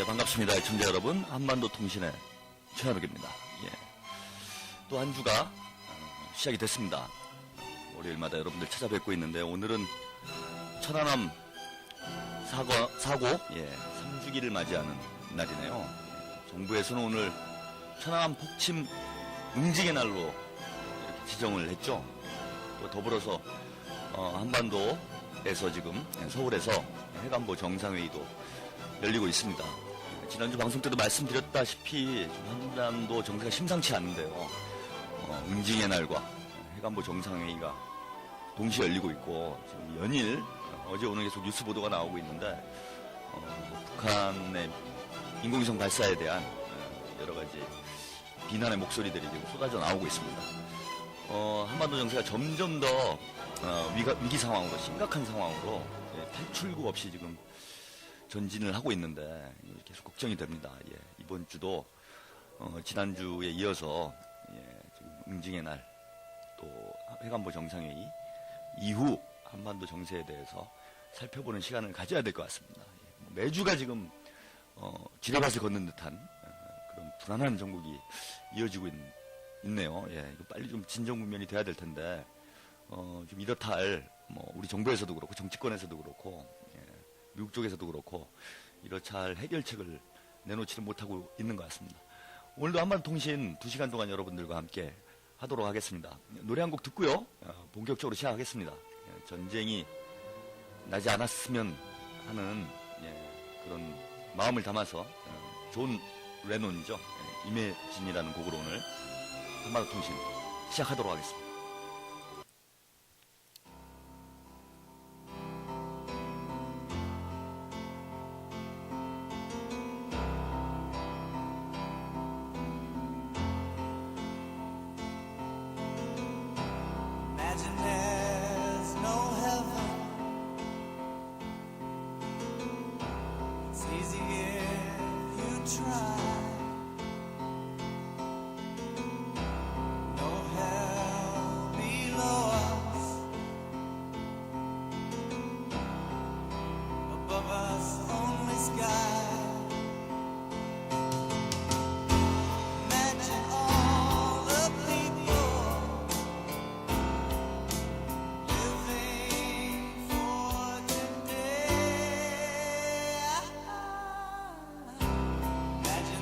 반갑습니다. 애청자 여러분, 한반도 통신의 최한욱입니다. 또 한 주가 시작이 됐습니다. 월요일마다 여러분들 찾아뵙고 있는데 오늘은 천안함 사고 3주기를 맞이하는 날이네요. 정부에서는 오늘 천안함 폭침 응징의 날로 이렇게 지정을 했죠. 또 더불어서 한반도에서 지금 서울에서 해관보 정상회의도 열리고 있습니다. 지난주 방송 때도 말씀드렸다시피 한반도 정세가 심상치 않은데요. 응징의 날과 해관보 정상회의가 동시에 열리고 있고 지금 연일 어제 오늘 계속 뉴스 보도가 나오고 있는데 북한의 인공위성 발사에 대한 여러 가지 비난의 목소리들이 지금 쏟아져 나오고 있습니다. 한반도 정세가 점점 더 위기 상황으로, 심각한 상황으로 탈출구 없이 지금 전진을 하고 있는데 계속 걱정이 됩니다. 이번 주도 지난주에 이어서 지금 응징의 날, 또 해관보 정상회의 이후 한반도 정세에 대해서 살펴보는 시간을 가져야 될 것 같습니다. 매주가 지금 지뢰밭을 걷는 듯한 그런 불안한 정국이 이어지고 있네요. 이거 빨리 좀 진정 국면이 돼야 될 텐데 좀 이렇다 할 우리 정부에서도 그렇고 정치권에서도 그렇고 미국 쪽에서도 그렇고 이렇다 할 해결책을 내놓지는 못하고 있는 것 같습니다. 오늘도 한반도통신 2시간 동안 여러분들과 함께 하도록 하겠습니다. 노래 한 곡 듣고요. 본격적으로 시작하겠습니다. 전쟁이 나지 않았으면 하는 그런 마음을 담아서 존 레논이죠. 이매진이라는 곡으로 오늘 한반도통신 시작하도록 하겠습니다. Imagine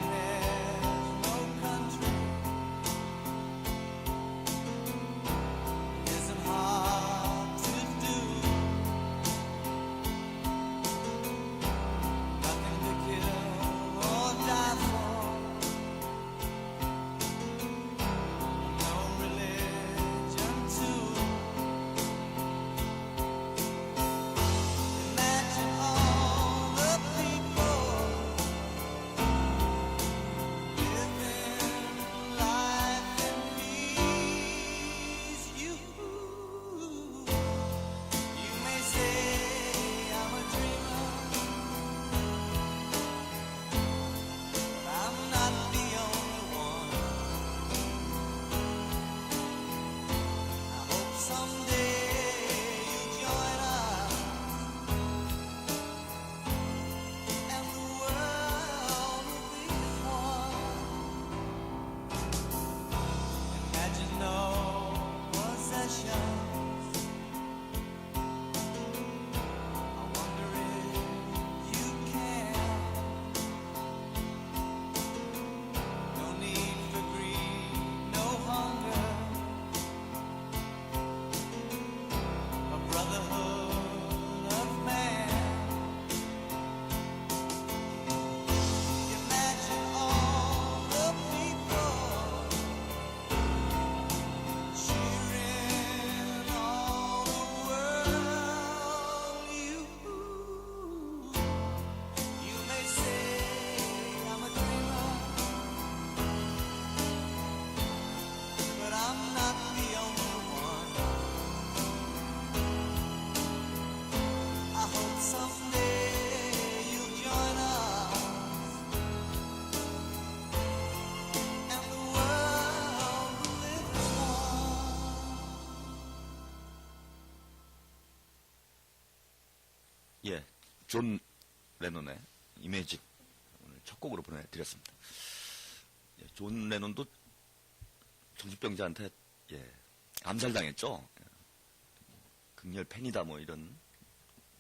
존 레논의 이매진 오늘 첫 곡으로 보내드렸습니다. 예, 존 레논도 정신병자한테 암살당했죠. 극렬 팬이다 뭐 이런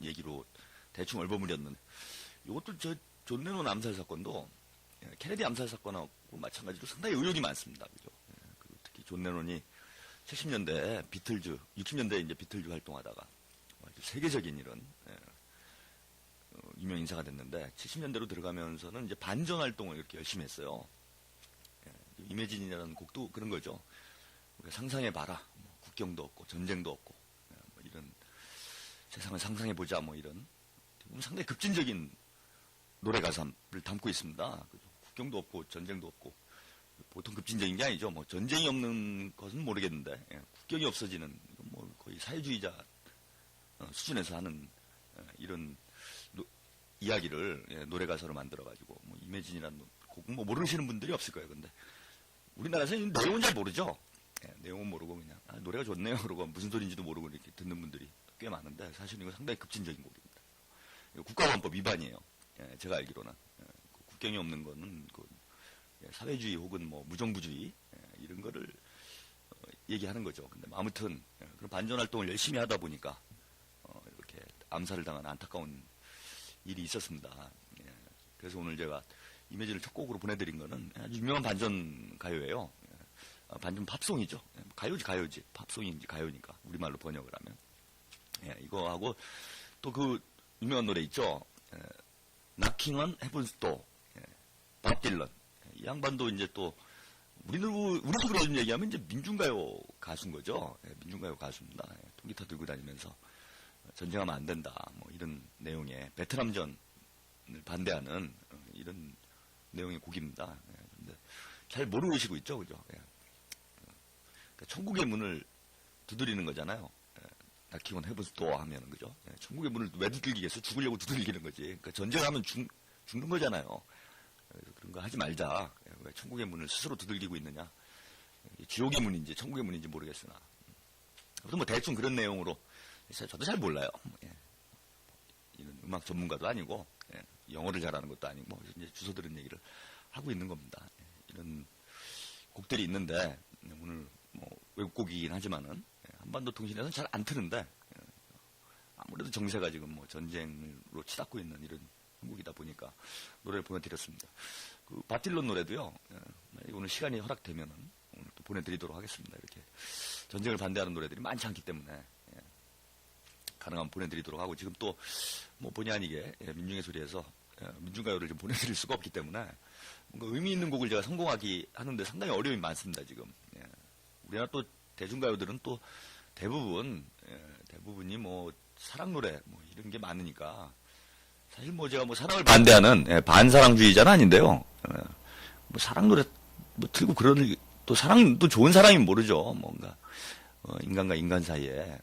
얘기로 대충 얼버무렸는데 이것도 존 레논 암살 사건도 케네디 암살 사건하고 마찬가지로 상당히 의혹이 많습니다. 그죠? 그리고 특히 존 레논이 70년대 비틀즈, 60년대에 이제 비틀즈 활동하다가 아주 세계적인 이런 유명 인사가 됐는데 70년대로 들어가면서는 이제 반전 활동을 이렇게 열심히 했어요. 이매진이라는 곡도 그런 거죠. 우리가 상상해봐라. 뭐 국경도 없고 전쟁도 없고 뭐 이런 세상을 상상해보자 뭐 이런 상당히 급진적인 노래 가사를 담고 있습니다. 국경도 없고 전쟁도 없고 보통 급진적인 게 아니죠. 뭐 전쟁이 없는 것은 모르겠는데 국경이 없어지는 뭐 거의 사회주의자 수준에서 하는 이런 이야기를 노래 가사로 만들어가지고 뭐 이매진이라는 곡은 뭐 모르시는 분들이 없을 거예요. 근데 우리나라에서는 내용은 잘 모르죠. 내용은 모르고 그냥 노래가 좋네요. 그러고 무슨 소리인지도 모르고 이렇게 듣는 분들이 꽤 많은데 사실은 이거 상당히 급진적인 곡입니다. 국가원법 위반이에요. 제가 알기로는 국경이 없는 거는 사회주의 혹은 뭐 무정부주의 이런 거를 얘기하는 거죠. 근데 아무튼 그런 반전 활동을 열심히 하다 보니까 이렇게 암살을 당한 안타까운 일이 있었습니다. 그래서 오늘 제가 이매진을 첫 곡으로 보내드린 거는 아주 유명한 반전 가요예요. 반전 팝송이죠. 가요지. 팝송인지 가요니까 우리말로 번역을 하면 이거하고 또 그 유명한 노래 있죠. Knocking on Heaven's Door. 밥 딜런. 이 양반도 이제 또 우리도 그런 얘기하면 이제 민중가요 가수인 거죠. 민중가요 가수입니다. 통기타 들고 다니면서 전쟁하면 안 된다. 뭐 이런 내용의 베트남전을 반대하는 이런 내용의 곡입니다. 근데 잘 모르고 계시고 있죠, 그죠? 그러니까 천국의 문을 두드리는 거잖아요. Knocking on Heaven's Door 하면은 그죠? 천국의 문을 왜 두들기겠어? 죽으려고 두들기는 거지. 그러니까 전쟁하면 죽는 거잖아요. 그래서 그런 거 하지 말자. 왜 천국의 문을 스스로 두들기고 있느냐? 지옥의 문인지 천국의 문인지 모르겠으나. 그래서 뭐 대충 그런 내용으로 저도 잘 몰라요. 이런 음악 전문가도 아니고 영어를 잘하는 것도 아니고 뭐 이제 주워 들은 얘기를 하고 있는 겁니다. 이런 곡들이 있는데 오늘 뭐 외국곡이긴 하지만은 한반도 통신에서는 잘 안 트는데 아무래도 정세가 지금 뭐 전쟁으로 치닫고 있는 이런 한국이다 보니까 노래를 보내드렸습니다. 그 바틸론 노래도요. 오늘 시간이 허락되면은 오늘 또 보내드리도록 하겠습니다. 이렇게 전쟁을 반대하는 노래들이 많지 않기 때문에 가능하면 보내드리도록 하고 지금 또 뭐 본의 아니게 민중의 소리에서 민중가요를 좀 보내드릴 수가 없기 때문에 뭔가 의미 있는 곡을 제가 성공하기 하는데 상당히 어려움이 많습니다. 지금 우리나라 또 대중가요들은 또 대부분이 뭐 사랑 노래 뭐 이런 게 많으니까 사실 뭐 제가 뭐 사랑을 반대하는 반사랑주의자는 아닌데요. 뭐 사랑 노래 뭐 틀고 그런 또 사랑도 좋은 사랑이면 모르죠. 뭔가 인간과 인간 사이에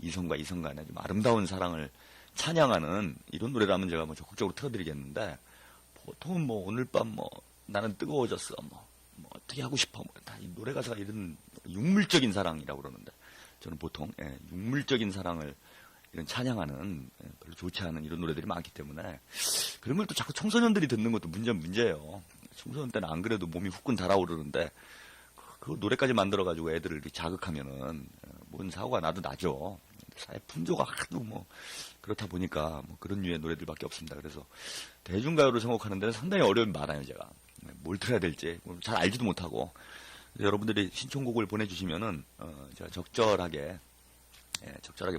이성과 이성 간에 좀 아름다운 사랑을 찬양하는 이런 노래라면 제가 뭐 적극적으로 틀어드리겠는데 보통은 뭐 오늘 밤 뭐 나는 뜨거워졌어 뭐 어떻게 하고 싶어 뭐 다 이 노래 가사가 이런 육물적인 사랑이라고 그러는데 저는 보통 육물적인 사랑을 이런 찬양하는 별로 좋지 않은 이런 노래들이 많기 때문에 그런 걸 또 자꾸 청소년들이 듣는 것도 문제예요. 청소년 때는 안 그래도 몸이 후끈 달아오르는데 그 노래까지 만들어가지고 애들을 이렇게 자극하면은 뭔 사고가 나도 나죠. 사회 풍조가 하도 뭐 그렇다 보니까 뭐 그런 류의 노래들밖에 없습니다. 그래서 대중가요를 선곡하는 데는 상당히 어려움이 많아요. 제가 뭘 틀어야 될지 잘 알지도 못하고 여러분들이 신청곡을 보내주시면은 제가 적절하게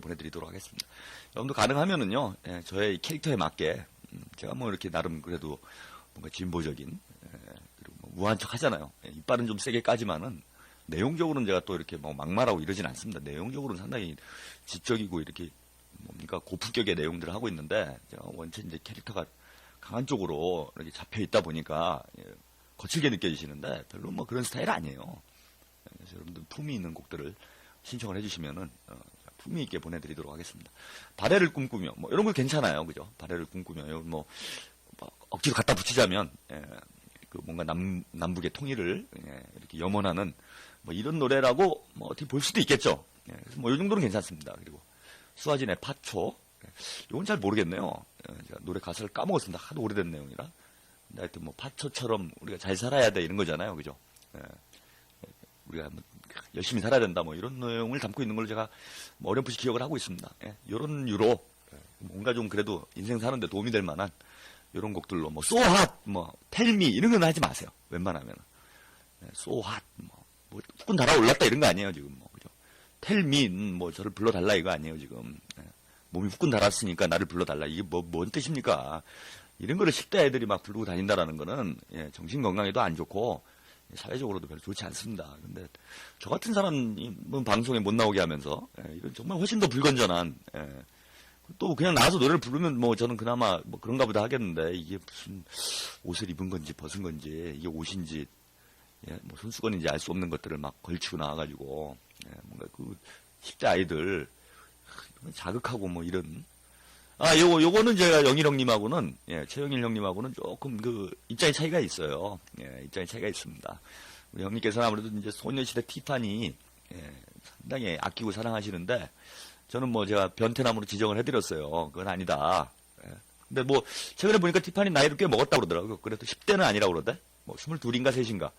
보내드리도록 하겠습니다. 여러분도 가능하면은요, 저의 캐릭터에 맞게, 제가 뭐 이렇게 나름 그래도 뭔가 진보적인, 그리고 뭐 우아한 척 하잖아요. 이빨은 좀 세게 까지만은, 내용적으로는 제가 또 이렇게 뭐 막말하고 이러진 않습니다. 내용적으로는 상당히 지적이고 이렇게 뭡니까, 고품격의 내용들을 하고 있는데, 제가 원체 이제 캐릭터가 강한 쪽으로 이렇게 잡혀 있다 보니까, 거칠게 느껴지시는데, 별로 뭐 그런 스타일 아니에요. 그래서 여러분들 품위 있는 곡들을 신청을 해주시면은, 품위 있게 보내드리도록 하겠습니다. 발해를 꿈꾸며 뭐 이런 거 괜찮아요, 그죠? 발해를 꿈꾸며 뭐 억지로 갖다 붙이자면 그 뭔가 남북의 통일을 이렇게 염원하는 뭐 이런 노래라고 뭐 어떻게 볼 수도 있겠죠. 그래서 뭐 이 정도는 괜찮습니다. 그리고 수아진의 파초 이건 잘 모르겠네요. 제가 노래 가사를 까먹었습니다. 하도 오래된 내용이라. 근데 하여튼 뭐 파초처럼 우리가 잘 살아야 돼 이런 거잖아요, 그죠? 우리가 뭐 열심히 살아야 된다 뭐 이런 내용을 담고 있는 걸로 제가 뭐 어렴풋이 기억을 하고 있습니다. 이런 유로 뭔가 좀 그래도 인생 사는데 도움이 될 만한 이런 곡들로 뭐 So Hot, 뭐 Tell Me 이런 건 하지 마세요. 웬만하면 So Hot, 뭐 후끈 달아올랐다 이런 거 아니에요 지금 뭐 그죠? Tell Me 뭐 저를 불러달라 이거 아니에요 지금. 몸이 후끈 달았으니까 나를 불러달라 이게 뭔 뜻입니까? 이런 거를 10대 애들이 막 부르고 다닌다라는 거는 정신 건강에도 안 좋고 사회적으로도 별로 좋지 않습니다. 근데 저 같은 사람은 방송에 못 나오게 하면서 이건 정말 훨씬 더 불건전한 또 그냥 나와서 노래를 부르면 뭐 저는 그나마 뭐 그런가 보다 하겠는데 이게 무슨 옷을 입은 건지 벗은 건지 이게 옷인지 뭐 손수건인지 알 수 없는 것들을 막 걸치고 나와가지고 뭔가 그 10대 아이들 자극하고 뭐 이런 요거는 제가 영일 형님하고는, 최영일 형님하고는 조금 입장의 차이가 있어요. 입장의 차이가 있습니다. 우리 형님께서는 아무래도 이제 소녀시대 티파니, 상당히 아끼고 사랑하시는데, 저는 뭐 제가 변태남으로 지정을 해드렸어요. 그건 아니다. 근데 뭐, 최근에 보니까 티파니 나이를 꽤 먹었다고 그러더라고요. 그래도 10대는 아니라고 그러대? 뭐, 22인가 3인가?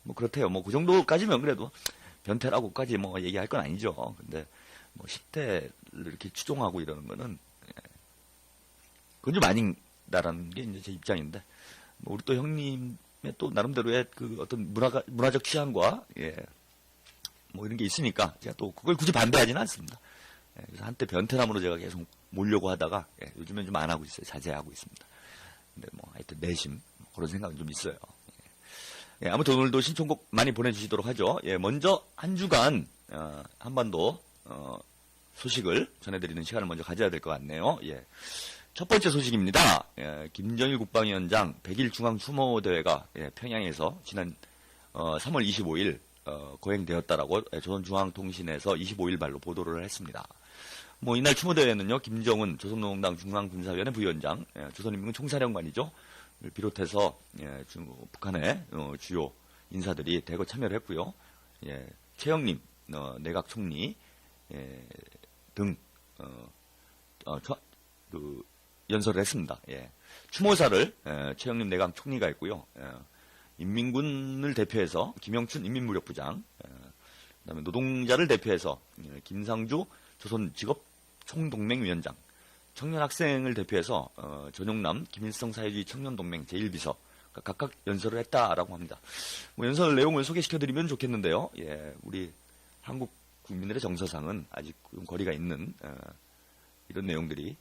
뭐, 그렇대요. 뭐, 그 정도까지면 그래도 변태라고까지 뭐 얘기할 건 아니죠. 근데, 뭐, 10대를 이렇게 추종하고 이러는 거는, 그건 좀 아닌다라는 게 이제 제 입장인데, 뭐 우리 또 형님의 또 나름대로의 그 어떤 문화적 취향과, 뭐 이런 게 있으니까, 제가 또 그걸 굳이 반대하지는 않습니다. 그래서 한때 변태남으로 제가 계속 몰려고 하다가, 요즘엔 좀 안 하고 있어요. 자제하고 있습니다. 근데 뭐 하여튼 내심, 그런 생각은 좀 있어요. 아무튼 오늘도 신청곡 많이 보내주시도록 하죠. 먼저 한 주간, 한반도, 소식을 전해드리는 시간을 먼저 가져야 될 것 같네요. 첫 번째 소식입니다. 김정일 국방위원장 100일 중앙추모대회가 평양에서 지난 3월 25일 거행되었다라고 조선중앙통신에서 25일 발로 보도를 했습니다. 뭐 이날 추모대회는요, 김정은 조선노동당 중앙군사위원회 부위원장, 조선인민군 총사령관이죠, 비롯해서 북한의 주요 인사들이 대거 참여를 했고요. 최영림 내각총리 등 연설을 했습니다. 추모사를 최영림 내각 총리가 했고요. 인민군을 대표해서 김영춘 인민무력부장, 그다음에 노동자를 대표해서 김상주 조선직업총동맹위원장, 청년학생을 대표해서 전용남 김일성 사회주의 청년동맹 제1비서 각각 연설을 했다라고 합니다. 뭐 연설 내용을 소개시켜드리면 좋겠는데요. 우리 한국 국민들의 정서상은 아직 좀 거리가 있는 이런 내용들이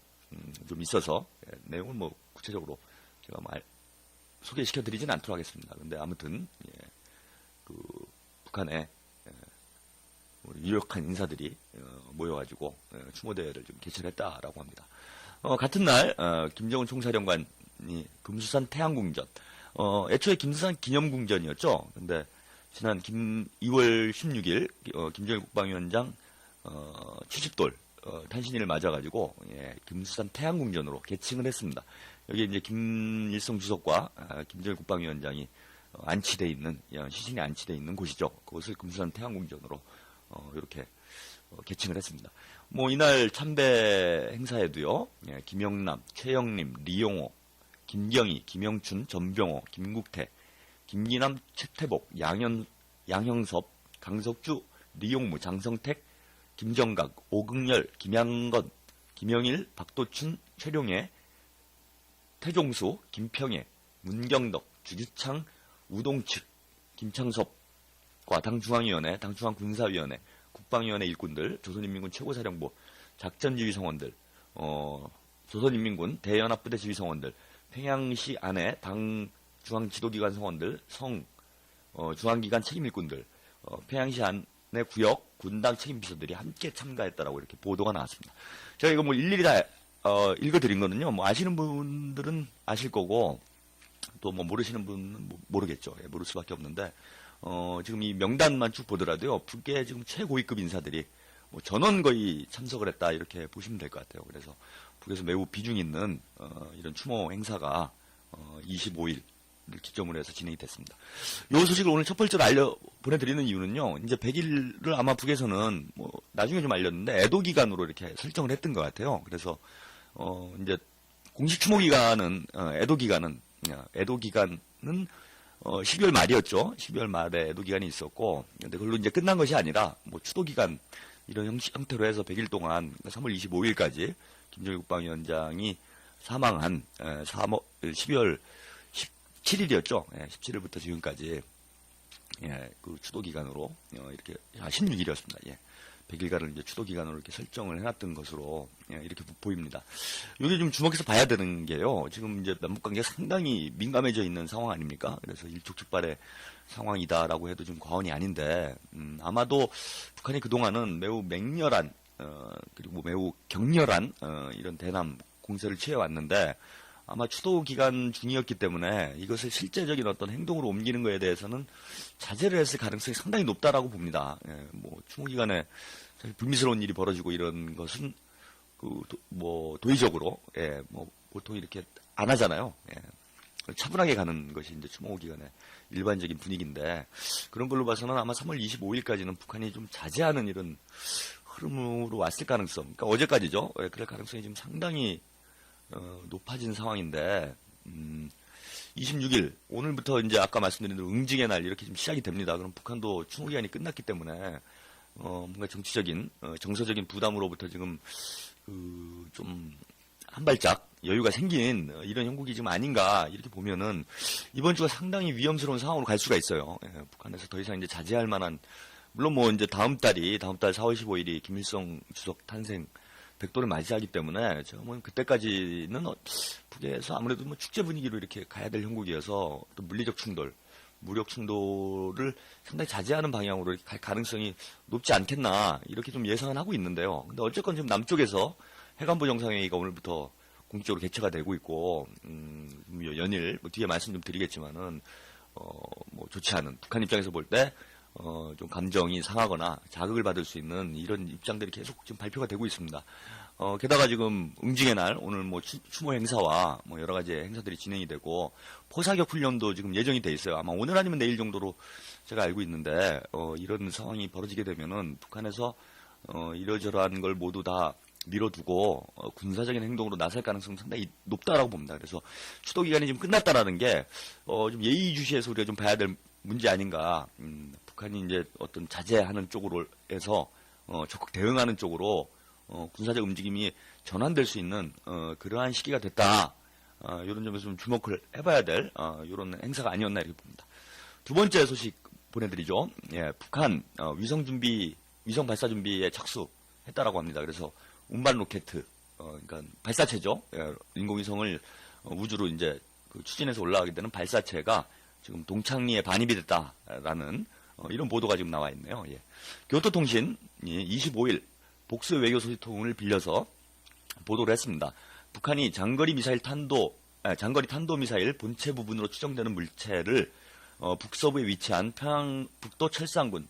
좀 있어서 내용은 뭐 구체적으로 제가 소개시켜드리진 않도록 하겠습니다. 근데 아무튼 그 북한의 유력한 인사들이 모여가지고 추모대회를 좀 개최했다라고 합니다. 같은 날 김정은 총사령관이 금수산 태양궁전, 애초에 김수산 기념궁전이었죠. 근데 지난 2월 16일 김정일 국방위원장 70돌 탄신일을 맞아가지고 김수산 태양궁전으로 개칭을 했습니다. 여기 이제 김일성 주석과 김정일 국방위원장이 안치돼 있는 시신이 안치돼 있는 곳이죠. 그것을 금수산 태양궁전으로 이렇게 개칭을 했습니다. 뭐 이날 참배 행사에도요, 김영남, 최영림, 리용호, 김경희, 김영춘, 전병호, 김국태, 김기남, 최태복, 양형섭, 강석주, 리용무, 장성택, 김정각, 오극열, 김양건, 김영일, 박도춘, 최룡해, 태종수, 김평애, 문경덕, 주규창, 우동측, 김창섭과 당중앙위원회, 당중앙군사위원회, 국방위원회 일꾼들, 조선인민군 최고사령부, 작전지휘 성원들, 조선인민군 대연합부대 지휘 성원들, 평양시 안에 당 중앙지도기관 성원들, 중앙기관 책임일꾼들, 평양시 안의 구역 군당 책임비서들이 함께 참가했다라고 이렇게 보도가 나왔습니다. 제가 이거 뭐 일일이 다 읽어드린 거는요, 뭐 아시는 분들은 아실 거고 또 뭐 모르시는 분은 모르겠죠. 모를 수밖에 없는데 지금 이 명단만 쭉 보더라도요, 북의 지금 최고위급 인사들이 뭐 전원 거의 참석을 했다 이렇게 보시면 될 것 같아요. 그래서 북에서 매우 비중 있는 이런 추모 행사가 25일 기점으로 해서 진행이 됐습니다. 이 소식을 오늘 첫 번째로 보내드리는 이유는요, 이제 100일을 아마 북에서는 뭐 나중에 좀 알렸는데 애도 기간으로 이렇게 설정을 했던 것 같아요. 그래서 이제 공식 추모 기간은 애도 기간은 12월 말이었죠. 12월 말에 애도 기간이 있었고, 근데 그걸로 이제 끝난 것이 아니라 뭐 추도 기간 이런 형태로 해서 100일 동안 3월 25일까지 김정일 국방위원장이 사망한 12월 17일이었죠. 17일부터 지금까지 그 추도 기간으로 이렇게 16일이었습니다. 100일간을 이제 추도 기간으로 이렇게 설정을 해놨던 것으로 이렇게 보입니다. 여기 좀 주목해서 봐야 되는 게요. 지금 이제 남북 관계가 상당히 민감해져 있는 상황 아닙니까? 그래서 일촉즉발의 상황이다라고 해도 좀 과언이 아닌데, 아마도 북한이 그동안은 매우 맹렬한 그리고 매우 격렬한 이런 대남 공세를 취해왔는데, 아마 추도 기간 중이었기 때문에 이것을 실제적인 어떤 행동으로 옮기는 것에 대해서는 자제를 했을 가능성이 상당히 높다라고 봅니다. 뭐 추모 기간에 불미스러운 일이 벌어지고 이런 것은 도의적으로 뭐 보통 이렇게 안 하잖아요. 차분하게 가는 것이 이제 추모 기간의 일반적인 분위기인데, 그런 걸로 봐서는 아마 3월 25일까지는 북한이 좀 자제하는 이런 흐름으로 왔을 가능성, 그러니까 어제까지죠. 그럴 가능성이 지금 상당히 높아진 상황인데, 26일, 오늘부터 이제 아까 말씀드린 대로 응징의 날 이렇게 좀 시작이 됩니다. 그럼 북한도 추모 기간이 끝났기 때문에, 뭔가 정치적인, 정서적인 부담으로부터 지금, 좀, 한 발짝 여유가 생긴 이런 형국이 지금 아닌가, 이렇게 보면은, 이번 주가 상당히 위험스러운 상황으로 갈 수가 있어요. 북한에서 더 이상 이제 자제할 만한, 물론 뭐 이제 다음 달 4월 15일이 김일성 주석 탄생 100도를 맞이하기 때문에 제가 뭐 그때까지는 북에서 아무래도 뭐 축제 분위기로 이렇게 가야 될 형국이어서 또 물리적 충돌, 무력 충돌을 상당히 자제하는 방향으로 이렇게 갈 가능성이 높지 않겠나 이렇게 좀 예상은 하고 있는데요. 근데 어쨌건 지금 남쪽에서 해관보 정상회의가 오늘부터 공식적으로 개최가 되고 있고, 연일 뭐 뒤에 말씀 좀 드리겠지만은 뭐 좋지 않은 북한 입장에서 볼 때 좀 감정이 상하거나 자극을 받을 수 있는 이런 입장들이 계속 지금 발표가 되고 있습니다. 게다가 지금 응징의 날, 오늘 뭐 추모 행사와 뭐 여러 가지 행사들이 진행이 되고, 포사격 훈련도 지금 예정이 돼 있어요. 아마 오늘 아니면 내일 정도로 제가 알고 있는데, 이런 상황이 벌어지게 되면은 북한에서, 이러저러한 걸 모두 다 밀어두고, 군사적인 행동으로 나설 가능성이 상당히 높다라고 봅니다. 그래서 추도 기간이 지금 끝났다라는 게, 좀 예의주시해서 우리가 좀 봐야 될 문제 아닌가. 북한이 이제 어떤 자제하는 쪽으로 해서 적극 대응하는 쪽으로 군사적 움직임이 전환될 수 있는 그러한 시기가 됐다. 이런 점에서 좀 주목을 해봐야 될 이런 행사가 아니었나 이렇게 봅니다. 두 번째 소식 보내드리죠. 북한 위성 발사 준비에 착수했다라고 합니다. 그래서 운반 로켓, 그러니까 발사체죠. 인공위성을 우주로 이제 추진해서 올라가게 되는 발사체가 지금 동창리에 반입이 됐다라는 이런 보도가 지금 나와 있네요. 교토통신이 25일 복수 외교 소식통을 빌려서 보도를 했습니다. 북한이 장거리 탄도미사일 본체 부분으로 추정되는 물체를 북서부에 위치한 평양북도 철산군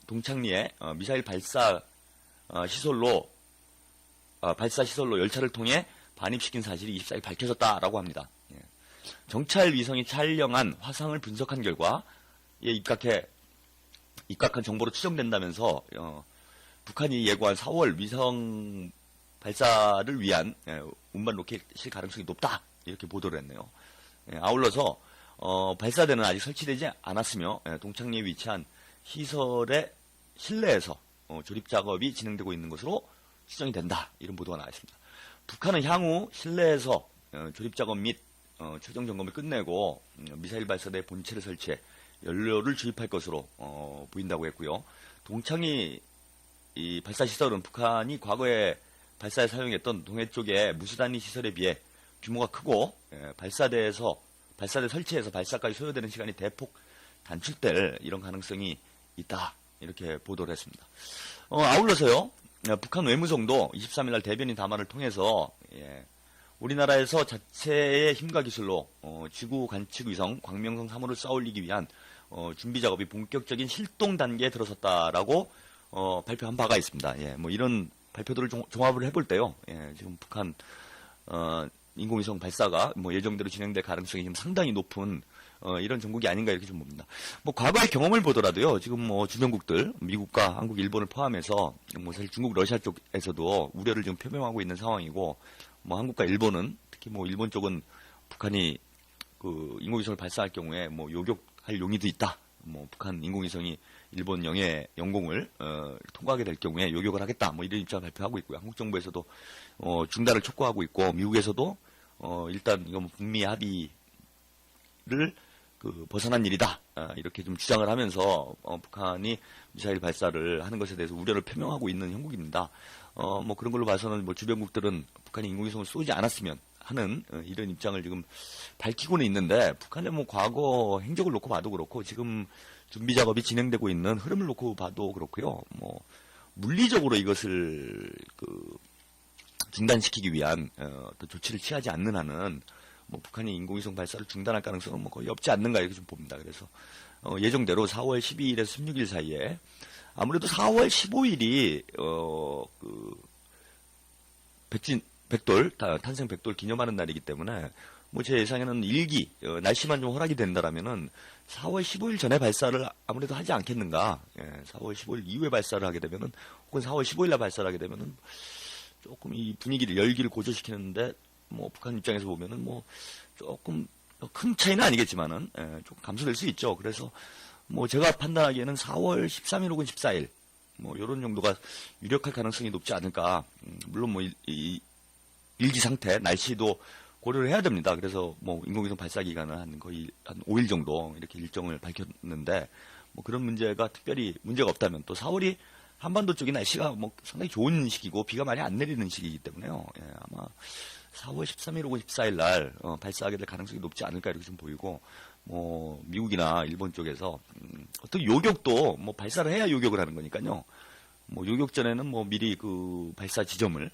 동창리에 미사일 발사 시설로 열차를 통해 반입시킨 사실이 24일 밝혀졌다라고 합니다. 정찰 위성이 촬영한 화상을 분석한 결과 입각한 정보로 추정된다면서 북한이 예고한 4월 위성 발사를 위한 운반 로켓일 가능성이 높다 이렇게 보도를 했네요. 아울러서 발사대는 아직 설치되지 않았으며 동창리에 위치한 시설의 실내에서 조립 작업이 진행되고 있는 것으로 추정이 된다 이런 보도가 나와 있습니다. 북한은 향후 실내에서 조립 작업 및 최종 점검을 끝내고 미사일 발사대 본체를 설치해 연료를 주입할 것으로 보인다고 했고요. 동창리 이 발사 시설은 북한이 과거에 발사에 사용했던 동해 쪽의 무수단위 시설에 비해 규모가 크고 발사대 설치에서 발사까지 소요되는 시간이 대폭 단축될 이런 가능성이 있다 이렇게 보도를 했습니다. 아울러서요. 북한 외무성도 23일 날 대변인 담화를 통해서 우리나라에서 자체의 힘과 기술로 지구 관측 위성 광명성 3호를 쏘아올리기 위한 준비 작업이 본격적인 실동 단계에 들어섰다라고 발표한 바가 있습니다. 뭐 이런 발표들을 종합을 해볼 때요. 지금 북한 인공위성 발사가 뭐 예정대로 진행될 가능성이 지금 상당히 높은 이런 정국이 아닌가 이렇게 좀 봅니다. 뭐 과거의 경험을 보더라도요. 지금 뭐 주변국들 미국과 한국, 일본을 포함해서 뭐 사실 중국, 러시아 쪽에서도 우려를 지금 표명하고 있는 상황이고 뭐 한국과 일본은 특히 뭐 일본 쪽은 북한이 그 인공위성을 발사할 경우에 뭐 요격할 용의도 있다. 뭐 북한 인공위성이 일본 영공을 통과하게 될 경우에 요격을 하겠다. 뭐 이런 입장을 발표하고 있고요. 한국 정부에서도 중단을 촉구하고 있고 미국에서도 일단 이거 뭐 북미 합의를 그 벗어난 일이다. 이렇게 좀 주장을 하면서 북한이 미사일 발사를 하는 것에 대해서 우려를 표명하고 있는 형국입니다. 뭐 그런 걸로 봐서는 뭐 주변국들은 북한이 인공위성을 쏘지 않았으면 하는 이런 입장을 지금 밝히고는 있는데 북한의 뭐 과거 행적을 놓고 봐도 그렇고 지금 준비 작업이 진행되고 있는 흐름을 놓고 봐도 그렇고요. 뭐 물리적으로 이것을 그 중단시키기 위한 어떤 조치를 취하지 않는 한은 뭐 북한이 인공위성 발사를 중단할 가능성은 뭐 거의 없지 않는가 이렇게 좀 봅니다. 그래서 예정대로 4월 12일에서 16일 사이에 아무래도 4월 15일이 그 탄생 100돌 기념하는 날이기 때문에 뭐 제 예상에는 날씨만 좀 허락이 된다라면은 4월 15일 전에 발사를 아무래도 하지 않겠는가. 4월 15일 이후에 발사를 하게 되면은 혹은 4월 15일 날 발사를 하게 되면은 조금 이 분위기를 열기를 고조시키는데 뭐 북한 입장에서 보면은 뭐 조금 큰 차이는 아니겠지만은 좀 감소될 수 있죠. 그래서 뭐 제가 판단하기에는 4월 13일 혹은 14일 뭐 이런 정도가 유력할 가능성이 높지 않을까. 물론 뭐 이 일기 상태, 날씨도 고려를 해야 됩니다. 그래서 뭐 인공위성 발사 기간은 거의 한 5일 정도 이렇게 일정을 밝혔는데 뭐 그런 문제가 특별히 문제가 없다면 또 4월이 한반도 쪽이 날씨가 뭐 상당히 좋은 시기고 비가 많이 안 내리는 시기이기 때문에요. 아마 4월 13일 혹은 14일 날 발사하게 될 가능성이 높지 않을까 이렇게 좀 보이고 뭐 미국이나 일본 쪽에서 어떤 요격도 뭐 발사를 해야 요격을 하는 거니까요. 뭐 요격 전에는 뭐 미리 그 발사 지점을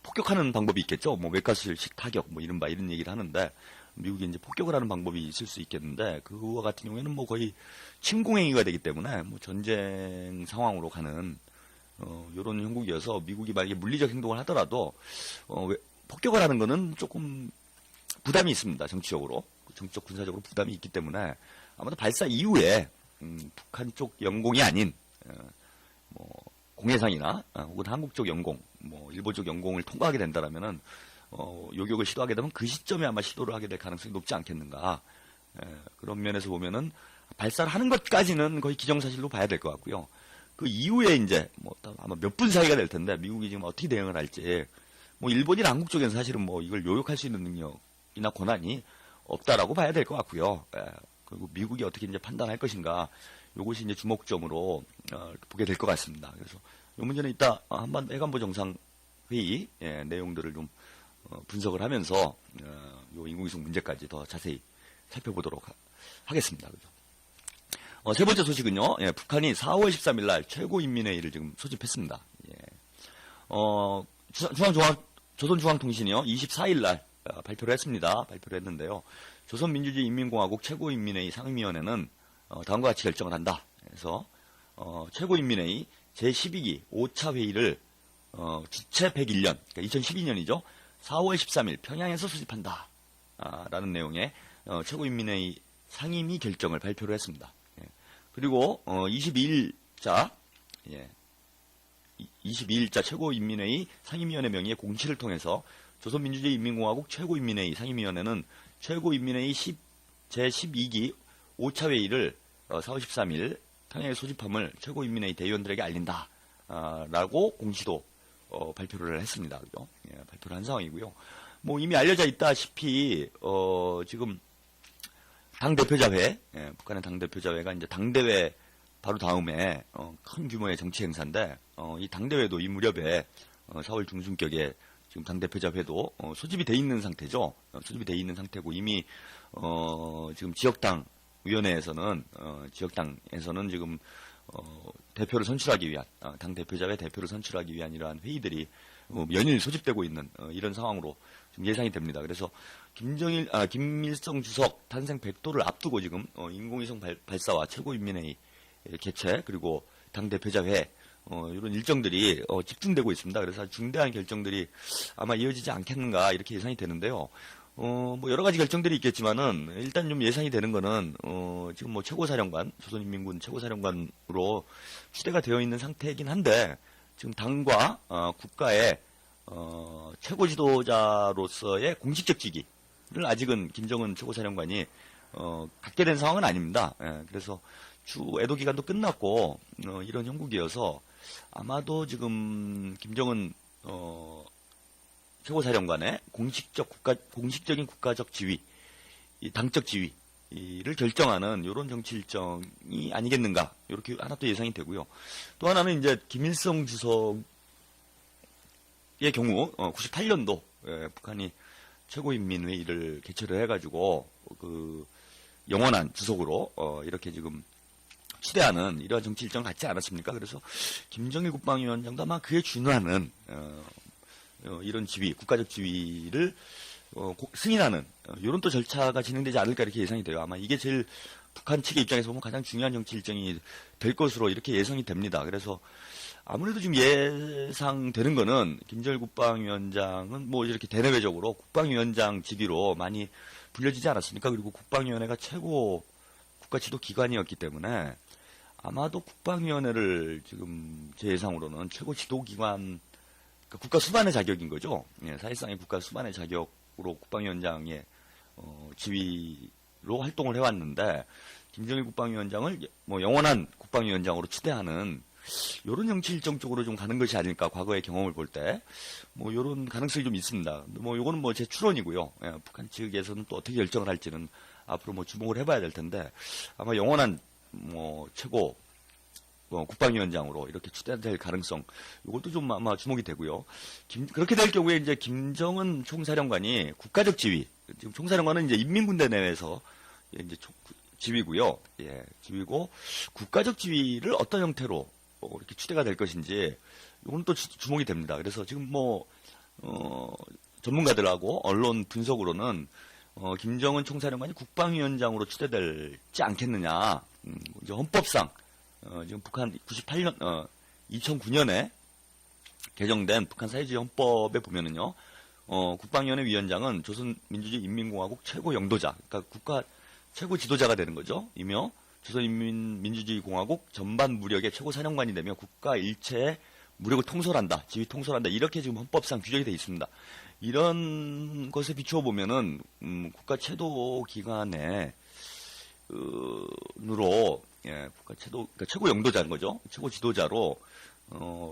폭격하는 방법이 있겠죠. 뭐 외과수식 타격 뭐 이런 얘기를 하는데 미국이 이제 폭격을 하는 방법이 있을 수 있겠는데 그와 같은 경우에는 뭐 거의 침공행위가 되기 때문에 뭐 전쟁 상황으로 가는 요런 형국이어서 미국이 만약에 물리적 행동을 하더라도 폭격을 하는 거는 조금 부담이 있습니다. 정치적 군사적으로 부담이 있기 때문에 아마도 발사 이후에 북한 쪽 영공이 아닌 뭐 공해상이나 혹은 한국 쪽 영공, 뭐 일본 쪽 영공을 통과하게 된다라면은 요격을 시도하게 되면 그 시점에 아마 시도를 하게 될 가능성이 높지 않겠는가. 그런 면에서 보면은 발사를 하는 것까지는 거의 기정사실로 봐야 될 것 같고요. 그 이후에 이제 뭐 아마 몇 분 사이가 될 텐데 미국이 지금 어떻게 대응을 할지 뭐 일본이나 한국 쪽에는 사실은 뭐 이걸 요격할 수 있는 능력이나 권한이 없다라고 봐야 될 것 같고요. 그리고 미국이 어떻게 이제 판단할 것인가 요것이 이제 주목점으로 보게 될 것 같습니다. 그래서 이 문제는 이따 해관보 정상회의 내용들을 좀 분석을 하면서 요 인공위성 문제까지 더 자세히 살펴보도록 하겠습니다. 그죠? 세 번째 소식은요. 북한이 4월 13일 날 최고인민회의를 지금 소집했습니다. 조선중앙통신이요. 24일 날 발표를 했습니다. 발표를 했는데요. 조선민주주의인민공화국 최고인민회의 상임위원회는 다음과 같이 결정을 한다. 그래서 최고인민회의 제12기 5차 회의를 주체 101년, 그러니까 2012년이죠. 4월 13일 평양에서 소집한다. 라는 내용의 최고인민회의 상임위 결정을 발표를 했습니다. 그리고 22일자 22일자 최고인민회의 상임위원회 명의의 공시를 통해서 조선민주주의인민공화국 최고인민회의 상임위원회는 최고인민회의 제12기 5차 회의를 4월 13일 평양에 소집함을 최고인민회의 대의원들에게 알린다. 라고 공시도 발표를 했습니다. 그죠? 발표를 한 상황이고요. 뭐 이미 알려져 있다시피 지금 당대표자회, 북한의 당대표자회가 이제 당대회 바로 다음에 큰 규모의 정치 행사인데 이 당대회도 이 무렵에 4월 중순격에 지금 당대표자회도 소집이 돼 있는 상태죠. 소집이 돼 있는 상태고 이미 지금 지역당위원회에서는 지역당에서는 지금 대표를 선출하기 위한 당 대표자회 대표를 선출하기 위한 이러한 회의들이 연일 소집되고 있는 이런 상황으로 좀 예상이 됩니다. 그래서 김일성 주석 탄생 100도를 앞두고 지금 인공위성 발사와 최고인민회의 개최 그리고 당 대표자회 이런 일정들이 집중되고 있습니다. 그래서 아주 중대한 결정들이 아마 이어지지 않겠는가 이렇게 예상이 되는데요. 뭐 여러 가지 결정들이 있겠지만은 일단 좀 예상이 되는 거는 지금 뭐 최고사령관, 조선인민군 최고사령관으로 추대가 되어 있는 상태이긴 한데 지금 당과 국가의 최고 지도자로서의 공식적 직위를 아직은 김정은 최고사령관이 갖게 된 상황은 아닙니다. 예, 그래서 주 애도 기간도 끝났고 이런 형국이어서 아마도 지금 김정은 최고사령관의 공식적인 국가적 지위, 이 당적 지위를 결정하는 이런 정치 일정이 아니겠는가 이렇게 하나 또 예상이 되고요. 또 하나는 이제 김일성 주석의 경우 98년도 북한이 최고인민회의를 개최를 해가지고 그 영원한 주석으로 이렇게 지금 추대하는 이러한 정치 일정을 갖지 않았습니까? 그래서 김정일 국방위원장도 아마 그에 준하는 이런 지위, 국가적 지위를 승인하는 이런 또 절차가 진행되지 않을까 이렇게 예상이 돼요. 아마 이게 제일 북한 측의 입장에서 보면 가장 중요한 정치 일정이 될 것으로 이렇게 예상이 됩니다. 그래서 아무래도 지금 예상되는 거는 김정일 국방위원장은 뭐 이렇게 대내외적으로 국방위원장 직위로 많이 불려지지 않았습니까? 그리고 국방위원회가 최고 국가 지도 기관이었기 때문에 아마도 국방위원회를 지금 제 예상으로는 최고 지도 기관, 그러니까 국가 수반의 자격인 거죠. 예, 사실상의 국가 수반의 자격으로 국방위원장의 지위로 활동을 해왔는데 김정일 국방위원장을 뭐 영원한 국방위원장으로 추대하는 이런 정치 일정 쪽으로 좀 가는 것이 아닐까, 과거의 경험을 볼 때 뭐 이런 가능성이 좀 있습니다. 뭐 이거는 뭐 제 추론이고요. 예, 북한 측에서는 또 어떻게 결정을 할지는 앞으로 뭐 주목을 해봐야 될 텐데 아마 영원한 뭐 최고 국방위원장으로 이렇게 추대될 가능성, 이것도 좀 아마 주목이 되고요. 그렇게 될 경우에 이제 김정은 총사령관이 국가적 지위, 지금 총사령관은 이제 인민군대 내에서 이제 지위고요. 예, 지위고 국가적 지위를 어떤 형태로 이렇게 추대가 될 것인지 이건 또 주목이 됩니다. 그래서 지금 뭐 전문가들하고 언론 분석으로는 김정은 총사령관이 국방위원장으로 추대되지 않겠느냐. 이제 헌법상 지금 북한 98년 2009년에 개정된 북한 사회주의 헌법에 보면은요. 국방위원회 위원장은 조선민주주의 인민공화국 최고 영도자, 그러니까 국가 최고 지도자가 되는 거죠. 이며 조선인민민주주의 공화국 전반 무력의 최고 사령관이 되며 국가 일체의 무력을 통솔한다, 지휘 통솔한다, 이렇게 지금 헌법상 규정이 되어 있습니다. 이런 것에 비추어 보면은 국가 최도 기관에 으로 국가 그러니까 최고 영도자인 거죠. 최고 지도자로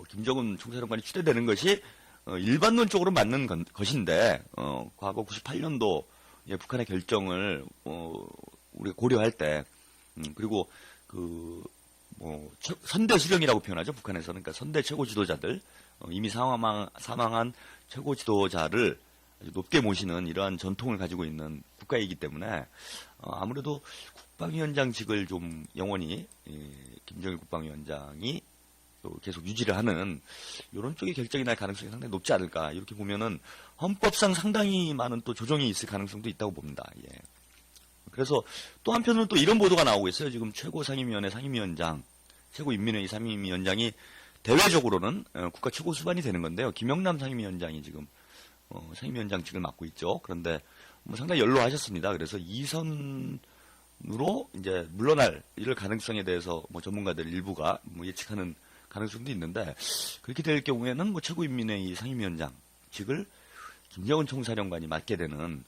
김정은 총사령관이 추대되는 것이 일반론적으로 맞는 것인데 과거 98년도 북한의 결정을 우리가 고려할 때 그리고 뭐 선대 수령이라고 표현하죠. 북한에서는. 그러니까 선대 최고 지도자들, 이미 사망한 최고 지도자를 아주 높게 모시는 이러한 전통을 가지고 있는 국가이기 때문에 아무래도 국방위원장직을 좀 영원히 김정일 국방위원장이 계속 유지를 하는 이런 쪽의 결정이 날 가능성이 상당히 높지 않을까, 이렇게 보면은 헌법상 상당히 많은 또 조정이 있을 가능성도 있다고 봅니다. 예. 그래서 또 한편으로는 또 이런 보도가 나오고 있어요. 지금 최고상임위원회 상임위원장, 최고인민회의 상임위원장이 대외적으로는 국가 최고 수반이 되는 건데요. 김영남 상임위원장이 지금 상임위원장직을 맡고 있죠. 그런데 뭐 상당히 연로하셨습니다. 그래서 2선으로 이제 물러날 이럴 가능성에 대해서 뭐 전문가들 일부가 뭐 예측하는 가능성도 있는데, 그렇게 될 경우에는 뭐 최고인민회의 상임위원장직을 김정은 총사령관이 맡게 되는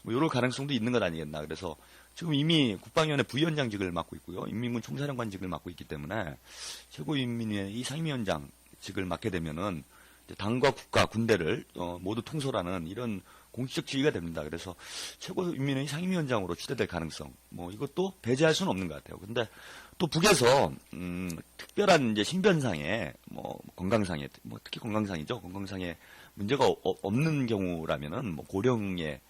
뭐 이럴 가능성도 있는 것 아니겠나. 그래서 지금 이미 국방위원회 부위원장직을 맡고 있고요. 인민군 총사령관직을 맡고 있기 때문에 최고인민회의 상임위원장직을 맡게 되면은 당과 국가, 군대를 모두 통솔하는 이런 공식적 지위가 됩니다. 그래서 최고인민회의 상임위원장으로 추대될 가능성, 뭐 이것도 배제할 수는 없는 것 같아요. 근데 또 북에서 특별한 이제 신변상에, 뭐 건강상에, 뭐 특히 건강상이죠. 건강상에 문제가 없는 경우라면은 뭐 고령의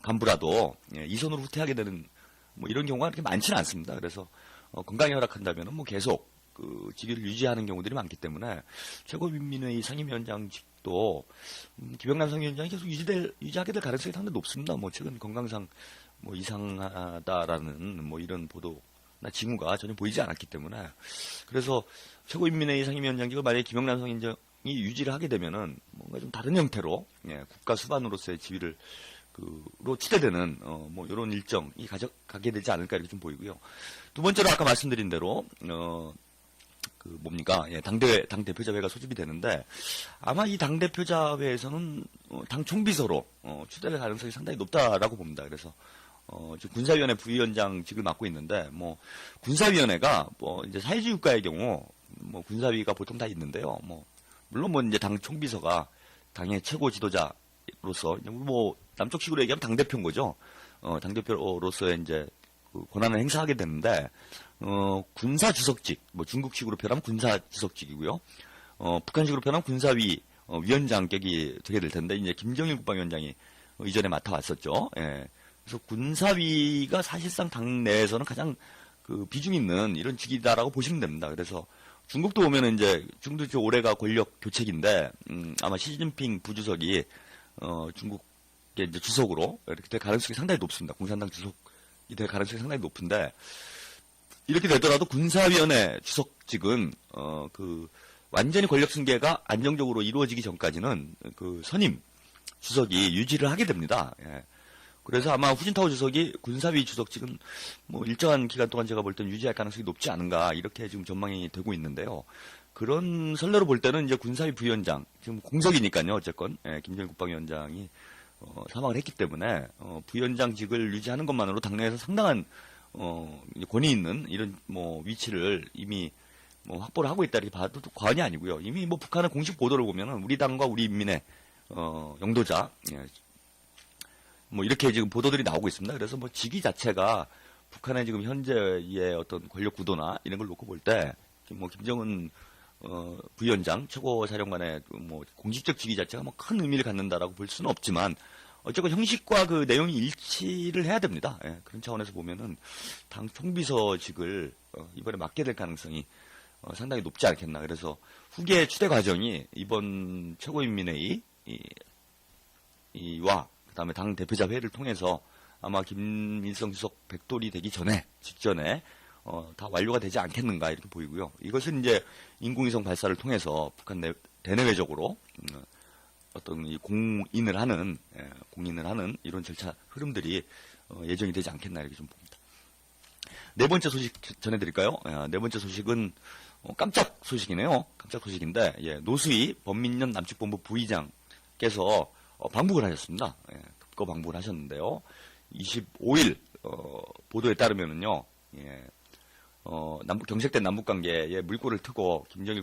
간부라도 이선으로 후퇴하게 되는 뭐 이런 경우가 그렇게 많지는 않습니다. 그래서 건강이 허락한다면은 뭐 계속 그 직위를 유지하는 경우들이 많기 때문에 최고인민회의 상임위원장직도 김영남 상임위원장이 계속 유지하게 될 가능성이 상당히 높습니다. 뭐 최근 건강상 뭐 이상하다라는 뭐 이런 보도 징후가 전혀 보이지 않았기 때문에 그래서 최고인민회의 상임위원장직을 만약에 김영란 상임위원장이 유지를 하게 되면은 뭔가 좀 다른 형태로 국가 수반으로서의 지위를 로 추대되는 뭐 이런 일정이 가게 되지 않을까 이렇게 좀 보이고요. 두 번째로 아까 말씀드린 대로 뭡니까? 당 대표자회가 소집이 되는데 아마 이 당 대표자회에서는 당 총비서로 추대될 가능성이 상당히 높다라고 봅니다. 그래서 지금 군사위원회 부위원장직을 맡고 있는데 뭐 군사위원회가 뭐 이제 사회주의 국가의 경우 뭐 군사위가 보통 다 있는데요. 뭐 물론 뭐 이제 당 총비서가 당의 최고 지도자로서 뭐 남쪽식으로 얘기하면 당 대표인 거죠. 당 대표로서의 이제 권한을 행사하게 되는데 군사 주석직, 뭐 중국식으로 표현하면 군사 주석직이고요. 북한식으로 표현하면 군사위 위원장격이 되게 될 텐데 이제 김정일 국방위원장이 이전에 맡아왔었죠. 예. 그래서 군사위가 사실상 당 내에서는 가장 비중 있는 이런 직이다라고 보시면 됩니다. 그래서 중국도 보면은 이제 중국도 올해가 권력 교체기인데 아마 시진핑 부주석이 중국의 이제 주석으로 이렇게 될 가능성이 상당히 높습니다. 공산당 주석이 될 가능성이 상당히 높은데 이렇게 되더라도 군사위원회 주석직은 완전히 권력 승계가 안정적으로 이루어지기 전까지는 선임 주석이 유지를 하게 됩니다. 예. 그래서 아마 후진타오 주석이 군사위 주석직은 뭐 일정한 기간 동안 제가 볼 때는 유지할 가능성이 높지 않은가 이렇게 지금 전망이 되고 있는데요. 그런 선례로 볼 때는 이제 군사위 부위원장 지금 공석이니까요. 어쨌건 김정일 국방위원장이 사망을 했기 때문에 부위원장직을 유지하는 것만으로 당내에서 상당한 권위 있는 이런 뭐 위치를 이미 뭐 확보를 하고 있다 이렇게 봐도 과언이 아니고요. 이미 뭐 북한의 공식 보도를 보면은 우리 당과 우리 인민의 영도자 뭐 이렇게 지금 보도들이 나오고 있습니다. 그래서 뭐 직위 자체가 북한의 지금 현재의 어떤 권력 구도나 이런 걸 놓고 볼 때 뭐 김정은 부위원장 최고사령관의 뭐 공식적 직위 자체가 뭐 큰 의미를 갖는다라고 볼 수는 없지만 어쨌건 형식과 그 내용이 일치를 해야 됩니다. 예, 그런 차원에서 보면은 당 총비서직을 이번에 맡게 될 가능성이 상당히 높지 않겠나. 그래서 후계 추대 과정이 이번 최고인민회의와 그다음에 당 대표자 회의를 통해서 아마 김일성 주석 백돌이 되기 직전에 다 완료가 되지 않겠는가 이렇게 보이고요. 이것은 이제 인공위성 발사를 통해서 북한 대내외적으로 어떤 공인을 하는 이런 절차 흐름들이 예정이 되지 않겠나 이렇게 좀 봅니다. 네 번째 소식 전해드릴까요? 네 번째 소식은 깜짝 소식이네요. 깜짝 소식인데 노수희 범민련 남측본부 부의장께서 방북을 하셨습니다. 급거 방북을 하셨는데요. 25일 보도에 따르면은요, 경색된 남북관계에 물꼬를 트고 김정일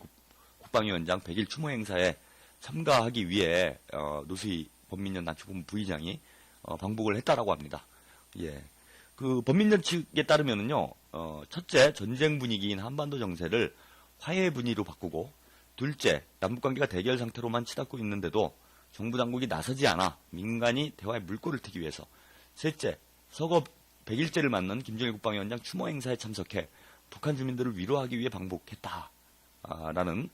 국방위원장 100일 추모 행사에 참가하기 위해 노수희 범민련 남측본부 부의장이 방북을 했다라고 합니다. 그 범민련 측에 따르면은요, 첫째 전쟁 분위기인 한반도 정세를 화해 분위기로 바꾸고, 둘째 남북관계가 대결 상태로만 치닫고 있는데도 정부 당국이 나서지 않아 민간이 대화에 물꼬를 트기 위해서, 셋째 서거 100일째를 맞는 김정일 국방위원장 추모 행사에 참석해 북한 주민들을 위로하기 위해 방북했다라는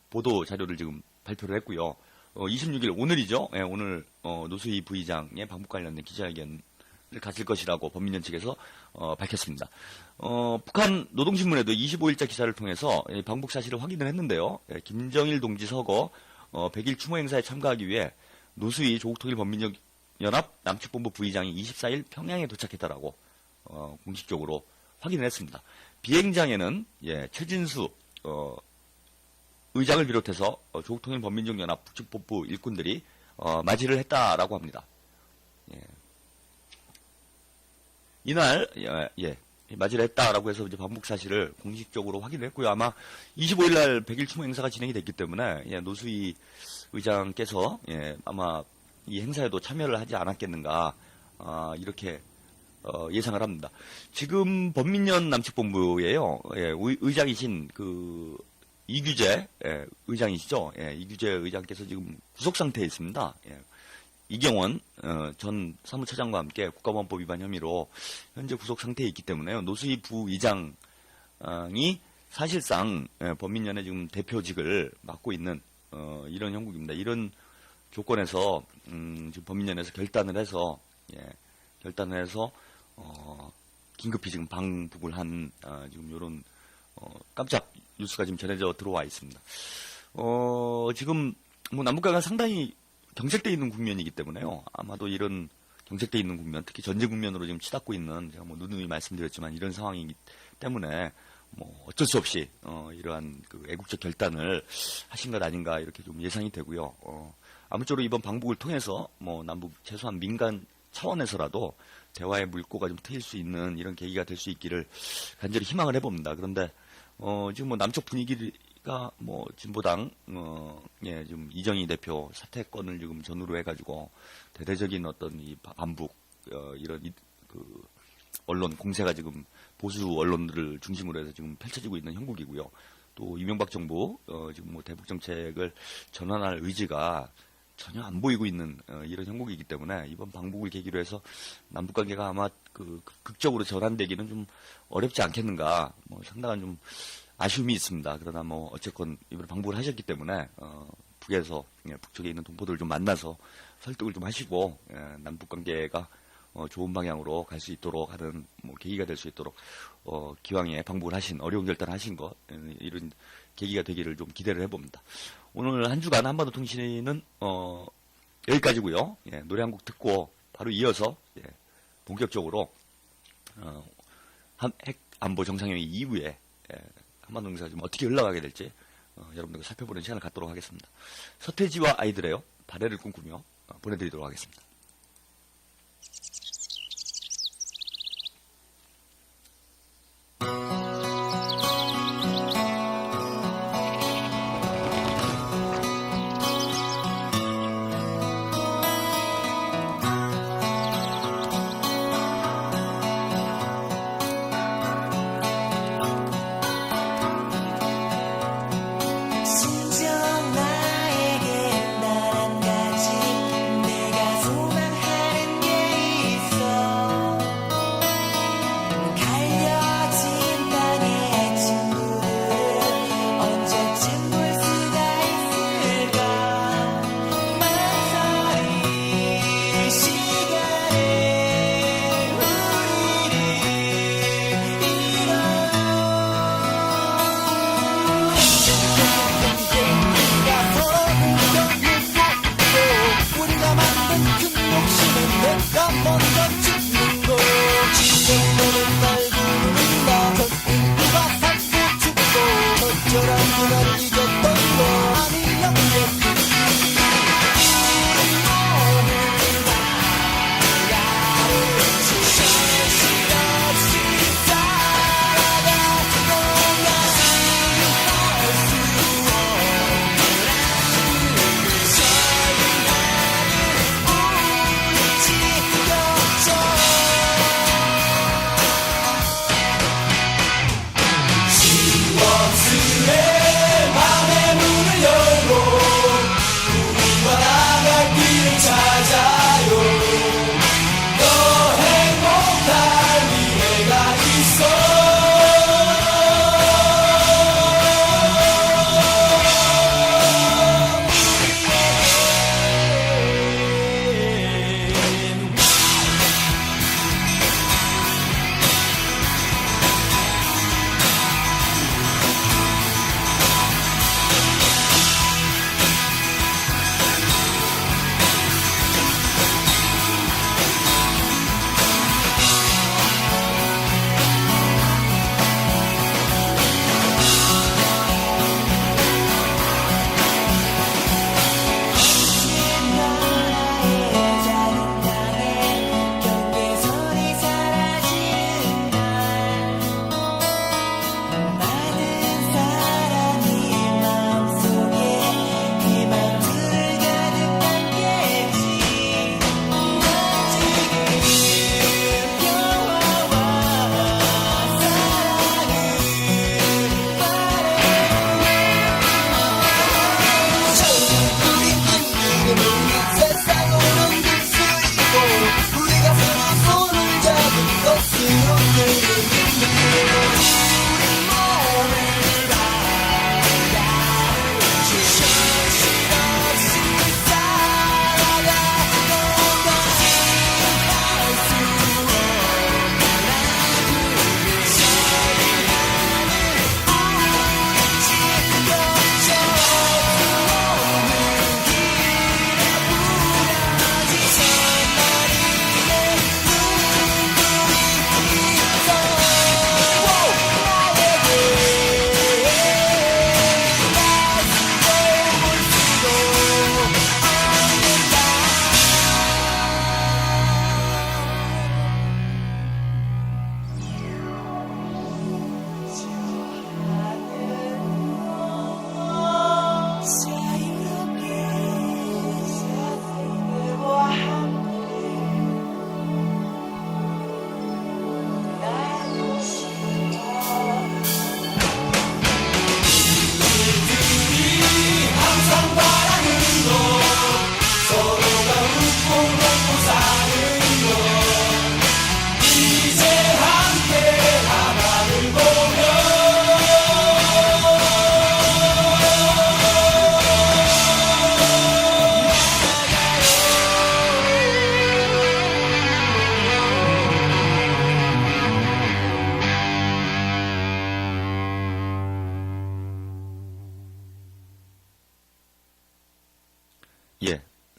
보도 자료를 지금 발표를 했고요. 26일 오늘이죠. 오늘 노수희 부의장의 방북 관련된 기자회견을 가질 것이라고 범민련 측에서 밝혔습니다. 북한 노동신문에도 25일자 기사를 통해서 방북 사실을 확인을 했는데요. 김정일 동지 서거 100일 추모 행사에 참가하기 위해 노수희 조국통일범민연합 남측본부 부의장이 24일 평양에 도착했다라고 공식적으로 확인을 했습니다. 비행장에는 최진수 의장을 비롯해서 조국통일범민족연합 북측본부 일꾼들이 맞이를 했다라고 합니다. 이날 맞이를 했다라고 해서 이제 방북 사실을 공식적으로 확인을 했고요. 아마 25일 날 100일 추모 행사가 진행이 됐기 때문에 노수희 의장께서 아마 이 행사에도 참여를 하지 않았겠는가 이렇게 예상을 합니다. 지금 범민련 남측본부에요. 의장이신 이규재 의장이시죠. 이규재 의장께서 지금 구속 상태에 있습니다. 이경원 전 사무처장과 함께 국가보안법 위반 혐의로 현재 구속 상태에 있기 때문에요. 노수희 부의장이 사실상 범민련의 지금 대표직을 맡고 있는 이런 형국입니다. 이런 조건에서 지금 범민련에서 결단을 해서 긴급히 지금 방북을 한 지금 요런 깜짝 뉴스가 지금 전해져 들어와 있습니다. 지금 뭐 남북관계가 상당히 경색돼 있는 국면이기 때문에요. 아마도 이런 경색돼 있는 국면, 특히 전쟁 국면으로 지금 치닫고 있는, 제가 뭐 누누이 말씀드렸지만 이런 상황이기 때문에 뭐 어쩔 수 없이 이러한 그 애국적 결단을 하신 것 아닌가 이렇게 좀 예상이 되고요. 아무쪼록 이번 방북을 통해서 뭐 남북 최소한 민간 차원에서라도 대화의 물꼬가 좀 트일 수 있는 이런 계기가 될 수 있기를 간절히 희망을 해봅니다. 그런데 지금 뭐 남쪽 분위기가 뭐 진보당 예, 지금 이정희 대표 사퇴권을 지금 전후로 해가지고 대대적인 어떤 이 반북 이런 그 언론 공세가 지금 보수 언론들을 중심으로 해서 지금 펼쳐지고 있는 형국이고요. 또 이명박 정부 지금 뭐 대북 정책을 전환할 의지가 전혀 안 보이고 있는 이런 형국이기 때문에 이번 방북을 계기로 해서 남북 관계가 아마 그 극적으로 전환되기는 좀 어렵지 않겠는가. 뭐 상당한 좀 아쉬움이 있습니다. 그러나 뭐 어쨌건 이번에 방북을 하셨기 때문에 북에서 북쪽에 있는 동포들을 좀 만나서 설득을 좀 하시고 남북 관계가 좋은 방향으로 갈 수 있도록 하는 뭐 계기가 될 수 있도록 기왕에 방북을 하신 어려운 결단을 하신 것 이런 계기가 되기를 좀 기대를 해봅니다. 오늘 한 주간 한반도 통신은 여기까지고요. 예, 노래 한 곡 듣고 바로 이어서 본격적으로 핵 안보 정상회의 이후에 한반도 정세가 좀 어떻게 흘러가게 될지 여러분들과 살펴보는 시간을 갖도록 하겠습니다. 서태지와 아이들의요 발해를 꿈꾸며 보내드리도록 하겠습니다. 심지어 나에게 단 한 가지 내가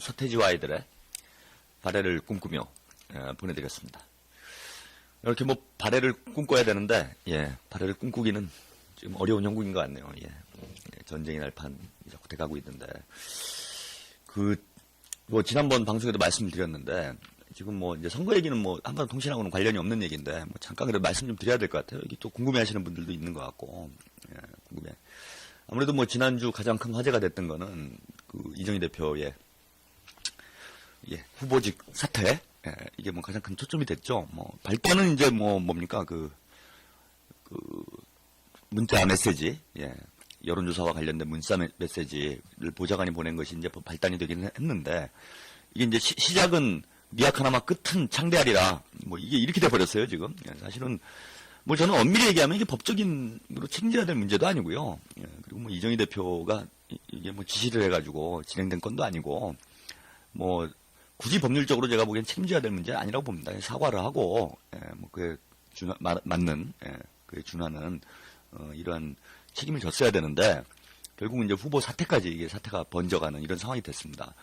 서태지와 아이들의 발해를 꿈꾸며 보내드렸습니다. 이렇게 뭐 발해를 꿈꿔야 되는데 발해를 꿈꾸기는 지금 어려운 형국인 것 같네요. 전쟁의 날판이 자꾸 돼가고 있는데 뭐 지난번 방송에도 말씀을 드렸는데 지금 뭐 이제 선거 얘기는 뭐 한반도 통신하고는 관련이 없는 얘기인데 뭐 잠깐 그래도 말씀 좀 드려야 될 것 같아요. 이게 또 궁금해하시는 분들도 있는 것 같고 궁금해. 아무래도 뭐 지난주 가장 큰 화제가 됐던 거는 그 이정희 대표의 후보직 사퇴. 이게 뭐 가장 큰 초점이 됐죠. 뭐 발단은 이제 뭡니까 문자 메시지, 여론조사와 관련된 문자 메시지를 보좌관이 보낸 것이 이제 발단이 되긴 했는데 이게 이제 시작은 미약 하나마 끝은 창대하리라. 뭐 이게 이렇게 돼 버렸어요 지금. 사실은 뭐 저는 엄밀히 얘기하면 이게 법적인으로 책임져야 될 문제도 아니고요. 그리고 뭐 이정희 대표가 이게 뭐 지시를 해가지고 진행된 건도 아니고 뭐 굳이 법률적으로 제가 보기엔 책임져야 될 문제는 아니라고 봅니다. 사과를 하고 뭐 그에 맞는 그에 준하는 이러한 책임을 졌어야 되는데 결국은 이제 후보 사퇴까지 이게 사태가 번져가는 이런 상황이 됐습니다.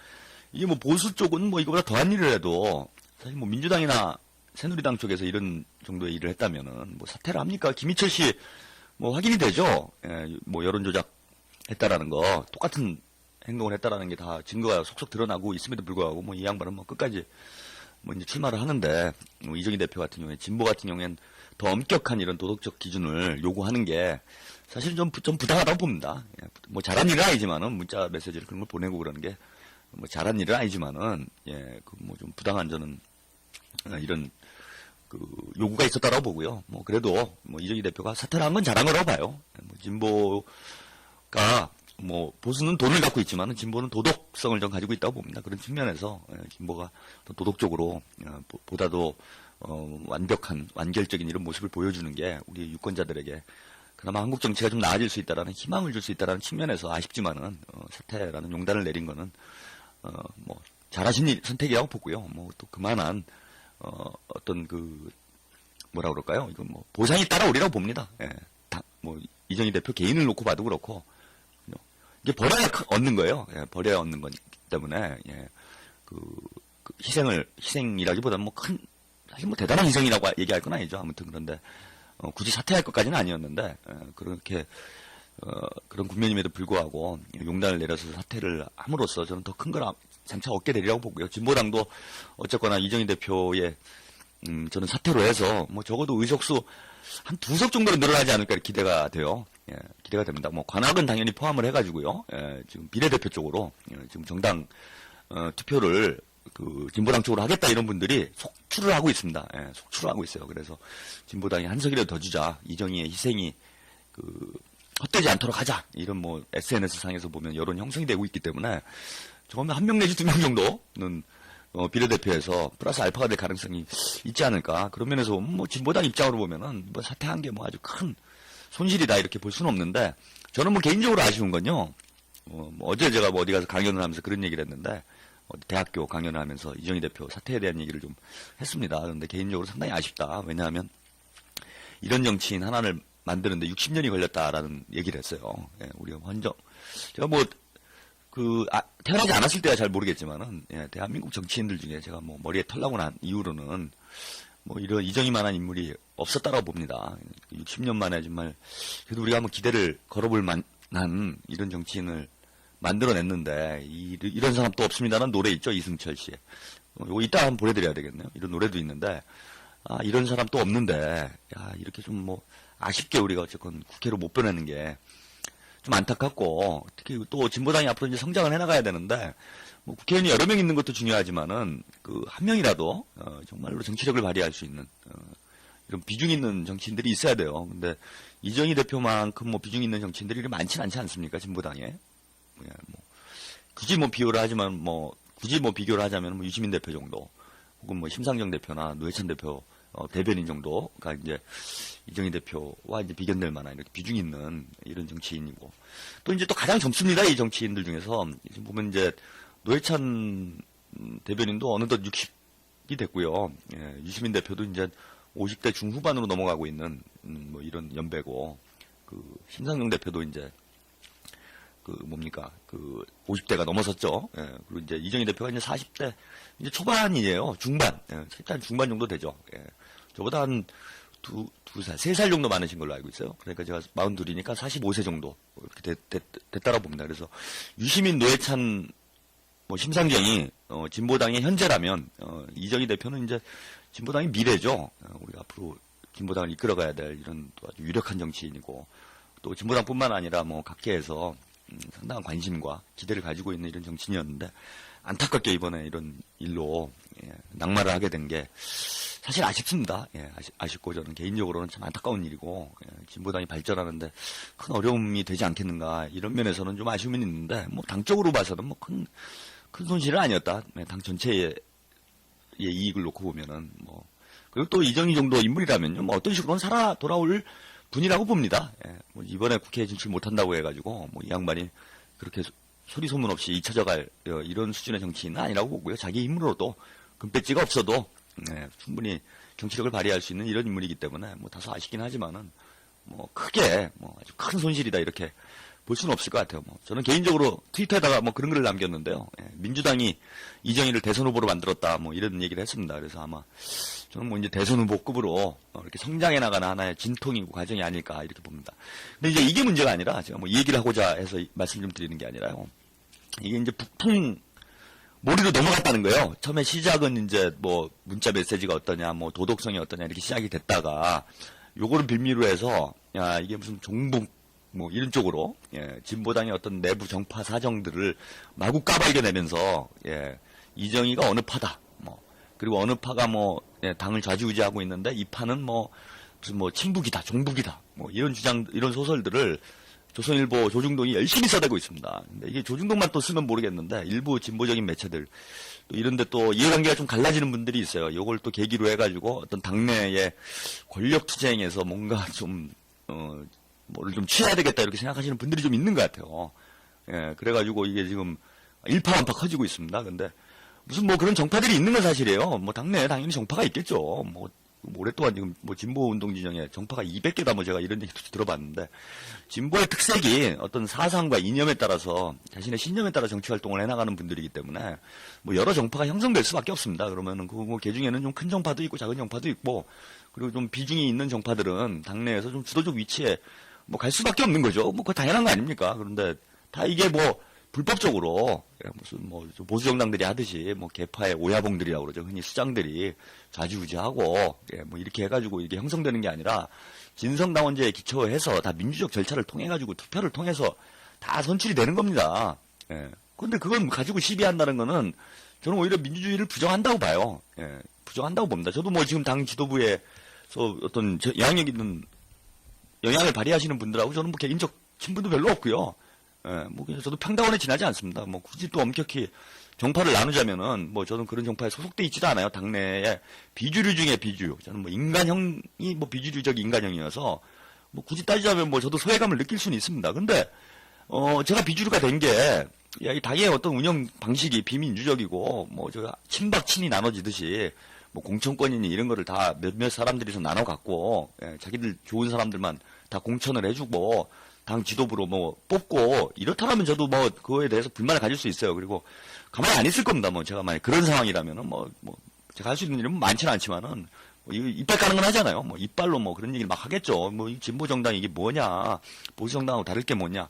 이게 뭐 보수 쪽은 뭐 이거보다 더한 일을 해도 사실 뭐 민주당이나 새누리당 쪽에서 이런 정도의 일을 했다면은 뭐 사퇴를 합니까? 김희철 씨 뭐 확인이 되죠. 뭐 여론 조작 했다라는 거 똑같은 행동을 했다라는 게 다 증거가 속속 드러나고 있음에도 불구하고 뭐 이 양반은 뭐 끝까지 뭐 이제 출마를 하는데 뭐 이정희 대표 같은 경우에 진보 같은 경우엔 더 엄격한 이런 도덕적 기준을 요구하는 게 사실 좀 부당하다고 봅니다. 뭐 잘한 일은 아니지만은 문자 메시지를 그런 걸 보내고 그러는 게 뭐 잘한 일은 아니지만은 그 뭐 좀 부당한 저는 이런 그 요구가 있었다라고 보고요. 뭐 그래도 뭐 이정희 대표가 사퇴를 한 건 잘한 거라고 봐요. 뭐 진보가 뭐 보수는 돈을 갖고 있지만 진보는 도덕성을 좀 가지고 있다고 봅니다. 그런 측면에서 진보가 더 도덕적으로 보다도 완벽한 완결적인 이런 모습을 보여주는 게 우리 유권자들에게 그나마 한국 정치가 좀 나아질 수 있다라는 희망을 줄 수 있다라는 측면에서 아쉽지만은 사퇴라는 용단을 내린 거는 뭐 잘하신 선택이라고 보고요. 뭐 또 그만한 어떤 그 뭐라 그럴까요? 이건 뭐 보상이 따라오리라고 봅니다. 뭐 이정희 대표 개인을 놓고 봐도 그렇고. 이게 벌어야 얻는 거예요. 벌어야 얻는 거기 때문에, 그 희생이라기보다는 뭐 사실 뭐 대단한 희생이라고 얘기할 건 아니죠. 아무튼 그런데, 굳이 사퇴할 것까지는 아니었는데, 그렇게, 그런 국면임에도 불구하고 용단을 내려서 사퇴를 함으로써 저는 더 큰 걸 장차 얻게 되리라고 보고요. 진보당도 어쨌거나 이정희 대표의, 저는 사퇴로 해서 뭐 적어도 의석수 한 2석 정도로 늘어나지 않을까 기대가 돼요. 기대가 됩니다. 뭐 관악은 당연히 포함을 해가지고요. 지금 비례대표 쪽으로 지금 정당 투표를 그 진보당 쪽으로 하겠다 이런 분들이 속출을 하고 있습니다. 속출을 하고 있어요. 그래서 진보당이 한 석이라도 더 주자. 이정희의 희생이 그 헛되지 않도록 하자. 이런 뭐 SNS 상에서 보면 여론 형성이 되고 있기 때문에 처음에 1명 내지 2명 정도는 비례대표에서 플러스 알파가 될 가능성이 있지 않을까. 그런 면에서 뭐 진보당 입장으로 보면은 뭐 사퇴한 게 뭐 아주 큰 손실이다 이렇게 볼 수는 없는데 저는 뭐 개인적으로 아쉬운 건요. 뭐 어제 제가 뭐 어디 가서 강연을 하면서 그런 얘기를 했는데 대학교 강연을 하면서 이정희 대표 사퇴에 대한 얘기를 좀 했습니다. 그런데 개인적으로 상당히 아쉽다. 왜냐하면 이런 정치인 하나를 만드는데 60년이 걸렸다라는 얘기를 했어요. 우리가 헌정 제가 뭐 태어나지 않았을 때야 잘 모르겠지만은, 대한민국 정치인들 중에 제가 뭐 머리에 털 나고 난 이후로는 뭐 이런 이정희만한 인물이 없었다라고 봅니다. 60년 만에 정말, 그래도 우리가 한번 기대를 걸어볼 만한 이런 정치인을 만들어냈는데, 이런 사람 또 없습니다라는 노래 있죠, 이승철 씨. 이거 이따 한번 보내드려야 되겠네요. 이런 노래도 있는데, 이런 사람 또 없는데, 이렇게 좀 뭐, 아쉽게 우리가 어쨌건 국회로 못 보내는 게, 좀 안타깝고 특히 또 진보당이 앞으로 이제 성장을 해나가야 되는데 뭐 국회의원이 여러 명 있는 것도 중요하지만은 그 한 명이라도 정말로 정치력을 발휘할 수 있는 이런 비중 있는 정치인들이 있어야 돼요. 근데 이정희 대표만큼 뭐 비중 있는 정치인들이 많지는 않지 않습니까? 진보당에 뭐 굳이 뭐 비교를 하자면 뭐 유시민 대표 정도 혹은 뭐 심상정 대표나 노회찬 대표 대변인 정도가 이제 이정희 대표와 이제 비견될 만한 이렇게 비중 있는 이런 정치인이고 또 이제 또 가장 젊습니다. 이 정치인들 중에서 지금 보면 이제 노회찬 대변인도 어느덧 60이 됐고요. 유시민 대표도 이제 50대 중후반으로 넘어가고 있는 뭐 이런 연배고 그 심상정 대표도 이제 뭡니까, 50대가 넘어섰죠. 예, 그리고 이제 이정희 대표가 이제 40대, 이제 초반이에요. 중반. 예, 일단 중반 정도 되죠. 예. 저보다 한 3살 정도 많으신 걸로 알고 있어요. 그러니까 제가 42이니까 45세 정도 이렇게 됐다고 봅니다. 그래서 유시민, 노회찬, 심상정이 진보당의 현재라면 이정희 대표는 이제 진보당의 미래죠. 우리가 앞으로 진보당을 이끌어가야 될 이런 또 아주 유력한 정치인이고, 또 진보당뿐만 아니라 각계에서 상당한 관심과 기대를 가지고 있는 이런 정치인이었는데, 안타깝게 이번에 이런 일로 낙마를 하게 된 게 사실 아쉽습니다. 예, 아쉽고 저는 개인적으로는 참 안타까운 일이고, 진보당이 발전하는데 큰 어려움이 되지 않겠는가, 이런 면에서는 좀 아쉬움이 있는데, 당적으로 봐서는 큰 손실은 아니었다. 당 전체의 이익을 놓고 보면은 그리고 또 이정희 정도 인물이라면요, 어떤 식으로는 살아 돌아올 분이라고 봅니다. 예, 이번에 국회에 진출 못한다고 해가지고 이 양반이 그렇게 소리 소문 없이 잊혀져갈 이런 수준의 정치인은 아니라고 보고요. 자기 힘으로도 금배지가 없어도 충분히 정치력을 발휘할 수 있는 이런 인물이기 때문에 다소 아쉽긴 하지만은 크게 아주 큰 손실이다 이렇게 볼 수는 없을 것 같아요. 저는 개인적으로 트위터에다가 그런 글을 남겼는데요. 민주당이 이정희를 대선 후보로 만들었다 이런 얘기를 했습니다. 그래서 아마 저는 이제 대선 후보급으로 이렇게 성장해 나가는 하나의 진통이고 과정이 아닐까 이렇게 봅니다. 근데 이제 이게 문제가 아니라 제가 이 얘기를 하고자 해서 말씀 좀 드리는 게 아니라요. 이게 이제 북풍 몰이로 넘어갔다는 거예요. 처음에 시작은 이제 문자 메시지가 어떠냐, 도덕성이 어떠냐 이렇게 시작이 됐다가 요거를 빌미로 해서 야 이게 무슨 종북 이런 쪽으로 진보당의 어떤 내부 정파 사정들을 마구 까발겨내면서 이정희가 어느 파다 그리고 어느 파가 당을 좌지우지하고 있는데 이 파는 무슨 친북이다 종북이다 이런 주장 이런 소설들을 조선일보 조중동이 열심히 써대고 있습니다. 근데 이게 조중동만 또 쓰면 모르겠는데 일부 진보적인 매체들 또 이런데 또 이해관계가 좀 갈라지는 분들이 있어요. 요걸 또 계기로 해가지고 어떤 당내의 권력 투쟁에서 뭔가 좀 뭐를 좀 취해야 되겠다 이렇게 생각하시는 분들이 좀 있는 것 같아요. 예, 그래가지고 이게 지금 일파만파 커지고 있습니다. 근데 무슨 그런 정파들이 있는 건 사실이에요. 당내에 당연히 정파가 있겠죠. 오랫동안 지금 진보 운동 진영에 정파가 200개다 제가 이런 얘기도 들어봤는데, 진보의 특색이 어떤 사상과 이념에 따라서 자신의 신념에 따라 정치 활동을 해나가는 분들이기 때문에 여러 정파가 형성될 수밖에 없습니다. 그러면은 그 중에는 좀 큰 정파도 있고 작은 정파도 있고, 그리고 좀 비중이 있는 정파들은 당내에서 좀 주도적 위치에 갈 수밖에 없는 거죠. 그거 당연한 거 아닙니까? 그런데 다 이게 불법적으로 무슨 보수 정당들이 하듯이 개파의 오야봉들이라고 그러죠. 흔히 수장들이 좌지우지하고 이렇게 해가지고 이게 형성되는 게 아니라 진성당원제에 기초해서 다 민주적 절차를 통해 가지고 투표를 통해서 다 선출이 되는 겁니다. 그런데 그걸 가지고 시비한다는 거는 저는 오히려 민주주의를 부정한다고 봐요. 부정한다고 봅니다. 저도 지금 당 지도부에서 어떤 영향력 있는 영향을 발휘하시는 분들하고 저는 개인적 친분도 별로 없고요. 그냥 저도 평당원에 지나지 않습니다. 굳이 또 엄격히 정파를 나누자면은 저는 그런 정파에 소속돼 있지도 않아요. 당내에 비주류 중에 비주류. 저는 인간형이 비주류적 인간형이어서 굳이 따지자면 저도 소외감을 느낄 수는 있습니다. 근데 제가 비주류가 된 게 이 당의 어떤 운영 방식이 비민주적이고 저 친박 친이 나눠지듯이 공천권이니 이런 거를 다 몇몇 사람들이서 나눠 갖고 자기들 좋은 사람들만 다 공천을 해주고 당 지도부로 뽑고 이렇다면 저도 그거에 대해서 불만을 가질 수 있어요. 그리고 가만히 안 있을 겁니다. 제가 만약 그런 상황이라면은 제가 할 수 있는 일은 많지는 않지만은 이빨 까는 건 하잖아요. 이빨로 그런 얘기를 막 하겠죠. 이 진보 정당 이게 뭐냐, 보수 정당하고 다를 게 뭐냐,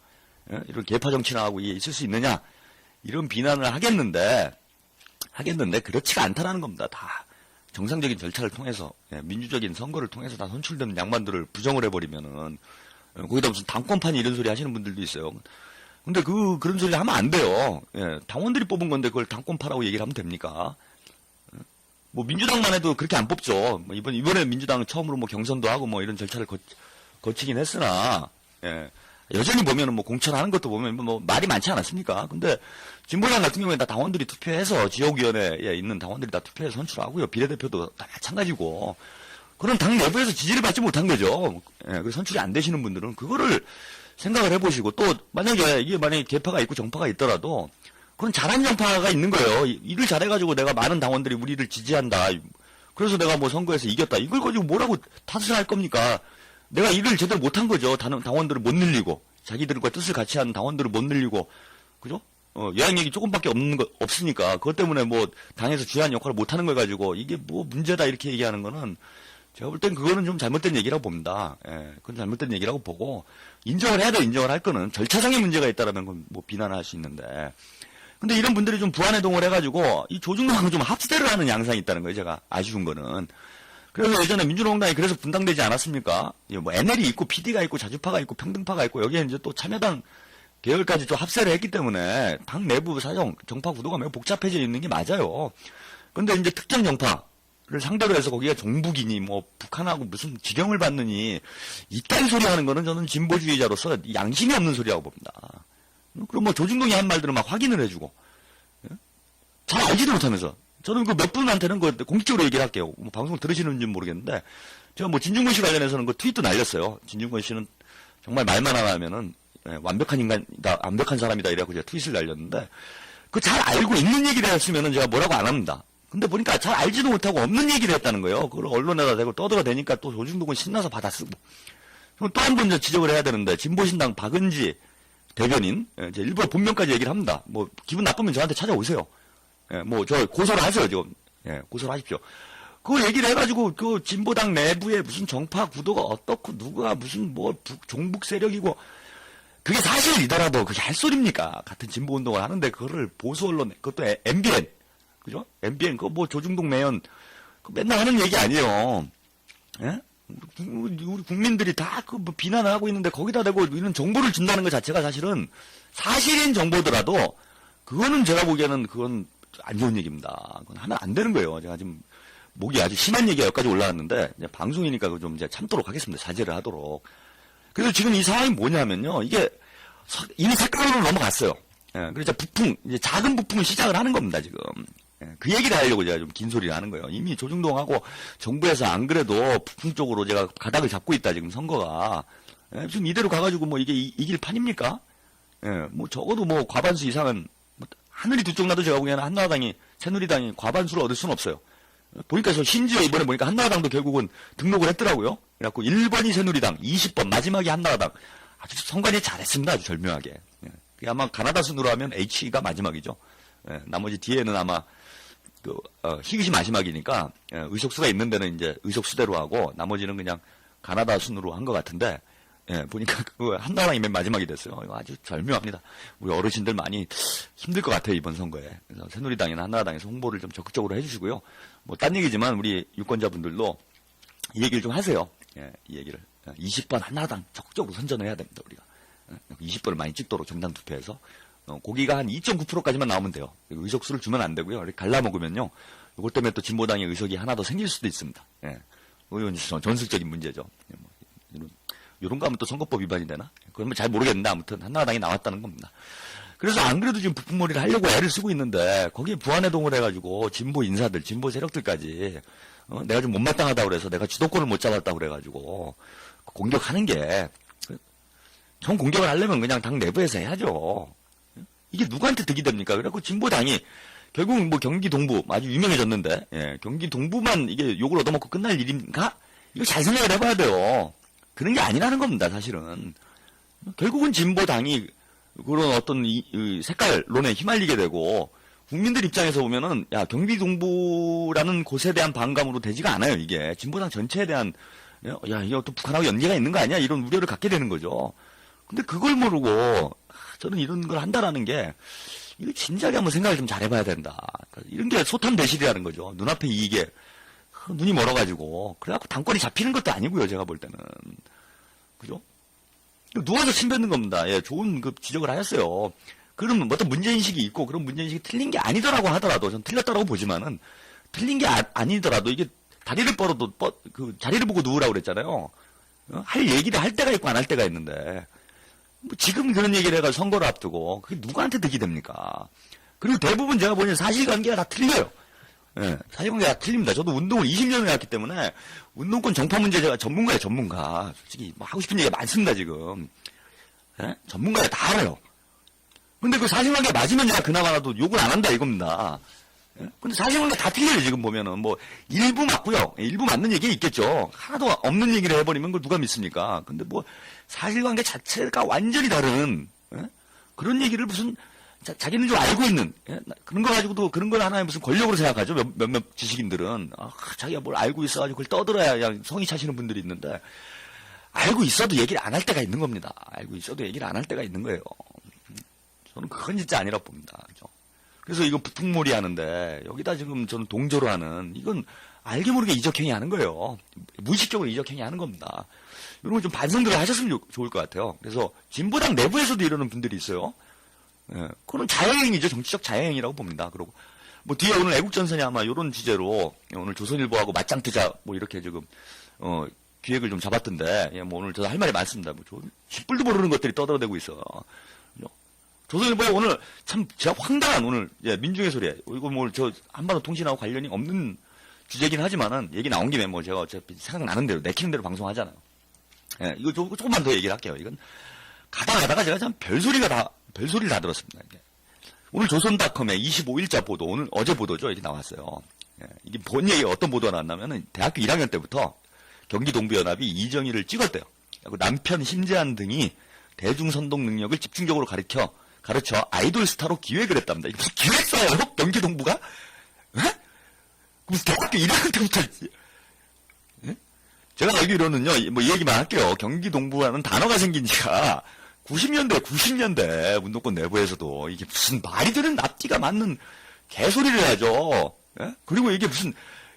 이런 개파 정치나하고 이게 있을 수 있느냐 이런 비난을 하겠는데 그렇지가 않다라는 겁니다. 다 정상적인 절차를 통해서 민주적인 선거를 통해서 다 선출되는 양반들을 부정을 해버리면은 거기다 무슨 당권판이 이런 소리 하시는 분들도 있어요. 근데 그런 소리 하면 안 돼요. 당원들이 뽑은 건데 그걸 당권파라고 얘기를 하면 됩니까? 민주당만 해도 그렇게 안 뽑죠. 이번에 민주당은 처음으로 경선도 하고 이런 절차를 거치긴 했으나, 여전히 보면은 공천하는 것도 보면 말이 많지 않았습니까? 근데 진보당 같은 경우에 다 당원들이 투표해서 지역위원회에 있는 당원들이 다 투표해서 선출하고요. 비례대표도 다 마찬가지고. 그런 당 내부에서 지지를 받지 못한 거죠. 그래서 선출이 안 되시는 분들은 그거를 생각을 해보시고, 또 만약에 개파가 있고 정파가 있더라도 그런 잘한 정파가 있는 거예요. 일을 잘해가지고 내가 많은 당원들이 우리를 지지한다. 그래서 내가 선거에서 이겼다. 이걸 가지고 뭐라고 탓을 할 겁니까? 내가 일을 제대로 못한 거죠. 당원들을 못 늘리고 자기들과 뜻을 같이 하는 당원들을 못 늘리고, 그죠? 여양력이 조금밖에 없으니까, 그것 때문에 뭐, 당에서 주요한 역할을 못 하는 걸 가지고, 이게 뭐 문제다 이렇게 얘기하는 거는, 제가 볼 땐 그거는 좀 잘못된 얘기라고 봅니다. 예, 그건 잘못된 얘기라고 보고, 인정을 해야 돼, 인정을 할 거는. 절차상의 문제가 있다라면 그건 뭐 비난을 할 수 있는데. 근데 이런 분들이 좀 부안해동을 해가지고, 이 조중동하고 좀 합세를 하는 양상이 있다는 거예요, 제가. 아쉬운 거는. 그래서 예전에 민주노동당이 그래서 분당되지 않았습니까? 뭐 NL이 있고, PD가 있고, 자주파가 있고, 평등파가 있고, 여기에 이제 또 참여당 계열까지 좀 합세를 했기 때문에, 당 내부 사정, 정파 구도가 매우 복잡해져 있는 게 맞아요. 근데 이제 특정 정파를 상대로 해서 거기가 종북이니, 뭐, 북한하고 무슨 지령을 받느니, 이딴 소리 하는 거는 저는 진보주의자로서 양심이 없는 소리라고 봅니다. 그럼 뭐 조중동이 한 말들은 막 확인을 해주고, 잘 알지도 못하면서. 저는 그 몇 분한테는 그 공식적으로 얘기를 할게요. 뭐 방송을 들으시는지는 모르겠는데, 제가 뭐 진중권 씨 관련해서는 그 트윗도 날렸어요. 진중권 씨는 정말 말만 하나 하면은, 완벽한 인간이다, 완벽한 사람이다, 이래갖고 제가 트윗을 날렸는데, 그 잘 알고 있는 얘기를 했으면은 제가 뭐라고 안 합니다. 근데 보니까 잘 알지도 못하고 없는 얘기를 했다는 거예요. 그걸 언론에다 대고 떠들어대니까 또 조중동은 신나서 받아쓰고. 그럼 또 한 번 지적을 해야 되는데, 진보신당 박은지 대변인, 이제 일부러 본명까지 얘기를 합니다. 뭐, 기분 나쁘면 저한테 찾아오세요. 뭐, 저 고소를 하세요, 지금. 고소를 하십시오. 그거 얘기를 해가지고, 그 진보당 내부에 무슨 정파 구도가 어떻고, 누가 무슨 뭐, 종북 세력이고, 그게 사실이더라도 그게 할 소리입니까? 같은 진보 운동을 하는데, 그거를 보수 언론, 그것도 MBN, 그죠? MBN, 그거 뭐 조중동 매연, 맨날 하는 얘기 아니에요. 예? 우리 국민들이 다 그 뭐 비난을 하고 있는데 거기다 대고 이런 정보를 준다는 것 자체가 사실은 사실인 정보더라도 그거는 제가 보기에는 그건 안 좋은 얘기입니다. 그건 하면 안 되는 거예요. 제가 지금 목이 아주 심한 얘기가 여기까지 올라왔는데 이제 방송이니까 좀 이제 참도록 하겠습니다. 자제를 하도록. 그래서 지금 이 상황이 뭐냐면요. 이게 이미 색깔로 넘어갔어요. 예, 그래서 부풍, 이제 작은 부풍을 시작을 하는 겁니다, 지금. 그 얘기를 하려고 제가 좀 긴 소리를 하는 거예요. 이미 조중동하고 정부에서 안 그래도 부풍 쪽으로 제가 가닥을 잡고 있다, 지금 선거가. 지금 이대로 가가지고 뭐 이게 이길 판입니까? 뭐 적어도 뭐 과반수 이상은, 뭐 하늘이 두 쪽 나도 제가 보기에는 한나라당이, 새누리당이 과반수를 얻을 수는 없어요. 보니까 심지어 이번에 보니까 한나라당도 결국은 등록을 했더라고요. 그래갖고 1번이 새누리당, 20번, 마지막이 한나라당. 아주 선관위 잘했습니다, 아주 절묘하게. 아마 가나다 순으로 하면 H가 마지막이죠. 나머지 뒤에는 아마 희귀시 마지막이니까 의석수가 있는 데는 이제 의석수대로 하고 나머지는 그냥 가나다 순으로 한 것 같은데 보니까 그 한나라당이 맨 마지막이 됐어요. 이거 아주 절묘합니다. 우리 어르신들 많이 힘들 것 같아요, 이번 선거에. 그래서 새누리당이나 한나라당에서 홍보를 좀 적극적으로 해주시고요. 뭐 딴 얘기지만 우리 유권자분들도 이 얘기를 좀 하세요. 이 얘기를 20번 한나라당 적극적으로 선전을 해야 됩니다, 우리가. 20번을 많이 찍도록 정당 투표해서 고기가 한 2.9%까지만 나오면 돼요. 의석수를 주면 안 되고요. 이렇게 갈라먹으면요. 이것 때문에 또 진보당의 의석이 하나 더 생길 수도 있습니다. 이건 전술적인 문제죠. 이런 거 하면 또 선거법 위반이 되나? 그건 잘 모르겠는데 아무튼 한나라당이 나왔다는 겁니다. 그래서 안 그래도 지금 부품머리를 하려고 애를 쓰고 있는데 거기에 부안해동을 해가지고 진보 인사들, 진보 세력들까지 내가 좀 못마땅하다고 그래서 내가 주도권을 못 잡았다고 그래가지고 공격하는 게 전 공격을 하려면 그냥 당 내부에서 해야죠. 이게 누구한테 득이 됩니까? 그래갖고 진보당이 결국 뭐 경기 동부 아주 유명해졌는데 경기 동부만 이게 욕을 얻어먹고 끝날 일인가? 이거 잘 생각을 해봐야 돼요. 그런 게 아니라는 겁니다, 사실은. 결국은 진보당이 그런 어떤 이 색깔론에 휘말리게 되고 국민들 입장에서 보면은 야 경기 동부라는 곳에 대한 반감으로 되지가 않아요. 이게 진보당 전체에 대한 야 이거 또 북한하고 연계가 있는 거 아니야? 이런 우려를 갖게 되는 거죠. 근데 그걸 모르고 저는 이런 걸 한다라는 게 이거 진작에 한번 생각을 좀 잘해봐야 된다. 이런 게 소탐 대실이라는 거죠. 눈앞에 이익에 눈이 멀어가지고 그래갖고 당권이 잡히는 것도 아니고요. 제가 볼 때는 그죠? 누워서 침 뱉는 겁니다. 좋은 그 지적을 하셨어요. 그러면 어떤 문제인식이 있고 그런 문제인식이 틀린 게 아니더라고 하더라도 전 틀렸다라고 보지만은 틀린 게 아니더라도 이게 다리를 뻗어도 그 자리를 보고 누우라고 그랬잖아요. 할 얘기를 할 때가 있고 안 할 때가 있는데 뭐 지금 그런 얘기를 해가지고 선거를 앞두고 그게 누구한테 득이 됩니까? 그리고 대부분 제가 보기엔 사실관계가 다 틀려요. 사실관계가 다 틀립니다. 저도 운동을 20년을 해왔기 때문에 운동권 정파 문제 제가 전문가예요, 전문가. 솔직히 뭐 하고 싶은 얘기가 많습니다, 지금. 전문가가 다 알아요. 근데 그 사실관계가 맞으면 제가 그나마라도 욕을 안 한다 이겁니다. 예? 근데 사실은 다 틀려요, 지금 보면은. 뭐, 일부 맞고요. 일부 맞는 얘기 있겠죠. 하나도 없는 얘기를 해버리면 그걸 누가 믿습니까? 근데 뭐, 사실관계 자체가 완전히 다른, 예? 그런 얘기를 무슨, 자기는 좀 알고 있는, 예? 그런 거 가지고도 그런 걸 하나의 무슨 권력으로 생각하죠. 몇몇 지식인들은. 아, 자기가 뭘 알고 있어가지고 그걸 떠들어야 그냥 성이 차시는 분들이 있는데, 알고 있어도 얘기를 안 할 때가 있는 겁니다. 알고 있어도 얘기를 안 할 때가 있는 거예요. 저는 그건 진짜 아니라고 봅니다. 그죠? 그래서 이건 부풍몰이 하는데, 여기다 지금 저는 동조로 하는, 이건 알게 모르게 이적행위 하는 거예요. 무의식적으로 이적행위 하는 겁니다. 이런 거 좀 반성들을 하셨으면 좋을 것 같아요. 그래서 진보당 내부에서도 이러는 분들이 있어요. 예, 그건 자해행위죠. 정치적 자해행위라고 봅니다. 그리고 뭐 뒤에 오늘 애국전선이 아마 이런 주제로 오늘 조선일보하고 맞짱 뜨자 뭐 이렇게 지금 기획을 좀 잡았던데, 예, 뭐 오늘 저 할 말이 많습니다. 뭐 쥐뿔도 모르는 것들이 떠들어대고 있어. 조선일보에 오늘 참 제가 황당한 오늘 민중의 소리, 이거 뭐 저 한반도 통신하고 관련이 없는 주제긴 하지만은 얘기 나온 김에 뭐 제가 어차피 생각나는 대로 내키는 대로 방송하잖아요. 예, 이거 조금만 더 얘기를 할게요. 이건 가다가 제가 참 별소리를 다 들었습니다. 이게. 오늘 조선닷컴의 25일자 보도, 오늘 어제 보도죠. 이렇게 나왔어요. 예, 이게 본 얘기가 어떤 보도가 나왔냐면은 대학교 1학년 때부터 경기동부연합이 이정희를 찍었대요. 남편 심재한 등이 대중선동 능력을 집중적으로 가르쳐 아이돌 스타로 기획을 했답니다. 이게 무슨 기획사예요? 경기동부가? 에? 무슨 대학교 1학년 때부터 에? 제가 알기로는요, 뭐 이 얘기만 할게요. 경기동부라는 단어가 생긴 지가 90년대 운동권 내부에서도 이게 무슨 말이 되는 앞뒤가 맞는 개소리를 하죠. 예? 그리고 이게 무슨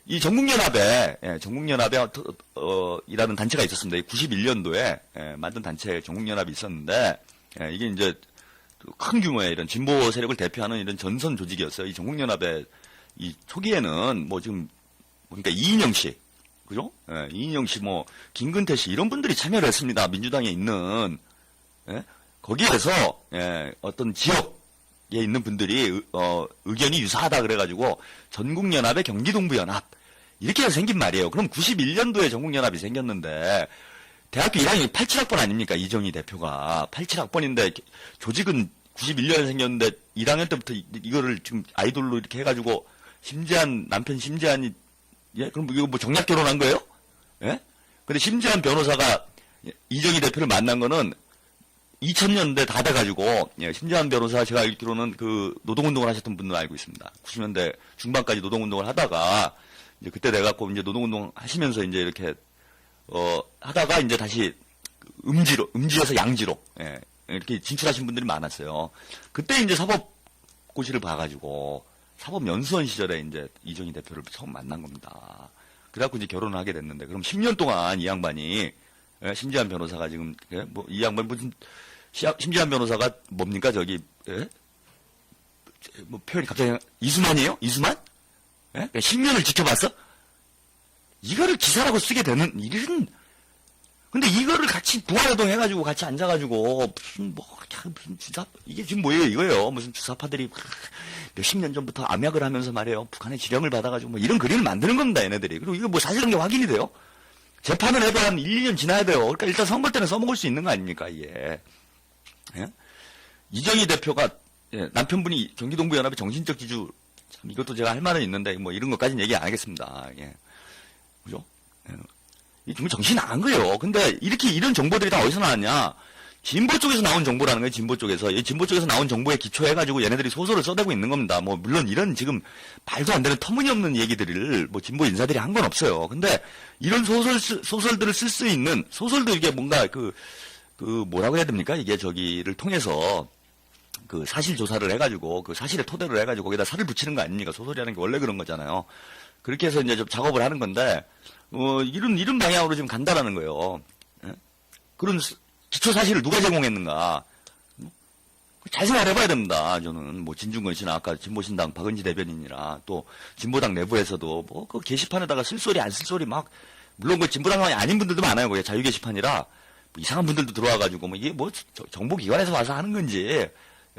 이 전국연합에 이라는 단체가 있었습니다. 91년도에 만든 단체 전국연합이 있었는데, 이게 이제 큰 규모의 이런 진보 세력을 대표하는 이런 전선 조직이었어요. 이 전국연합의 이 초기에는 뭐 지금 그러니까 이인영 씨, 그죠? 이인영 씨, 뭐 김근태 씨 이런 분들이 참여를 했습니다. 민주당에 있는. 거기에서 어떤 지역에 있는 분들이 의견이 유사하다 그래가지고 전국연합의 경기동부연합 이렇게 해서 생긴 말이에요. 그럼 91년도에 전국연합이 생겼는데 대학교 1학년이 87학번 아닙니까? 이정희 대표가 87학번인데 조직은 91년에 생겼는데 1학년 때부터 이거를 지금 아이돌로 이렇게 해가지고 남편 심재한이, 예? 그럼 이거 뭐 정략 결혼한 거예요? 예? 근데 심재한 변호사가 이정희 대표를 만난 거는 2000년대 다 돼가지고, 예, 심재한 변호사 제가 알기로는 그 노동운동을 하셨던 분들 알고 있습니다. 90년대 중반까지 노동운동을 하다가, 이제 그때 돼갖고 이제 노동운동 하시면서 이제 이렇게, 하다가 이제 다시 음지에서 양지로, 예, 이렇게 진출하신 분들이 많았어요. 그때 이제 사법고시를 봐가지고, 사법연수원 시절에 이제 이정희 대표를 처음 만난 겁니다. 그래갖고 이제 결혼을 하게 됐는데, 그럼 10년 동안 이 양반이, 예, 심재한 변호사가 지금, 예, 뭐, 이 양반 무슨, 심재한 변호사가 뭡니까, 저기, 예? 뭐, 표현이 갑자기, 이수만이에요? 이수만? 예? 10년을 지켜봤어? 이거를 기사라고 쓰게 되는 일은, 근데 이거를 같이 부하노동 해가지고 같이 앉아가지고, 무슨 주사, 이게 지금 뭐예요, 이거예요. 무슨 주사파들이 몇십 년 전부터 암약을 하면서 말이에요. 북한의 지령을 받아가지고 뭐 이런 그림을 만드는 겁니다, 얘네들이. 그리고 이거 뭐 사실관계 확인이 돼요? 재판을 해도 한 1, 2년 지나야 돼요. 그러니까 일단 선거 때는 써먹을 수 있는 거 아닙니까, 이게. 예? 이정희 대표가, 예, 남편분이 경기동부연합의 정신적 지주, 참, 이것도 제가 할 말은 있는데, 뭐, 이런 것까지는 얘기 안 하겠습니다. 예. 그죠? 예. 이 정말 정신이 나간 거예요. 근데 이런 정보들이 다 어디서 나왔냐? 진보 쪽에서 나온 정보라는 거예요, 진보 쪽에서. 이 진보 쪽에서 나온 정보에 기초해가지고 얘네들이 소설을 써대고 있는 겁니다. 뭐, 물론 이런 지금 말도 안 되는 터무니없는 얘기들을 뭐, 진보 인사들이 한 건 없어요. 근데 이런 소설들을 쓸 수 있는, 소설도 이게 뭔가 뭐라고 해야 됩니까? 이게 저기를 통해서 그 사실 조사를 해가지고 그 사실을 토대로 해가지고 거기다 살을 붙이는 거 아닙니까? 소설이라는 게 원래 그런 거잖아요. 그렇게 해서 이제 좀 작업을 하는 건데, 이런 방향으로 지금 간다라는 거예요. 예? 그런 기초 사실을 누가 제공했는가? 잘 생각해봐야 됩니다. 저는 뭐 진중권 씨나 아까 진보신당 박은지 대변인이라 또 진보당 내부에서도 뭐 그 게시판에다가 쓸소리 안 쓸소리 막 물론 그 진보당이 아닌 분들도 많아요. 거기 자유 게시판이라 뭐 이상한 분들도 들어와가지고 뭐 이게 뭐 정보기관에서 와서 하는 건지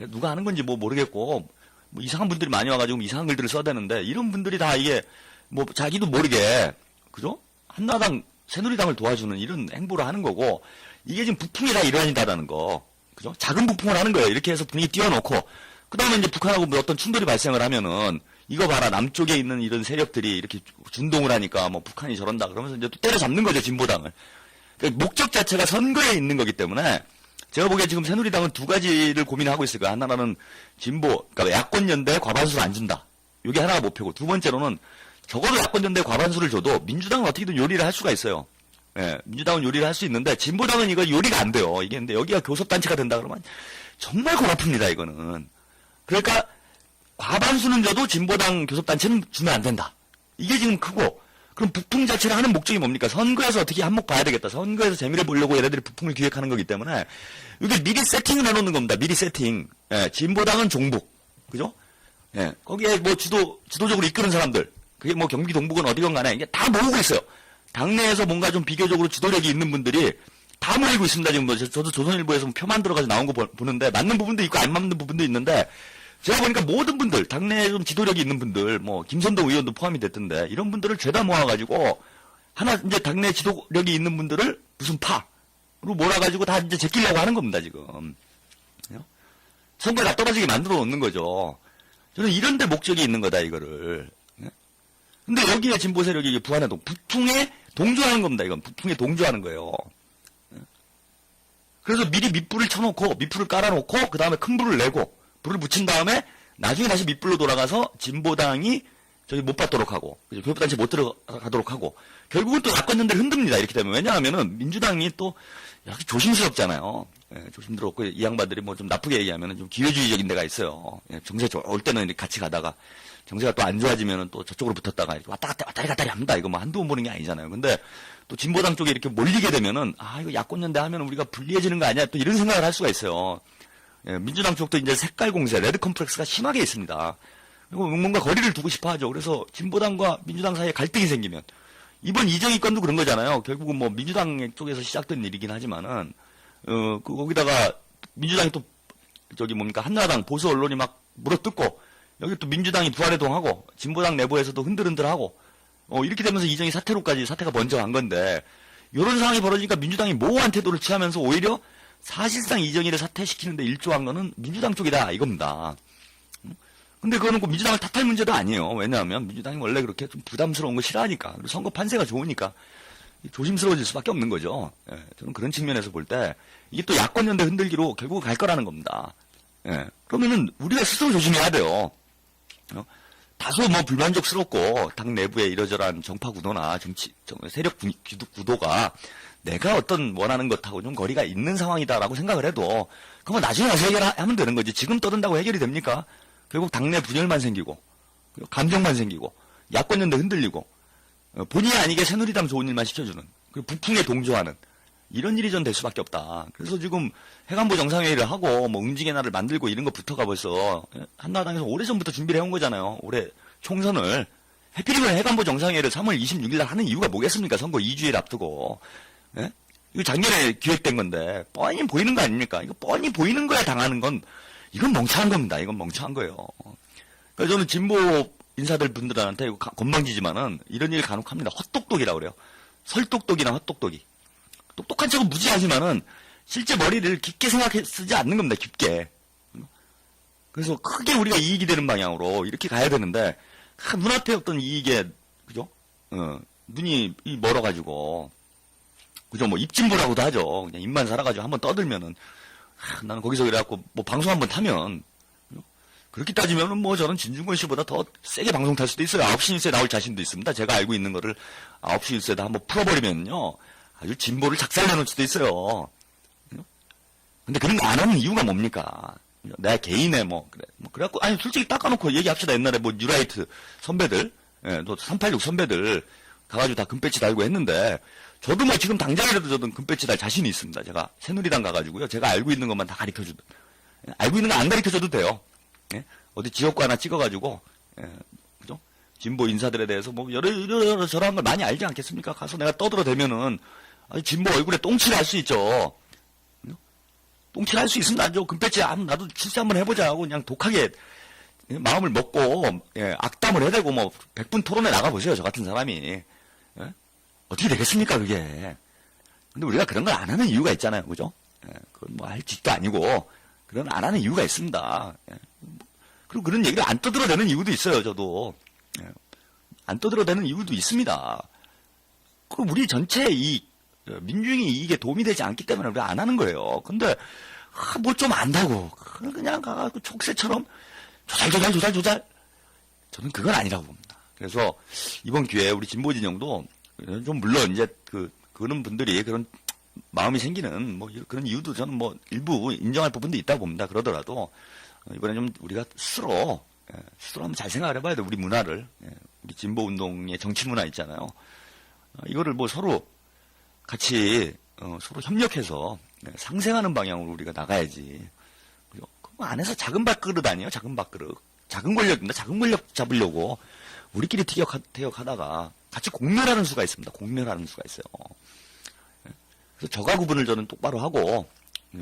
누가 하는 건지 뭐 모르겠고 뭐 이상한 분들이 많이 와가지고 뭐 이상한 글들을 써대는데 이런 분들이 다 이게 뭐 자기도 모르게 그죠? 한나라당 새누리당을 도와주는 이런 행보를 하는 거고 이게 지금 부풍이 다 일환이다라는 거. 그죠? 작은 부풍을 하는 거예요. 이렇게 해서 분위기 띄워놓고, 그 다음에 이제 북한하고 뭐 어떤 충돌이 발생을 하면은, 이거 봐라, 남쪽에 있는 이런 세력들이 이렇게 준동을 하니까 뭐 북한이 저런다 그러면서 이제 또 때려잡는 거죠, 진보당을. 그러니까 목적 자체가 선거에 있는 거기 때문에 제가 보기에 지금 새누리당은 두 가지를 고민하고 있을 거예요. 하나는 진보, 그러니까 야권 연대에 과반수를 안 준다. 이게 하나가 목표고, 두 번째로는 적어도 야권 연대에 과반수를 줘도 민주당은 어떻게든 요리를 할 수가 있어요. 예, 민주당은 요리를 할 수 있는데 진보당은 이거 요리가 안 돼요. 이게 근데 여기가 교섭단체가 된다 그러면 정말 골 아픕니다, 이거는. 그러니까 과반수는 줘도 진보당 교섭단체는 주면 안 된다. 이게 지금 크고, 그럼 북풍 자체를 하는 목적이 뭡니까? 선거에서 어떻게 한몫 봐야 되겠다. 선거에서 재미를 보려고 얘네들이 북풍을 기획하는 거기 때문에 이게 미리 세팅을 해놓는 겁니다. 미리 세팅. 예, 진보당은 종북, 그죠? 예, 거기에 뭐 지도적으로 이끄는 사람들, 그게 뭐 경기 동북은 어디건 간에 이게 다 모으고 있어요. 당내에서 뭔가 좀 비교적으로 지도력이 있는 분들이 다 모이고 있습니다. 지금 뭐 저도 조선일보에서 표 만들어가지고 나온 거 보는데 맞는 부분도 있고 안 맞는 부분도 있는데 제가 보니까 모든 분들, 당내에 좀 지도력이 있는 분들, 뭐 김선동 의원도 포함이 됐던데 이런 분들을 죄다 모아가지고 하나 이제 당내 지도력이 있는 분들을 무슨 파로 몰아가지고 다 이제 제끼려고 하는 겁니다, 지금. 선거에 다 떨어지게 만들어 놓는 거죠. 저는 이런 데 목적이 있는 거다, 이거를. 근데 여기에 진보 세력이 부안해 북풍에 동조하는 겁니다, 이건. 북풍에 동조하는 거예요. 그래서 미리 밑불을 쳐놓고, 밑불을 깔아놓고, 그 다음에 큰 불을 내고, 불을 붙인 다음에, 나중에 다시 밑불로 돌아가서, 진보당이 저기 못 받도록 하고, 교섭단체 못 들어가도록 하고, 결국은 또 야권연대를 흔듭니다, 이렇게 되면. 왜냐하면은, 민주당이 또, 이렇게 조심스럽잖아요. 예, 조심스럽고, 이 양반들이 뭐 좀 나쁘게 얘기하면은 좀 기회주의적인 데가 있어요. 예, 정세 올 때는 이렇게 같이 가다가, 정세가 또 안 좋아지면은 또 저쪽으로 붙었다가 이렇게 왔다 갔다 합니다. 이거 뭐 한두 번 보는 게 아니잖아요. 근데 또 진보당 쪽에 이렇게 몰리게 되면은 이거 야권연대 하면 우리가 불리해지는 거 아니야? 또 이런 생각을 할 수가 있어요. 예, 민주당 쪽도 이제 색깔 공세, 레드 컴플렉스가 심하게 있습니다. 그리고 뭔가 거리를 두고 싶어 하죠. 그래서 진보당과 민주당 사이에 갈등이 생기면 이번 이정희 건도 그런 거잖아요. 결국은 뭐 민주당 쪽에서 시작된 일이긴 하지만은 거기다가 민주당이 또 저기 뭡니까 한나라당 보수 언론이 막 물어뜯고 여기 또 민주당이 부활해동하고 진보당 내부에서도 흔들흔들하고 이렇게 되면서 이정희 사태가 먼저 간 건데 이런 상황이 벌어지니까 민주당이 모호한 태도를 취하면서 오히려 사실상 이정희를 사퇴시키는데 일조한 거는 민주당 쪽이다 이겁니다. 근데 그거는 꼭 민주당을 탓할 문제도 아니에요. 왜냐하면 민주당이 원래 그렇게 좀 부담스러운 거 싫어하니까 그리고 선거 판세가 좋으니까 조심스러워질 수밖에 없는 거죠. 예, 저는 그런 측면에서 볼 때 이게 또 야권연대 흔들기로 결국 갈 거라는 겁니다. 예, 그러면은 우리가 스스로 조심해야 돼요. 다소 뭐 불만족스럽고 당 내부의 이러저러한 정파 구도나 세력 구도가 내가 어떤 원하는 것하고 좀 거리가 있는 상황이다라고 생각을 해도 그건 나중에 와서 해결하면 되는 거지. 지금 떠든다고 해결이 됩니까? 결국 당내 분열만 생기고 감정만 생기고 야권연대 흔들리고 본의 아니게 새누리당 좋은 일만 시켜주는 그리고 북풍에 동조하는 이런 일이 전 될 수밖에 없다. 그래서 지금 해관보 정상회의를 하고 뭐 응징의 날을 만들고 이런 것부터가 벌써 한나라당에서 오래전부터 준비를 해온 거잖아요. 올해 총선을. 해필이면 해관보 정상회의를 3월 26일 날 하는 이유가 뭐겠습니까? 선거 2주일 앞두고. 예? 이거 작년에 기획된 건데 뻔히 보이는 거 아닙니까? 이거 뻔히 보이는 거야 당하는 건 이건 멍청한 겁니다. 이건 멍청한 거예요. 그러니까 저는 진보 인사들 분들한테 이거 건방지지만은 이런 일 간혹 합니다. 헛똑똑이라고 그래요. 설똑똑이나 헛똑똑이. 똑똑한 척은 무지하지만은 실제 머리를 깊게 쓰지 않는 겁니다. 깊게. 그래서 크게 우리가 이익이 되는 방향으로 이렇게 가야 되는데 눈앞에 어떤 이익에 그죠? 눈이 멀어가지고 그죠? 뭐 입진보라고도 하죠. 그냥 입만 살아가지고 한번 떠들면은 나는 거기서 그래갖고 뭐 방송 한번 타면 그렇게 따지면은 뭐 저는 진중권 씨보다 더 세게 방송 탈 수도 있어요. 9시 뉴스에 나올 자신도 있습니다. 제가 알고 있는 거를 9시 뉴스에다 한번 풀어버리면요. 아주 진보를 작살내놓을 수도 있어요. 근데 그런 거 안 하는 이유가 뭡니까? 내 개인의 그래갖고, 아니, 솔직히 닦아놓고 얘기합시다. 옛날에 뭐, 뉴라이트 선배들, 예, 또 386 선배들, 가가지고 다 금배지 달고 했는데, 저도 뭐 지금 당장이라도 저도 금배지 달 자신이 있습니다. 제가 새누리당 가가지고요. 제가 알고 있는 것만 다 가르쳐주든. 알고 있는 거 안 가르쳐줘도 돼요. 예? 어디 지역구 하나 찍어가지고, 예, 그죠? 진보 인사들에 대해서 뭐, 여러 저러한 걸 많이 알지 않겠습니까? 가서 내가 떠들어대면은, 진보 얼굴에 똥칠을 할 수 있죠. 똥칠을 할 수 있습니다. 금배지, 나도 출세 한번 해보자 하고 그냥 독하게 마음을 먹고, 예, 악담을 해대고 뭐, 100분 토론에 나가보세요. 저 같은 사람이. 예? 어떻게 되겠습니까, 그게. 근데 우리가 그런 걸 안 하는 이유가 있잖아요. 그죠? 예, 그건 뭐 할 짓도 아니고, 그런 안 하는 이유가 있습니다. 예. 그리고 그런 얘기를 안 떠들어대는 이유도 있어요, 저도. 예. 안 떠들어대는 이유도 있습니다. 그럼 우리 전체의 이익, 민중의 이익에 도움이 되지 않기 때문에 우리가 안 하는 거예요. 근데, 뭘 좀 안다고. 그냥 가가지고 촉새처럼 조잘. 저는 그건 아니라고 봅니다. 그래서 이번 기회에 우리 진보 진영도 좀 물론 이제 그런 분들이 그런 마음이 생기는 뭐 그런 이유도 저는 뭐 일부 인정할 부분도 있다고 봅니다. 그러더라도 이번에 좀 우리가 스스로 한번 잘 생각을 해봐야 돼. 우리 문화를. 우리 진보 운동의 정치 문화 있잖아요. 이거를 뭐 서로 같이 서로 협력해서 상생하는 방향으로 우리가 나가야지. 그 안에서 작은 밥그릇 아니에요? 작은 밥그릇. 작은 권력입니다. 작은 권력 잡으려고 우리끼리 티격하다가 같이 공멸하는 수가 있습니다. 공멸하는 수가 있어요. 그래서 저가 구분을 저는 똑바로 하고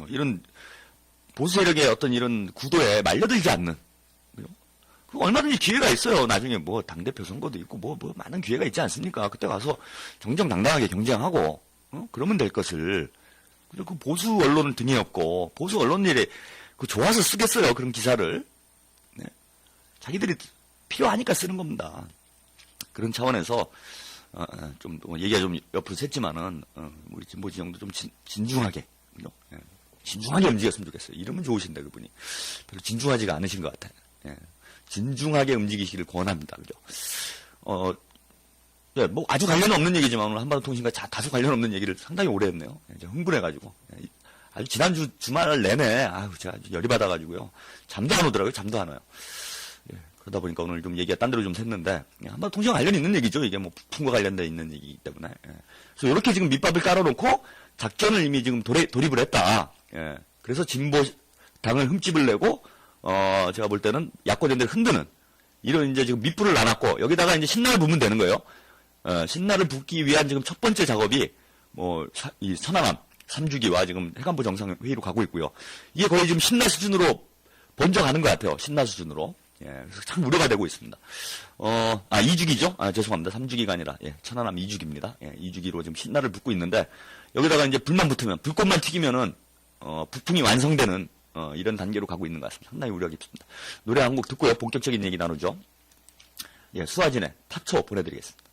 이런 보수 세력의 어떤 이런 구도에 말려들지 않는 얼마든지 기회가 있어요. 나중에 뭐 당대표 선거도 있고 뭐 많은 기회가 있지 않습니까? 그때 가서 정정당당하게 경쟁하고 그러면 될 것을 그 보수 언론은 등에 업고 보수 언론일에 좋아서 쓰겠어요. 그런 기사를. 네. 자기들이 필요하니까 쓰는 겁니다. 그런 차원에서 좀 얘기가 좀 옆으로 샜지만은 우리 진보 진영도 좀 진중하게 진중하게 움직였으면 좋겠어요. 이름은 좋으신데 그분이 별로 진중하지가 않으신 것 같아요. 예. 진중하게 움직이시기를 권합니다. 그죠? 예, 뭐 아주 관련 없는 얘기지만 오늘 한반도통신과 다소 관련 없는 얘기를 상당히 오래 했네요. 예, 흥분해가지고 아주 지난주 주말 내내 제가 아주 열이 받아가지고요. 잠도 안 오더라고요. 잠도 안 와요. 예, 그러다 보니까 오늘 좀 얘기가 딴 데로 좀 샜는데 한반도통신과 관련 있는 얘기죠. 이게 뭐 북풍과 관련돼 있는 얘기이기 때문에. 예. 그래서 이렇게 지금 밑밥을 깔아놓고 작전을 이미 지금 돌입을 했다. 예. 그래서 진보 당을 흠집을 내고 제가 볼 때는 야권들을 흔드는 이런 이제 지금 밑불을 놔놨고 여기다가 이제 신나를 부으면 되는 거예요. 신나를 붓기 위한 지금 첫 번째 작업이 이 천안함 3주기와 지금 해관보 정상회의로 가고 있고요. 이게 거의 지금 신나 수준으로 번져가는 것 같아요. 신나 수준으로. 예, 그래서 참 우려가 되고 있습니다. 2주기죠? 죄송합니다. 3주기가 아니라, 천안함 2주기입니다. 2주기로 지금 신나를 붓고 있는데, 여기다가 이제 불만 붙으면, 불꽃만 튀기면은, 북풍이 완성되는, 이런 단계로 가고 있는 것 같습니다. 상당히 우려가 깊습니다. 노래 한 곡 듣고요. 본격적인 얘기 나누죠. 수아진의 타초 보내드리겠습니다.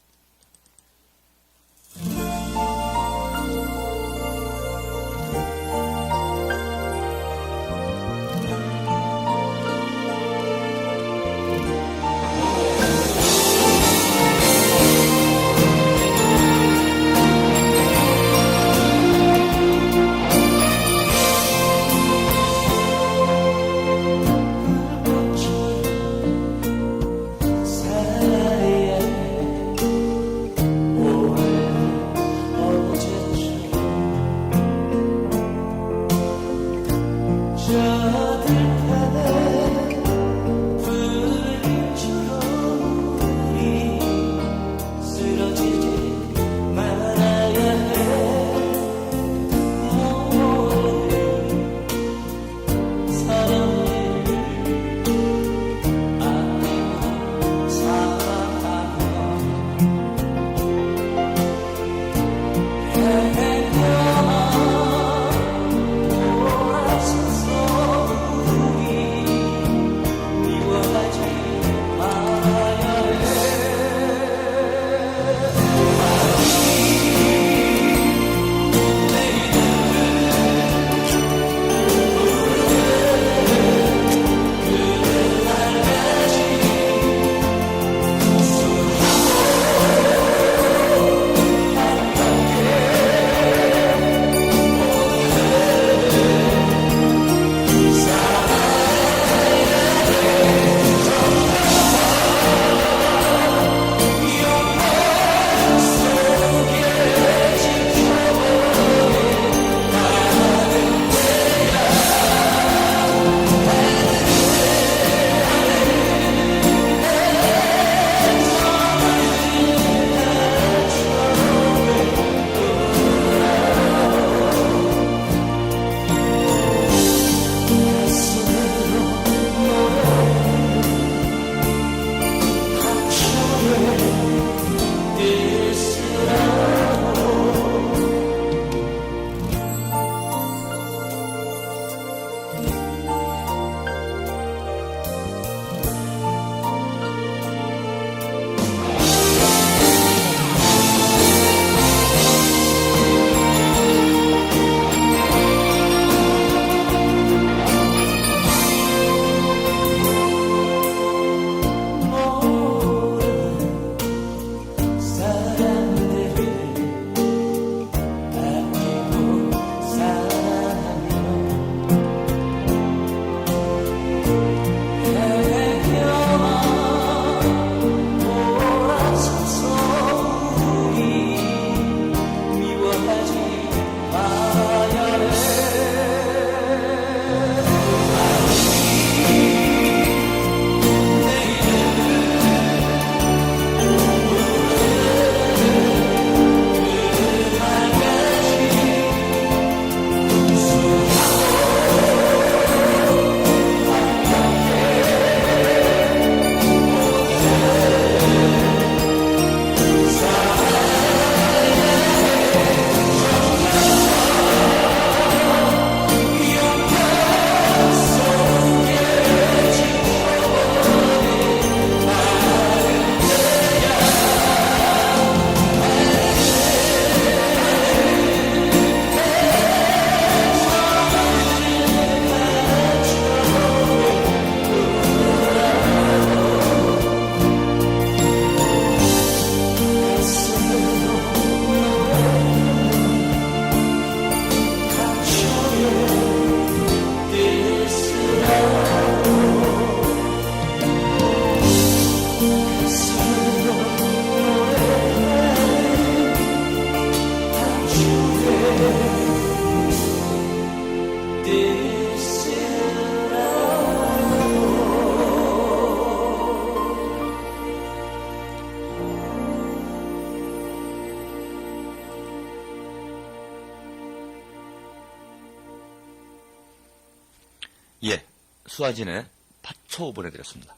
예, 수아진의 파초 보내드렸습니다.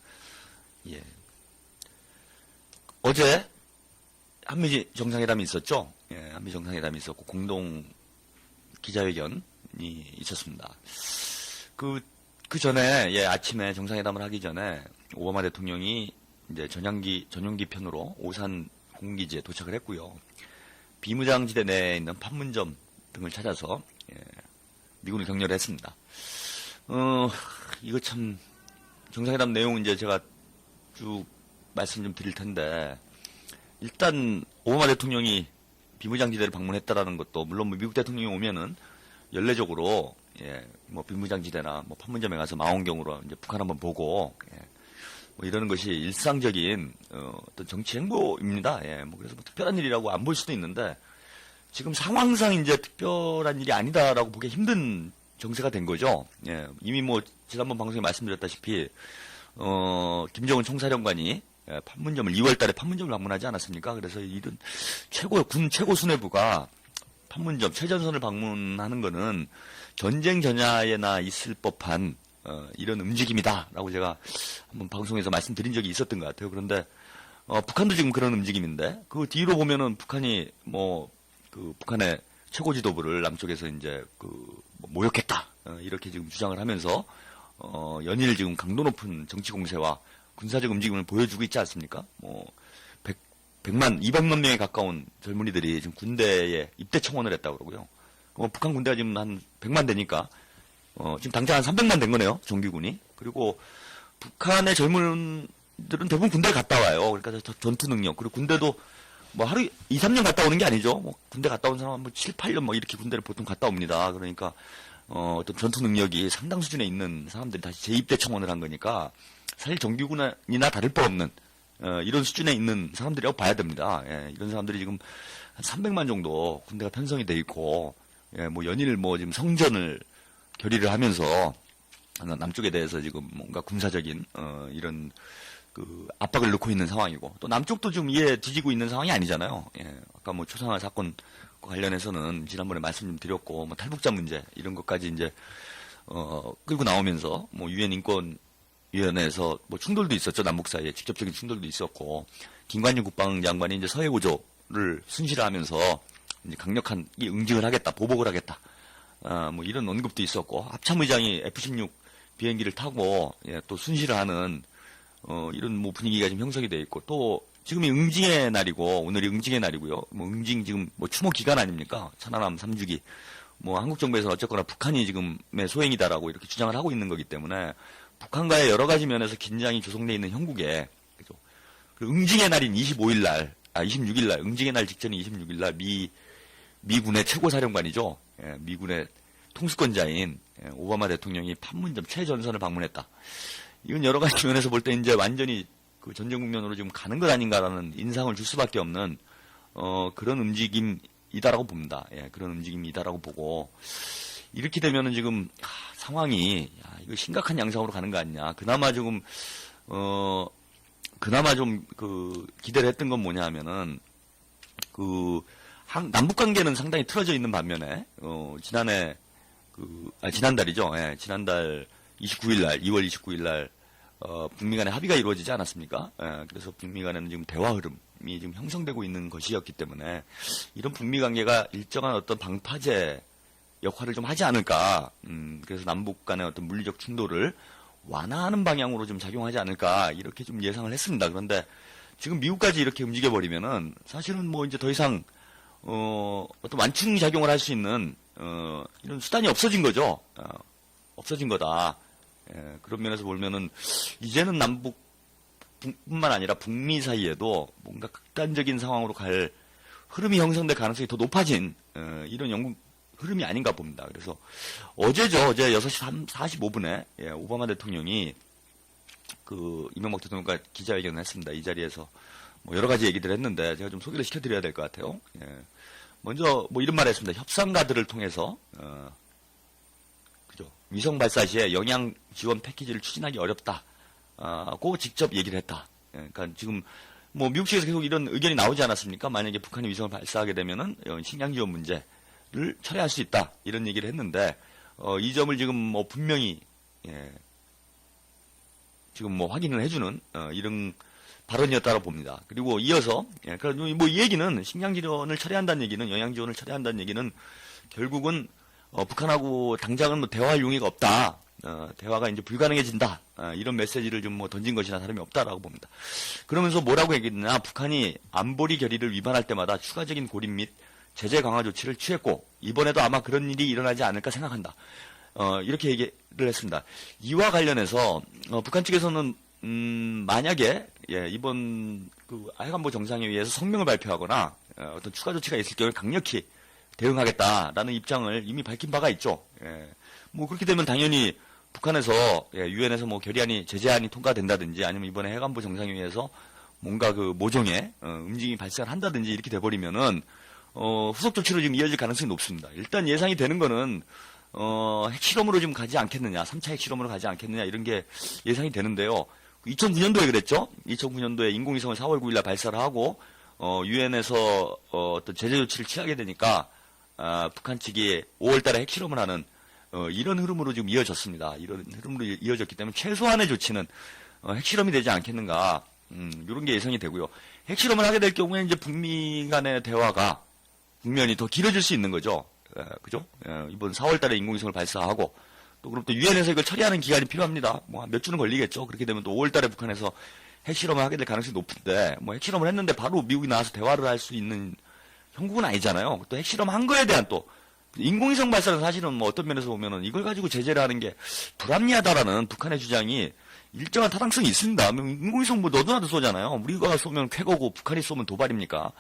예. 어제 한미 정상회담이 있었죠? 예, 한미 정상회담이 있었고 공동 기자회견이 있었습니다. 그 전에, 예, 아침에 정상회담을 하기 전에 오바마 대통령이 이제 전용기 편으로 오산 공군기지에 도착을 했고요. 비무장지대 내에 있는 판문점 등을 찾아서, 예, 미군을 격려를 했습니다. 이거 참, 정상회담 내용은 이제 제가 쭉 말씀 좀 드릴 텐데, 일단, 오바마 대통령이 비무장지대를 방문했다라는 것도, 물론 뭐 미국 대통령이 오면은, 연례적으로, 예, 뭐 비무장지대나 뭐 판문점에 가서 망원경으로 이제 북한 한번 보고, 예, 뭐 이러는 것이 일상적인, 어떤 정치 행보입니다. 예, 뭐 그래서 뭐 특별한 일이라고 안 볼 수도 있는데, 지금 상황상 이제 특별한 일이 아니다라고 보기 힘든 정세가 된 거죠. 예, 이미 뭐 지난번 방송에 말씀드렸다시피 김정은 총사령관이 판문점을 2월 달에 판문점을 방문하지 않았습니까? 그래서 이런 군 최고 수뇌부가 판문점 최전선을 방문하는 거는 전쟁 전야에나 있을 법한 이런 움직임이다라고 제가 한번 방송에서 말씀드린 적이 있었던 것 같아요. 그런데 북한도 지금 그런 움직임인데 그 뒤로 보면은 북한이 뭐 그 북한의 최고 지도부를 남쪽에서 이제 모욕했다 이렇게 지금 주장을 하면서 연일 지금 강도 높은 정치 공세와 군사적 움직임을 보여주고 있지 않습니까? 뭐 200만 명에 가까운 젊은이들이 지금 군대에 입대 청원을 했다고 그러고요. 북한 군대가 지금 한 100만 되니까 지금 당장 한 300만 된 거네요. 정규군이. 그리고 북한의 젊은들은 대부분 군대에 갔다 와요. 그러니까 전투 능력. 그리고 군대도 뭐 하루 2, 3년 갔다 오는 게 아니죠. 뭐 군대 갔다 온 사람은 뭐 7, 8년 뭐 이렇게 군대를 보통 갔다 옵니다. 그러니까 어떤 전투 능력이 상당 수준에 있는 사람들이 다시 재입대 청원을 한 거니까 사실 정규군이나 다를 바 없는 이런 수준에 있는 사람들이라고 봐야 됩니다. 예, 이런 사람들이 지금 한 300만 정도 군대가 편성이 돼 있고, 예, 뭐 연일 뭐 지금 성전을 결의를 하면서 남쪽에 대해서 지금 뭔가 군사적인 이런 그 압박을 넣고 있는 상황이고, 또 남쪽도 지금 이에 뒤지고 있는 상황이 아니잖아요. 예, 아까 뭐 초상화 사건 관련해서는 지난번에 말씀 좀 드렸고, 뭐 탈북자 문제 이런 것까지 이제 끌고 나오면서 뭐 유엔 인권 위원회에서 뭐 충돌도 있었죠. 남북 사이에 직접적인 충돌도 있었고, 김관진 국방장관이 이제 서해 구조를 순시를 하면서 이제 강력한 응징을 하겠다, 보복을 하겠다, 뭐 이런 언급도 있었고, 합참의장이 F-16 비행기를 타고 예, 또 순시를 하는 이런 뭐 분위기가 지금 형성이 돼 있고, 또 지금이 응징의 날이고 오늘이 응징의 날이고요. 뭐 응징 지금 뭐 추모 기간 아닙니까? 천안함 3주기. 뭐 한국 정부에서는 어쨌거나 북한이 지금의 소행이다라고 이렇게 주장을 하고 있는 거기 때문에. 북한과의 여러 가지 면에서 긴장이 조성되어 있는 형국에, 그죠? 그 응징의 날인 26일 날, 응징의 날 직전인 26일 날 미군의 최고 사령관이죠. 예, 미군의 통수권자인 오바마 대통령이 판문점 최전선을 방문했다. 이건 여러 가지 면에서 볼 때 이제 완전히 그 전쟁 국면으로 지금 가는 것 아닌가라는 인상을 줄 수밖에 없는 그런 움직임이다라고 봅니다. 예, 그런 움직임이다라고 보고. 이렇게 되면은 지금 상황이 이거 심각한 양상으로 가는 거 아니냐. 그나마 지금 그나마 좀 그 기대를 했던 건 뭐냐면은 그 남북 관계는 상당히 틀어져 있는 반면에 지난달이죠. 예, 지난달 29일 날 2월 29일 날 북미 간의 합의가 이루어지지 않았습니까? 예, 그래서 북미 간에는 지금 대화 흐름이 지금 형성되고 있는 것이었기 때문에 이런 북미 관계가 일정한 어떤 방파제 역할을 좀 하지 않을까. 그래서 남북 간의 어떤 물리적 충돌을 완화하는 방향으로 좀 작용하지 않을까. 이렇게 좀 예상을 했습니다. 그런데 지금 미국까지 이렇게 움직여버리면은 사실은 뭐 이제 더 이상, 어떤 완충 작용을 할 수 있는, 이런 수단이 없어진 거죠. 없어진 거다. 예, 그런 면에서 보면은 이제는 남북뿐만 아니라 북미 사이에도 뭔가 극단적인 상황으로 갈 흐름이 형성될 가능성이 더 높아진, 이런 영국 흐름이 아닌가 봅니다. 그래서 어제죠. 어제 6시 45분에 예, 오바마 대통령이 그 이명박 대통령과 기자회견을 했습니다. 이 자리에서 뭐 여러 가지 얘기들 했는데 제가 좀 소개를 시켜드려야 될 것 같아요. 예, 먼저 뭐 이런 말을 했습니다. 협상가들을 통해서 그죠? 위성 발사 시에 영양 지원 패키지를 추진하기 어렵다고 직접 얘기를 했다. 그러니까 지금 뭐 미국 측에서 계속 이런 의견이 나오지 않았습니까? 만약에 북한이 위성을 발사하게 되면은 식량 지원 문제를 처리할 수 있다 이런 얘기를 했는데 이 점을 지금 뭐 분명히 지금 뭐 확인을 해주는 이런 발언이었다고 봅니다. 그리고 이어서 그러니까 뭐 이 얘기는 식량 지원을 처리한다는 얘기는 영양 지원을 처리한다는 얘기는 결국은 북한하고 당장은 뭐 대화할 용의가 없다. 대화가 이제 불가능해진다. 이런 메시지를 좀 뭐 던진 것이나 다름이 없다라고 봅니다. 그러면서 뭐라고 얘기했느냐? 북한이 안보리 결의를 위반할 때마다 추가적인 고립 및 제재 강화 조치를 취했고 이번에도 아마 그런 일이 일어나지 않을까 생각한다. 이렇게 얘기를 했습니다. 이와 관련해서 북한 측에서는 만약에 이번 그 해관보 정상회의에서 성명을 발표하거나 어떤 추가 조치가 있을 경우에 강력히 대응하겠다라는 입장을 이미 밝힌 바가 있죠. 뭐 그렇게 되면 당연히 북한에서 유엔에서 뭐 결의안이 제재안이 통과된다든지 아니면 이번에 해관보 정상회의에서 뭔가 그 모종의 움직임이 발생을 한다든지 이렇게 돼버리면은 후속 조치로 지금 이어질 가능성이 높습니다. 일단 예상이 되는 거는 핵실험으로 좀 가지 않겠느냐, 3차 핵실험으로 가지 않겠느냐 이런 게 예상이 되는데요. 2009년도에 그랬죠. 2009년도에 인공위성을 4월 9일날 발사를 하고 유엔에서 어떤 제재 조치를 취하게 되니까 북한 측이 5월달에 핵실험을 하는 이런 흐름으로 지금 이어졌습니다. 이런 흐름으로 이어졌기 때문에 최소한의 조치는 핵실험이 되지 않겠는가 이런 게 예상이 되고요. 핵실험을 하게 될 경우에 이제 북미 간의 대화가 국면이 더 길어질 수 있는 거죠. 그죠? 이번 4월달에 인공위성을 발사하고 또 그럼 또 유엔에서 이걸 처리하는 기간이 필요합니다. 뭐 몇 주는 걸리겠죠. 그렇게 되면 또 5월달에 북한에서 핵실험을 하게 될 가능성이 높은데 뭐 핵실험을 했는데 바로 미국이 나와서 대화를 할 수 있는 형국은 아니잖아요. 또 핵실험 한 거에 대한 또 인공위성 발사는 사실은 뭐 어떤 면에서 보면은 이걸 가지고 제재를 하는 게 불합리하다라는 북한의 주장이 일정한 타당성이 있습니다. 인공위성 뭐 너도 나도 쏘잖아요. 우리가 쏘면 쾌거고 북한이 쏘면 도발입니까?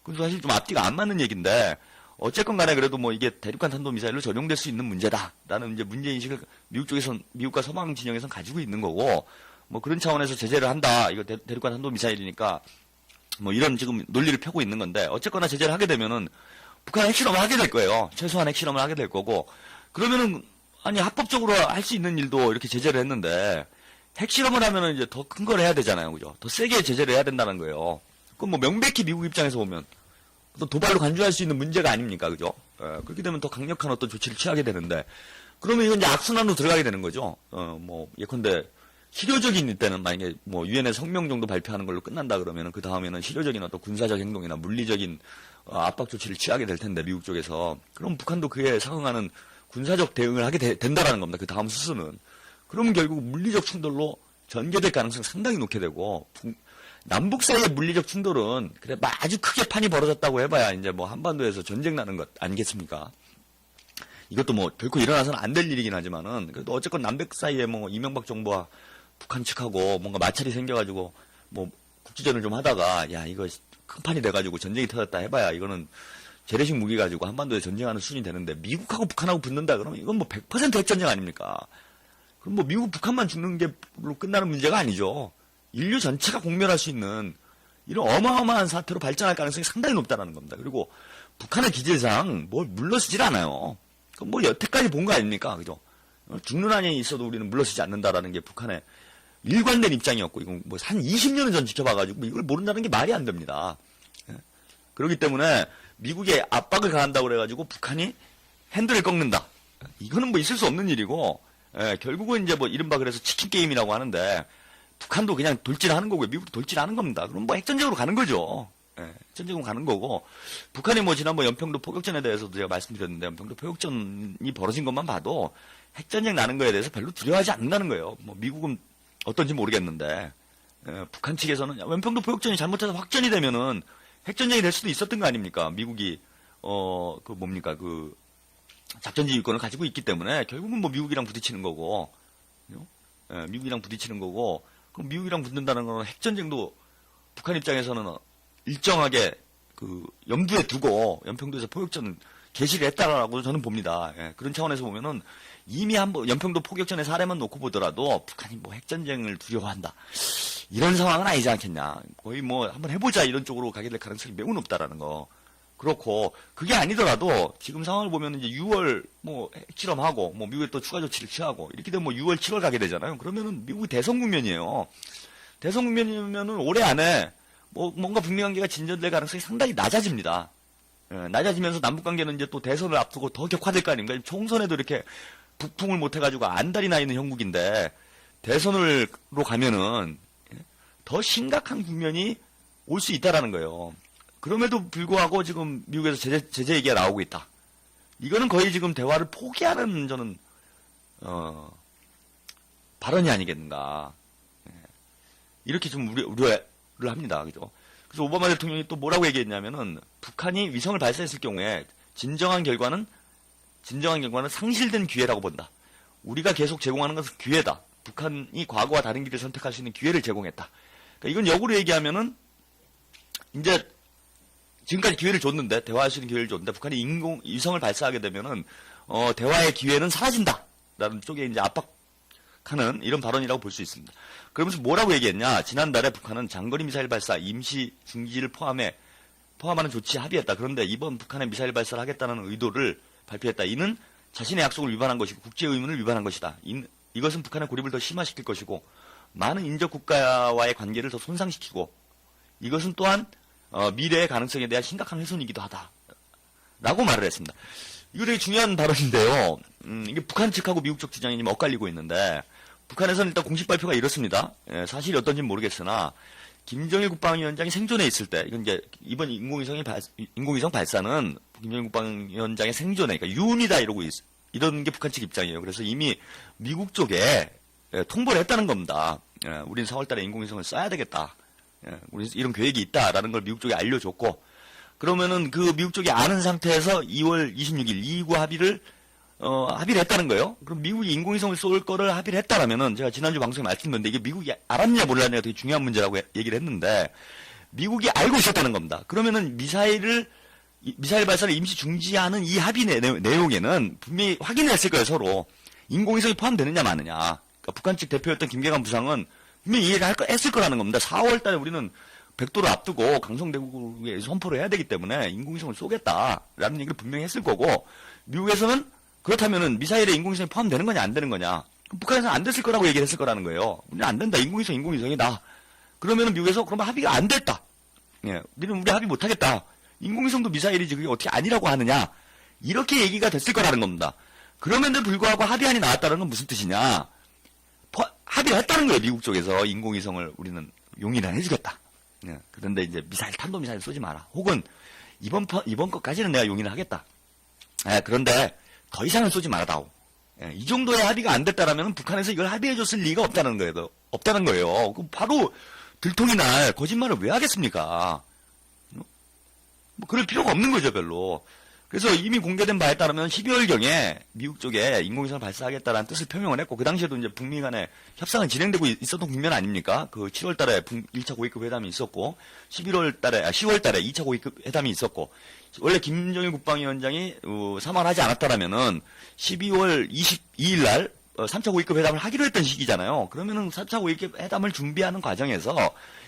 그래서 사실 좀 앞뒤가 안 맞는 얘기인데 어쨌건 간에 그래도 뭐 이게 대륙간 탄도미사일로 전용될 수 있는 문제다라는 이제 문제인식을 미국과 서방 진영에선 가지고 있는 거고 뭐 그런 차원에서 제재를 한다. 이거 대륙간 탄도미사일이니까 뭐 이런 지금 논리를 펴고 있는 건데 어쨌거나 제재를 하게 되면은 북한 핵실험을 하게 될 거예요. 최소한 핵실험을 하게 될 거고 그러면은 아니 합법적으로 할 수 있는 일도 이렇게 제재를 했는데 핵실험을 하면은 이제 더 큰 걸 해야 되잖아요. 그죠? 더 세게 제재를 해야 된다는 거예요. 그럼 뭐 명백히 미국 입장에서 보면 또 도발로 간주할 수 있는 문제가 아닙니까? 그죠? 그렇게 되면 더 강력한 어떤 조치를 취하게 되는데, 그러면 이건 이제 악순환으로 들어가게 되는 거죠. 뭐, 예컨대, 실효적인 때는 만약에 뭐, 유엔의 성명 정도 발표하는 걸로 끝난다 그러면은 그 다음에는 실효적인 어떤 군사적 행동이나 물리적인 압박 조치를 취하게 될 텐데, 미국 쪽에서. 그럼 북한도 그에 상응하는 군사적 대응을 하게 된다라는 겁니다. 그 다음 수순은. 그러면 결국 물리적 충돌로 전개될 가능성이 상당히 높게 되고, 남북 사이의 물리적 충돌은 그래 아주 크게 판이 벌어졌다고 해봐야 이제 뭐 한반도에서 전쟁 나는 것 아니겠습니까? 이것도 뭐 결코 일어나서는 안 될 일이긴 하지만은 그래도 어쨌건 남북 사이에 뭐 이명박 정부와 북한 측하고 뭔가 마찰이 생겨가지고 뭐 국지전을 좀 하다가 야 이거 큰 판이 돼가지고 전쟁이 터졌다 해봐야 이거는 재래식 무기 가지고 한반도에 전쟁하는 수준이 되는데 미국하고 북한하고 붙는다 그러면 이건 뭐 100% 핵전쟁 아닙니까? 그럼 뭐 미국 북한만 죽는 게로 끝나는 문제가 아니죠. 인류 전체가 공멸할 수 있는 이런 어마어마한 사태로 발전할 가능성이 상당히 높다는 겁니다. 그리고 북한의 기질상 뭘 물러서질 않아요. 그럼 뭐 여태까지 본 거 아닙니까? 그죠? 죽는 한이 있어도 우리는 물러서지 않는다라는 게 북한의 일관된 입장이었고, 이거 뭐 한 20년을 전 지켜봐가지고 이걸 모른다는 게 말이 안 됩니다. 그렇기 때문에 미국의 압박을 가한다고 그래가지고 북한이 핸들을 꺾는다. 이거는 뭐 있을 수 없는 일이고, 결국은 이제 뭐 이른바 그래서 치킨 게임이라고 하는데, 북한도 그냥 돌진하는 거고요. 미국도 돌진하는 겁니다. 그럼 뭐 핵전쟁으로 가는 거죠. 핵전쟁으로 가는 거고. 북한이 뭐 지난번 연평도 포격전에 대해서도 제가 말씀드렸는데 연평도 포격전이 벌어진 것만 봐도 핵전쟁 나는 거에 대해서 별로 두려워하지 않는다는 거예요. 뭐 미국은 어떤지 모르겠는데 북한 측에서는 연평도 포격전이 잘못해서 확전이 되면은 핵전쟁이 될 수도 있었던 거 아닙니까? 미국이 그 뭡니까 그 작전지휘권을 가지고 있기 때문에 결국은 뭐 미국이랑 부딪히는 거고. 미국이랑 부딪히는 거고. 그럼 미국이랑 붙는다는 건 핵전쟁도 북한 입장에서는 일정하게 그 염두에 두고 연평도에서 포격전을 개시를 했다라고 저는 봅니다. 그런 차원에서 보면은 이미 한번 연평도 포격전의 사례만 놓고 보더라도 북한이 뭐 핵전쟁을 두려워한다. 이런 상황은 아니지 않겠냐. 거의 뭐 한번 해보자 이런 쪽으로 가게 될 가능성이 매우 높다라는 거. 그렇고 그게 아니더라도 지금 상황을 보면 이제 6월 뭐 핵실험하고 뭐 미국에 또 추가 조치를 취하고 이렇게 되면 뭐 6월 7월 가게 되잖아요. 그러면은 미국이 대선 국면이에요. 대선 국면이면은 올해 안에 뭐 뭔가 북미 관계가 진전될 가능성이 상당히 낮아집니다. 예, 낮아지면서 남북 관계는 이제 또 대선을 앞두고 더 격화될 거 아닙니까? 총선에도 이렇게 북풍을 못 해가지고 안달이 나 있는 형국인데 대선으로 가면은 더 심각한 국면이 올 수 있다라는 거예요. 그럼에도 불구하고 지금 미국에서 제재 얘기가 나오고 있다. 이거는 거의 지금 대화를 포기하는 저는 발언이 아니겠는가. 이렇게 좀 우려를 합니다. 그죠? 그래서 오바마 대통령이 또 뭐라고 얘기했냐면은 북한이 위성을 발사했을 경우에 진정한 결과는 상실된 기회라고 본다. 우리가 계속 제공하는 것은 기회다. 북한이 과거와 다른 길을 선택할 수 있는 기회를 제공했다. 그러니까 이건 역으로 얘기하면은 이제 지금까지 기회를 줬는데 대화할 수 있는 기회를 줬는데 북한이 위성을 발사하게 되면은 대화의 기회는 사라진다라는 쪽에 이제 압박하는 이런 발언이라고 볼 수 있습니다. 그러면서 뭐라고 얘기했냐? 지난달에 북한은 장거리 미사일 발사 임시 중지를 포함하는 조치 합의했다. 그런데 이번 북한의 미사일 발사를 하겠다는 의도를 발표했다. 이는 자신의 약속을 위반한 것이고 국제 의무를 위반한 것이다. 이것은 북한의 고립을 더 심화시킬 것이고 많은 인접 국가와의 관계를 더 손상시키고 이것은 또한 미래의 가능성에 대한 심각한 훼손이기도 하다. 라고 말을 했습니다. 이거 되게 중요한 발언인데요. 이게 북한 측하고 미국 쪽 주장이 좀 엇갈리고 있는데 북한에서는 일단 공식 발표가 이렇습니다. 사실이 어떤지는 모르겠으나 김정일 국방위원장이 생존해 있을 때 이건 이제 이번 인공위성 발사는 김정일 국방위원장의 생존에 그러니까 유운이다 이런 게 북한 측 입장이에요. 그래서 이미 미국 쪽에 통보를 했다는 겁니다. 우린 4월달에 인공위성을 쏴야 되겠다. 우리 이런 계획이 있다라는 걸 미국 쪽에 알려줬고 그러면은 그 미국 쪽이 아는 상태에서 2월 26일 2구 합의를 했다는 거예요. 그럼 미국이 인공위성을 쏠 거를 합의를 했다라면은 제가 지난주 방송에 말씀드렸는데 이게 미국이 알았냐 몰랐냐가 되게 중요한 문제라고 얘기를 했는데 미국이 알고 있었다는 겁니다. 그러면은 미사일 발사를 임시 중지하는 이 합의 내용에는 분명히 확인을 했을 거예요, 서로. 인공위성이 포함되느냐 마느냐. 그러니까 북한 측 대표였던 김계관 부상은 분명히 이해를 했을 거라는 겁니다. 4월 달에 우리는 백도를 앞두고 강성대국에 선포를 해야 되기 때문에 인공위성을 쏘겠다라는 얘기를 분명히 했을 거고 미국에서는 그렇다면은 미사일에 인공위성이 포함되는 거냐 안 되는 거냐. 북한에서는 안 됐을 거라고 얘기를 했을 거라는 거예요. 우리는 안 된다. 인공위성이다. 그러면은 미국에서 그러면 합의가 안 됐다. 예, 우리 합의 못 하겠다. 인공위성도 미사일이지 그게 어떻게 아니라고 하느냐. 이렇게 얘기가 됐을 거라는 겁니다. 그럼에도 불구하고 합의안이 나왔다는 건 무슨 뜻이냐. 합의를 했다는 거예요. 미국 쪽에서 인공위성을 우리는 용인을 해주겠다. 예, 그런데 이제 탄도미사일 쏘지 마라. 혹은 이번 것까지는 내가 용인을 하겠다. 예, 그런데 더 이상은 쏘지 말아다오. 예, 이 정도의 합의가 안 됐다라면 북한에서 이걸 합의해줬을 리가 없다는 거예요. 그럼 바로 들통이 날 거짓말을 왜 하겠습니까? 뭐 그럴 필요가 없는 거죠, 별로. 그래서 이미 공개된 바에 따르면 12월경에 미국 쪽에 인공위성을 발사하겠다라는 뜻을 표명을 했고 그 당시에도 이제 북미 간에 협상은 진행되고 있었던 국면 아닙니까? 그 7월 달에 1차 고위급 회담이 있었고 10월 달에 2차 고위급 회담이 있었고 원래 김정일 국방위원장이 사망하지 않았다라면은 12월 22일 날 3차 고위급 회담을 하기로 했던 시기잖아요. 그러면은 3차 고위급 회담을 준비하는 과정에서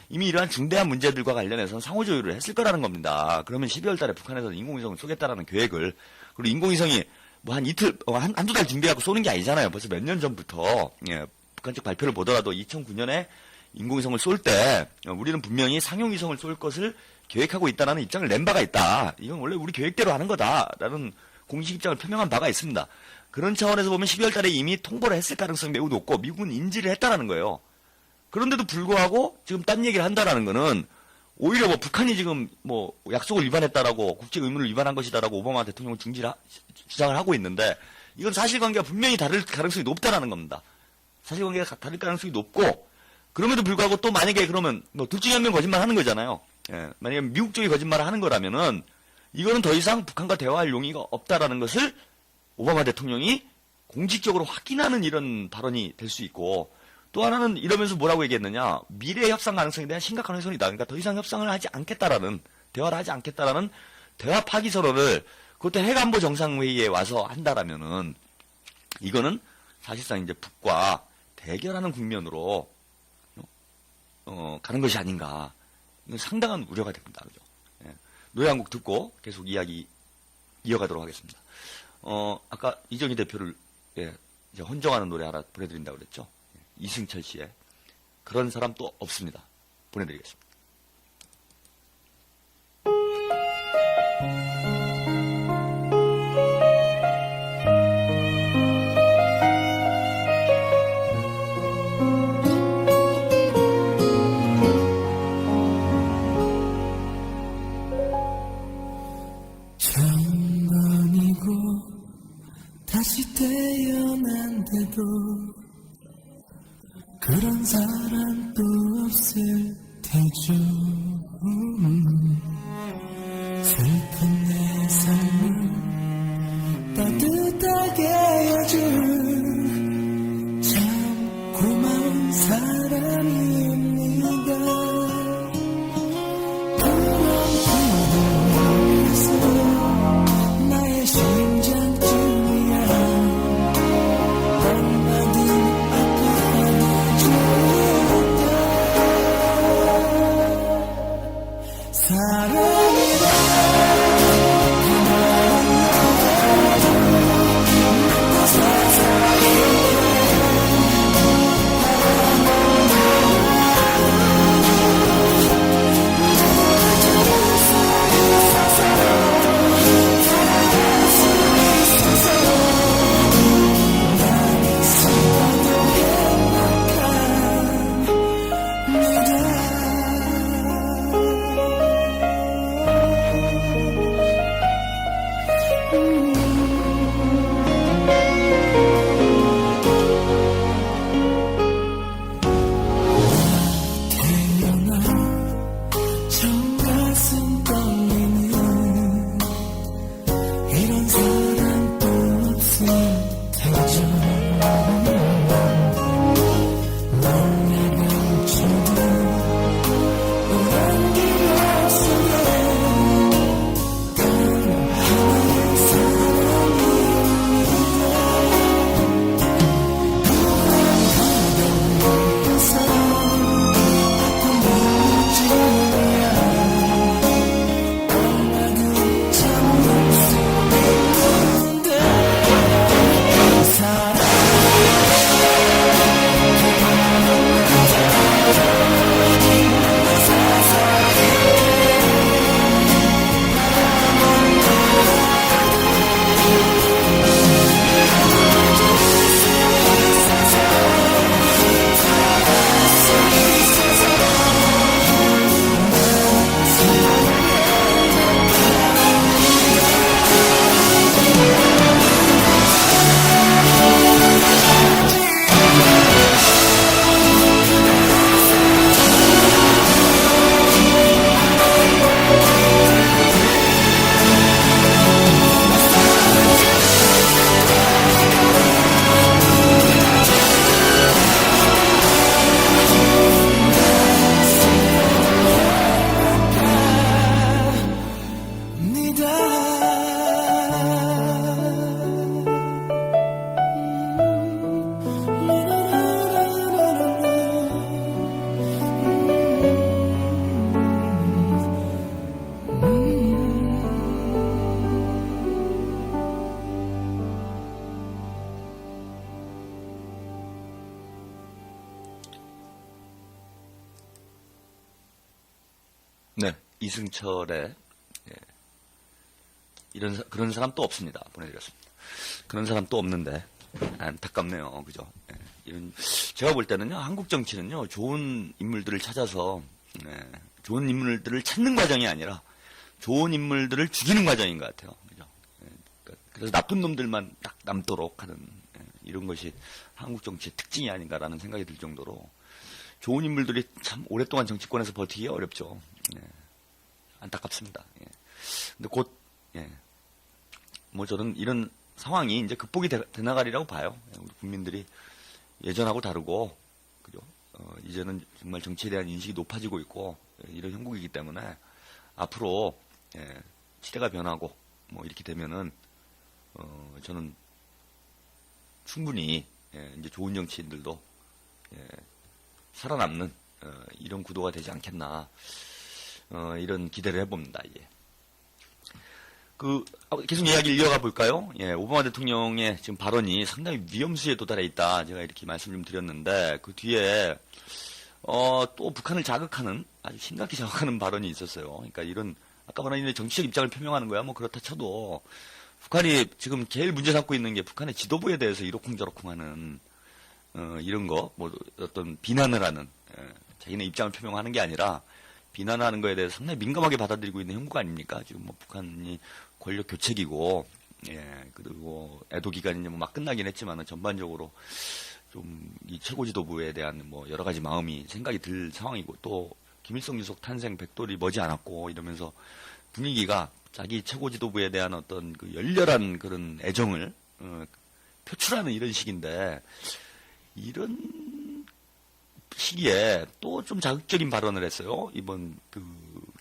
이미 이러한 중대한 문제들과 관련해서는 상호조율을 했을 거라는 겁니다. 그러면 12월 달에 북한에서는 인공위성을 쏘겠다라는 계획을, 그리고 인공위성이 뭐 한 이틀, 한두 달 준비하고 쏘는 게 아니잖아요. 벌써 몇 년 전부터, 예, 북한 측 발표를 보더라도 2009년에 인공위성을 쏠 때, 우리는 분명히 상용위성을 쏠 것을 계획하고 있다는 입장을 낸 바가 있다. 이건 원래 우리 계획대로 하는 거다라는 공식 입장을 표명한 바가 있습니다. 그런 차원에서 보면 12월 달에 이미 통보를 했을 가능성이 매우 높고, 미국은 인지를 했다라는 거예요. 그런데도 불구하고 지금 딴 얘기를 한다라는 거는 오히려 뭐 북한이 지금 뭐 약속을 위반했다라고 국제 의무를 위반한 것이다라고 오바마 대통령은 주장을 하고 있는데 이건 사실관계가 분명히 다를 가능성이 높다라는 겁니다. 사실관계가 다를 가능성이 높고 그럼에도 불구하고 또 만약에 그러면 뭐 둘 중에 한 명 거짓말 하는 거잖아요. 예, 만약에 미국 쪽이 거짓말을 하는 거라면은 이거는 더 이상 북한과 대화할 용의가 없다라는 것을 오바마 대통령이 공식적으로 확인하는 이런 발언이 될 수 있고 또 하나는 이러면서 뭐라고 얘기했느냐. 미래 협상 가능성에 대한 심각한 훼손이다. 그러니까 더 이상 협상을 하지 않겠다라는, 대화를 하지 않겠다라는 대화 파기 선언을 그것도 핵안보 정상회의에 와서 한다라면은 이거는 사실상 이제 북과 대결하는 국면으로 가는 것이 아닌가. 이건 상당한 우려가 됩니다. 그죠? 예. 노래 한 곡 듣고 계속 이야기 이어가도록 하겠습니다. 아까 이정희 대표를 이제 헌정하는 노래 하나 보내드린다고 그랬죠. 이승철 씨의 그런 사람 또 없습니다. 보내드리겠습니다. 다시 태어난데도 그런 사람 또 없을 테죠. 슬픈 내 삶을 따뜻하게 해준 참 고마운 사람입니다. 그런 그대에서 나의 심장 네, 이승철의 그런 사람 또 없습니다. 보내드렸습니다. 그런 사람 또 없는데 안타깝네요. 그죠? 제가 볼 때는요, 한국 정치는요, 좋은 인물들을 찾아서 좋은 인물들을 찾는 과정이 아니라 좋은 인물들을 죽이는 과정인 것 같아요. 그죠? 그래서 나쁜 놈들만 딱 남도록 하는 이런 것이 한국 정치의 특징이 아닌가라는 생각이 들 정도로 좋은 인물들이 참 오랫동안 정치권에서 버티기 어렵죠. 안타깝습니다. 근데 곧, 뭐 저는 이런 상황이 이제 극복이 되나가리라고 봐요. 우리 국민들이 예전하고 다르고, 그죠? 이제는 정말 정치에 대한 인식이 높아지고 있고, 이런 형국이기 때문에 앞으로, 시대가 변하고, 뭐 이렇게 되면은, 저는 충분히, 이제 좋은 정치인들도, 살아남는, 이런 구도가 되지 않겠나, 이런 기대를 해봅니다. 계속 이야기를 이어가 볼까요? 예, 오바마 대통령의 지금 발언이 상당히 위험수위에 도달해 있다. 제가 이렇게 말씀 좀 드렸는데, 그 뒤에, 또 북한을 자극하는, 아주 심각히 자극하는 발언이 있었어요. 그러니까 이런, 아까 말한 정치적 입장을 표명하는 거야. 뭐 그렇다 쳐도, 북한이 지금 제일 문제 삼고 있는 게 북한의 지도부에 대해서 이러쿵저러쿵 하는, 이런 거, 뭐 어떤 비난을 하는, 자기네 입장을 표명하는 게 아니라, 비난하는 거에 대해서 상당히 민감하게 받아들이고 있는 형국 아닙니까? 지금 뭐 북한이 권력 교체기고, 예, 그리고 애도 기간이 뭐 막 끝나긴 했지만은 전반적으로 좀 이 최고 지도부에 대한 뭐 여러 가지 마음이 생각이 들 상황이고 또 김일성 주석 탄생 100돌이 머지않았고 이러면서 분위기가 자기 최고 지도부에 대한 어떤 그 열렬한 그런 애정을 표출하는 이런 식인데 이런 시기에 또 좀 자극적인 발언을 했어요. 이번 그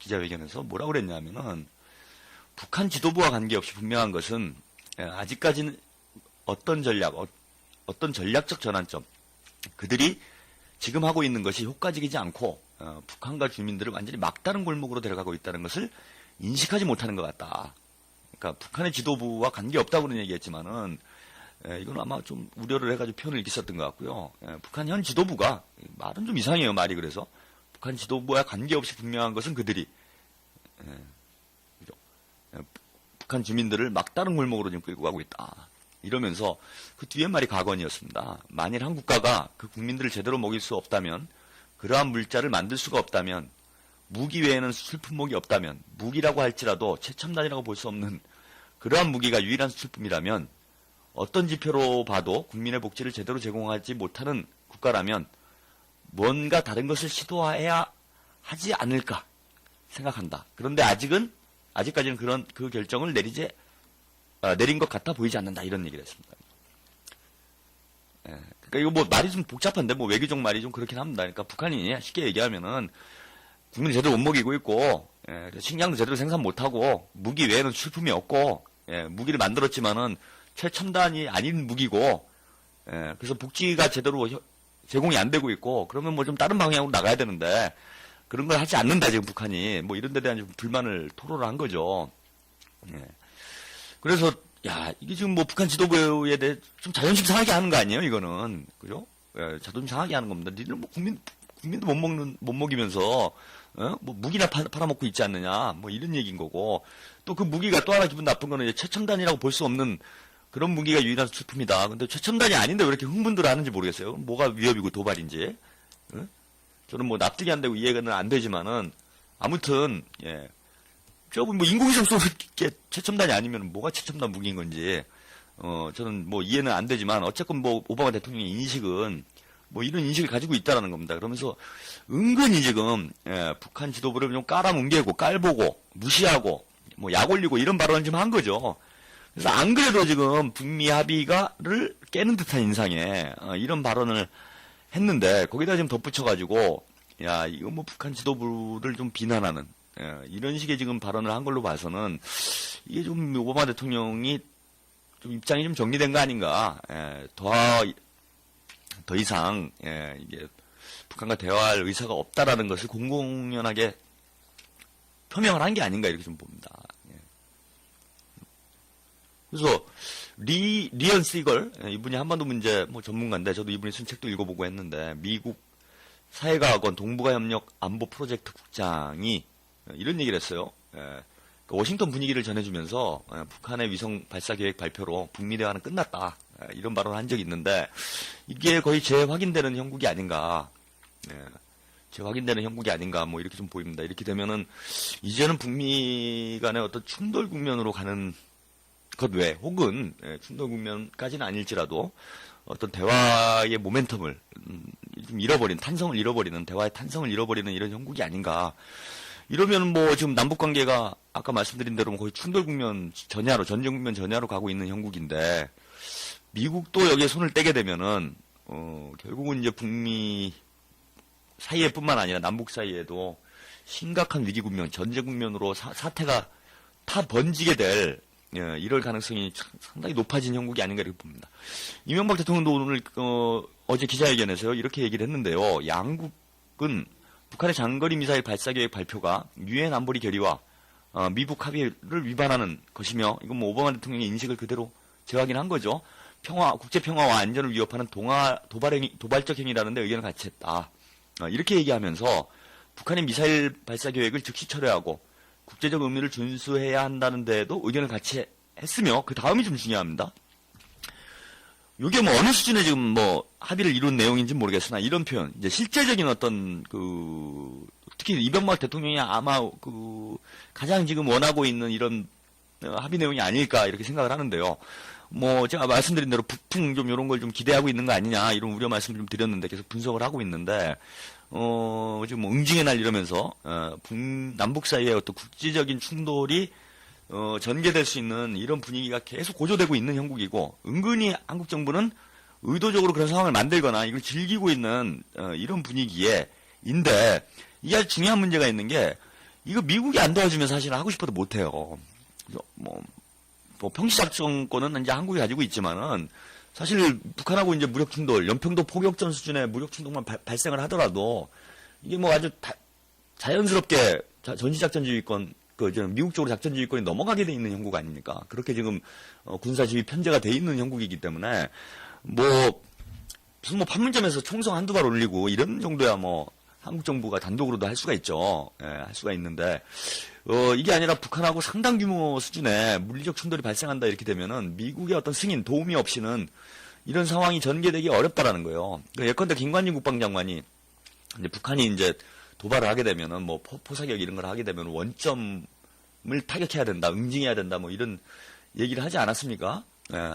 기자회견에서 뭐라고 그랬냐면은 북한 지도부와 관계없이 분명한 것은 아직까지는 어떤 전략적 전환점 그들이 지금 하고 있는 것이 효과적이지 않고 북한과 주민들을 완전히 막다른 골목으로 데려가고 있다는 것을 인식하지 못하는 것 같다. 그러니까 북한의 지도부와 관계없다고는 얘기했지만은 이건 아마 좀 우려를 해가지고 표현을 이렇게 썼던 것 같고요. 북한 현 지도부가 말은 좀 이상해요. 말이 그래서 북한 지도부와 관계없이 분명한 것은 그들이 북한 주민들을 막다른 골목으로 지금 끌고 가고 있다. 이러면서 그 뒤에 말이 가관이었습니다. 만일 한 국가가 그 국민들을 제대로 먹일 수 없다면 그러한 물자를 만들 수가 없다면 무기 외에는 수출품목이 없다면 무기라고 할지라도 최첨단이라고 볼 수 없는 그러한 무기가 유일한 수출품이라면 어떤 지표로 봐도 국민의 복지를 제대로 제공하지 못하는 국가라면 뭔가 다른 것을 시도해야 하지 않을까 생각한다. 그런데 아직까지는 그 결정을 내린 것 같아 보이지 않는다. 이런 얘기를 했습니다. 그러니까 이거 뭐 말이 좀 복잡한데 뭐 외교적 말이 좀 그렇긴 합니다. 그러니까 북한이 쉽게 얘기하면은 국민을 제대로 못 먹이고 있고, 식량도 제대로 생산 못하고 무기 외에는 수출품이 없고, 무기를 만들었지만은 최첨단이 아닌 무기고, 그래서 복지가 제대로 제공이 안 되고 있고, 그러면 뭐 좀 다른 방향으로 나가야 되는데, 그런 걸 하지 않는다, 지금 북한이. 뭐 이런 데 대한 좀 불만을 토로를 한 거죠. 그래서, 야, 이게 지금 뭐 북한 지도부에 대해 좀 자존심 상하게 하는 거 아니에요, 이거는. 그죠? 자존심 상하게 하는 겁니다. 니들 뭐 국민도 못 먹이면서, 뭐 무기나 팔아먹고 있지 않느냐, 뭐 이런 얘기인 거고, 또 그 무기가 또 하나 기분 나쁜 거는 이제 최첨단이라고 볼 수 없는 그런 무기가 유일한 수출품이다. 근데 최첨단이 아닌데 왜 이렇게 흥분들 하는지 모르겠어요. 뭐가 위협이고 도발인지. 저는 뭐 납득이 안 되고 이해가 안 되지만은, 아무튼, 조금 뭐 인공위성 쏘는 게 최첨단이 아니면 뭐가 최첨단 무기인 건지, 저는 뭐 이해는 안 되지만, 어쨌건 뭐 오바마 대통령의 인식은 뭐 이런 인식을 가지고 있다라는 겁니다. 그러면서 은근히 지금, 북한 지도부를 좀 깔아뭉개고, 깔보고, 무시하고, 뭐 약 올리고 이런 발언을 좀 한 거죠. 그래서 안 그래도 지금 북미 합의를 깨는 듯한 인상에 이런 발언을 했는데 거기다 지금 덧붙여가지고 야 이거 뭐 북한 지도부를 좀 비난하는 이런 식의 지금 발언을 한 걸로 봐서는 이게 좀 오바마 대통령이 좀 입장이 좀 정리된 거 아닌가. 더 이상 이게 북한과 대화할 의사가 없다라는 것을 공공연하게 표명을 한 게 아닌가 이렇게 좀 봅니다. 그래서 리언 시걸 이분이 한반도 문제 뭐 전문가인데 저도 이분이 쓴 책도 읽어보고 했는데 미국 사회과학원 동북아협력 안보 프로젝트 국장이 이런 얘기를 했어요. 워싱턴 분위기를 전해주면서 북한의 위성 발사 계획 발표로 북미 대화는 끝났다 이런 발언을 한 적이 있는데 이게 거의 재확인되는 형국이 아닌가. 재확인되는 형국이 아닌가 뭐 이렇게 좀 보입니다. 이렇게 되면은 이제는 북미 간의 어떤 충돌 국면으로 가는 것 외에 혹은 충돌 국면까지는 아닐지라도 어떤 대화의 모멘텀을 좀 잃어버린 탄성을 잃어버리는 대화의 탄성을 잃어버리는 이런 형국이 아닌가. 이러면 뭐 지금 남북 관계가 아까 말씀드린 대로 거의 충돌 국면 전야로 전쟁 국면 전야로 가고 있는 형국인데 미국도 여기에 손을 떼게 되면은 결국은 이제 북미 사이에뿐만 아니라 남북 사이에도 심각한 위기 국면 전쟁 국면으로 사태가 타 번지게 될 이럴 가능성이 상당히 높아진 형국이 아닌가 이렇게 봅니다. 이명박 대통령도 오늘 어제 기자회견에서 이렇게 얘기를 했는데요. 양국은 북한의 장거리 미사일 발사 계획 발표가 유엔 안보리 결의와 미북 합의를 위반하는 것이며 이건 뭐 오바마 대통령의 인식을 그대로 재확인한 거죠. 국제 평화와 안전을 위협하는 도발적 행위라는데 의견을 같이 했다. 이렇게 얘기하면서 북한의 미사일 발사 계획을 즉시 철회하고 국제적 의무를 준수해야 한다는 데에도 의견을 같이 했으며 그 다음이 좀 중요합니다. 이게 뭐 어느 수준의 지금 뭐 합의를 이룬 내용인지 모르겠으나 이런 표현, 이제 실제적인 어떤 특히 이명박 대통령이 아마 가장 지금 원하고 있는 이런 합의 내용이 아닐까 이렇게 생각을 하는데요. 뭐 제가 말씀드린 대로 북풍 좀 이런 걸 좀 기대하고 있는 거 아니냐 이런 우려 말씀을 좀 드렸는데 계속 분석을 하고 있는데 지금 뭐 응징의 날 이러면서 남북 사이의 어떤 국제적인 충돌이 전개될 수 있는 이런 분위기가 계속 고조되고 있는 형국이고 은근히 한국 정부는 의도적으로 그런 상황을 만들거나 이걸 즐기고 있는 이런 분위기인데 이게 아주 중요한 문제가 있는 게 이거 미국이 안 도와주면 사실 하고 싶어도 못해요. 뭐 평시작전권은 이제 한국이 가지고 있지만은 사실 북한하고 이제 무력 충돌, 연평도 포격전 수준의 무력 충돌만 발생을 하더라도 이게 뭐 아주 자연스럽게 전시작전지휘권 미국 쪽으로 작전지휘권이 넘어가게 돼 있는 형국 아닙니까? 그렇게 지금 군사지휘 편제가 돼 있는 형국이기 때문에 무슨 판문점에서 총성 한두 발 올리고 이런 정도야 뭐 한국 정부가 단독으로도 할 수가 있죠. 예, 할 수가 있는데 이게 아니라 북한하고 상당 규모 수준의 물리적 충돌이 발생한다 이렇게 되면은 미국의 어떤 승인 도움이 없이는 이런 상황이 전개되기 어렵다라는 거예요. 그러니까 예컨대 김관진 국방장관이 이제 북한이 이제 도발을 하게 되면은 뭐 포사격 이런 걸 하게 되면 원점을 타격해야 된다, 응징해야 된다, 뭐 이런 얘기를 하지 않았습니까? 예.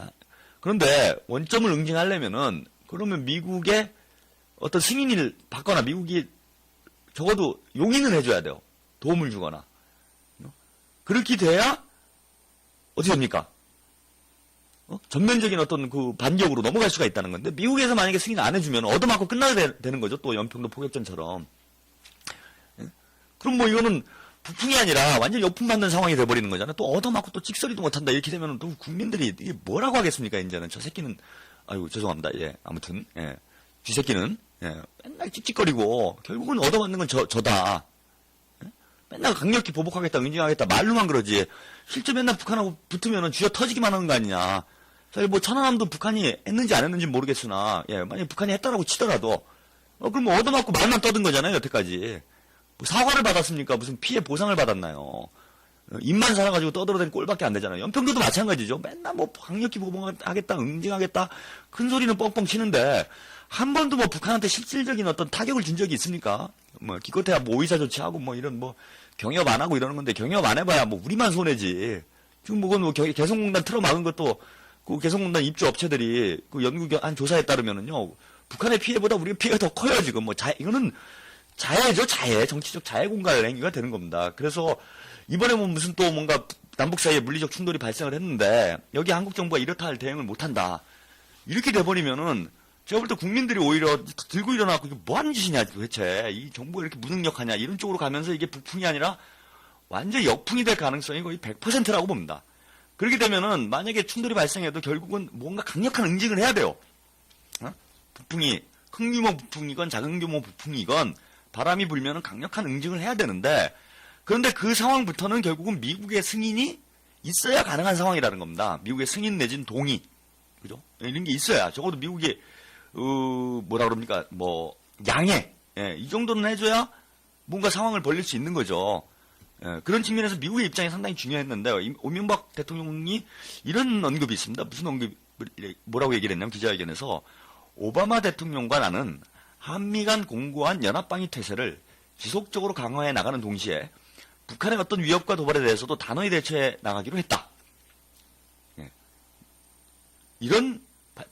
그런데 원점을 응징하려면은 그러면 미국의 어떤 승인을 받거나 미국이 적어도 용인을 해줘야 돼요. 도움을 주거나. 그렇게 돼야 어떻게 됩니까? 전면적인 어떤 반격으로 넘어갈 수가 있다는 건데 미국에서 만약에 승인 안 해주면 얻어맞고 끝나게 되는 거죠. 또 연평도 포격전처럼. 그럼 뭐 이거는 북풍이 아니라 완전 역풍 맞는 상황이 돼버리는 거잖아요. 또 얻어맞고 또 찍소리도 못한다. 이렇게 되면 또 국민들이 이게 뭐라고 하겠습니까? 이제는 저 새끼는 아이고 죄송합니다. 예 아무튼 쥐새끼는 맨날 찝찝거리고 결국은 얻어맞는 건 저다. 맨날 강력히 보복하겠다, 응징하겠다 말로만 그러지. 실제 맨날 북한하고 붙으면은 쥐어 터지기만 하는 거 아니냐. 사실 뭐 천안함도 북한이 했는지 안 했는지 모르겠으나 만약 북한이 했다라고 치더라도 그럼 뭐 얻어맞고 말만 떠든 거잖아요 여태까지. 뭐 사과를 받았습니까? 무슨 피해 보상을 받았나요? 입만 살아가지고 떠들어댄 꼴밖에 안 되잖아요. 연평도도 마찬가지죠. 맨날 뭐 강력히 보복하겠다, 응징하겠다, 큰 소리는 뻥뻥 치는데 한 번도 뭐 북한한테 실질적인 어떤 타격을 준 적이 있습니까? 뭐 기껏해야 뭐 오이사 조치하고 뭐 이런 뭐 경협 안 하고 이러는 건데 경협 안 해봐야 뭐 우리만 손해지. 지금 뭐 개성공단 틀어막은 것도 그 개성공단 입주 업체들이 그 연구한 조사에 따르면은요 북한의 피해보다 우리의 피해가 더 커요 지금. 뭐 이거는 자해죠, 자해. 정치적 자해 공갈 행위가 되는 겁니다. 그래서 이번에 뭐 무슨 또 뭔가 남북 사이에 물리적 충돌이 발생을 했는데 여기 한국 정부가 이렇다 할 대응을 못한다. 이렇게 돼버리면은 제가 볼 때 국민들이 오히려 들고 일어나고 이게 뭐 하는 짓이냐 도대체. 이 정부가 이렇게 무능력하냐 이런 쪽으로 가면서 이게 북풍이 아니라 완전 역풍이 될 가능성이 거의 100%라고 봅니다. 그렇게 되면은 만약에 충돌이 발생해도 결국은 뭔가 강력한 응징을 해야 돼요. 북풍이 큰 규모 북풍이건 작은 규모 북풍이건 바람이 불면은 강력한 응징을 해야 되는데 그런데 그 상황부터는 결국은 미국의 승인이 있어야 가능한 상황이라는 겁니다. 미국의 승인 내진 동의. 그죠? 이런 게 있어야 적어도 미국이 뭐라 그럽니까? 뭐 양해. 이 정도는 해줘야 뭔가 상황을 벌릴 수 있는 거죠. 그런 측면에서 미국의 입장이 상당히 중요했는데 이명박 대통령이 이런 언급이 있습니다. 무슨 뭐라고 얘기를 했냐면 기자회견에서 오바마 대통령과 나는 한미 간 공고한 연합방위 태세를 지속적으로 강화해 나가는 동시에 북한의 어떤 위협과 도발에 대해서도 단호히 대처해 나가기로 했다. 이런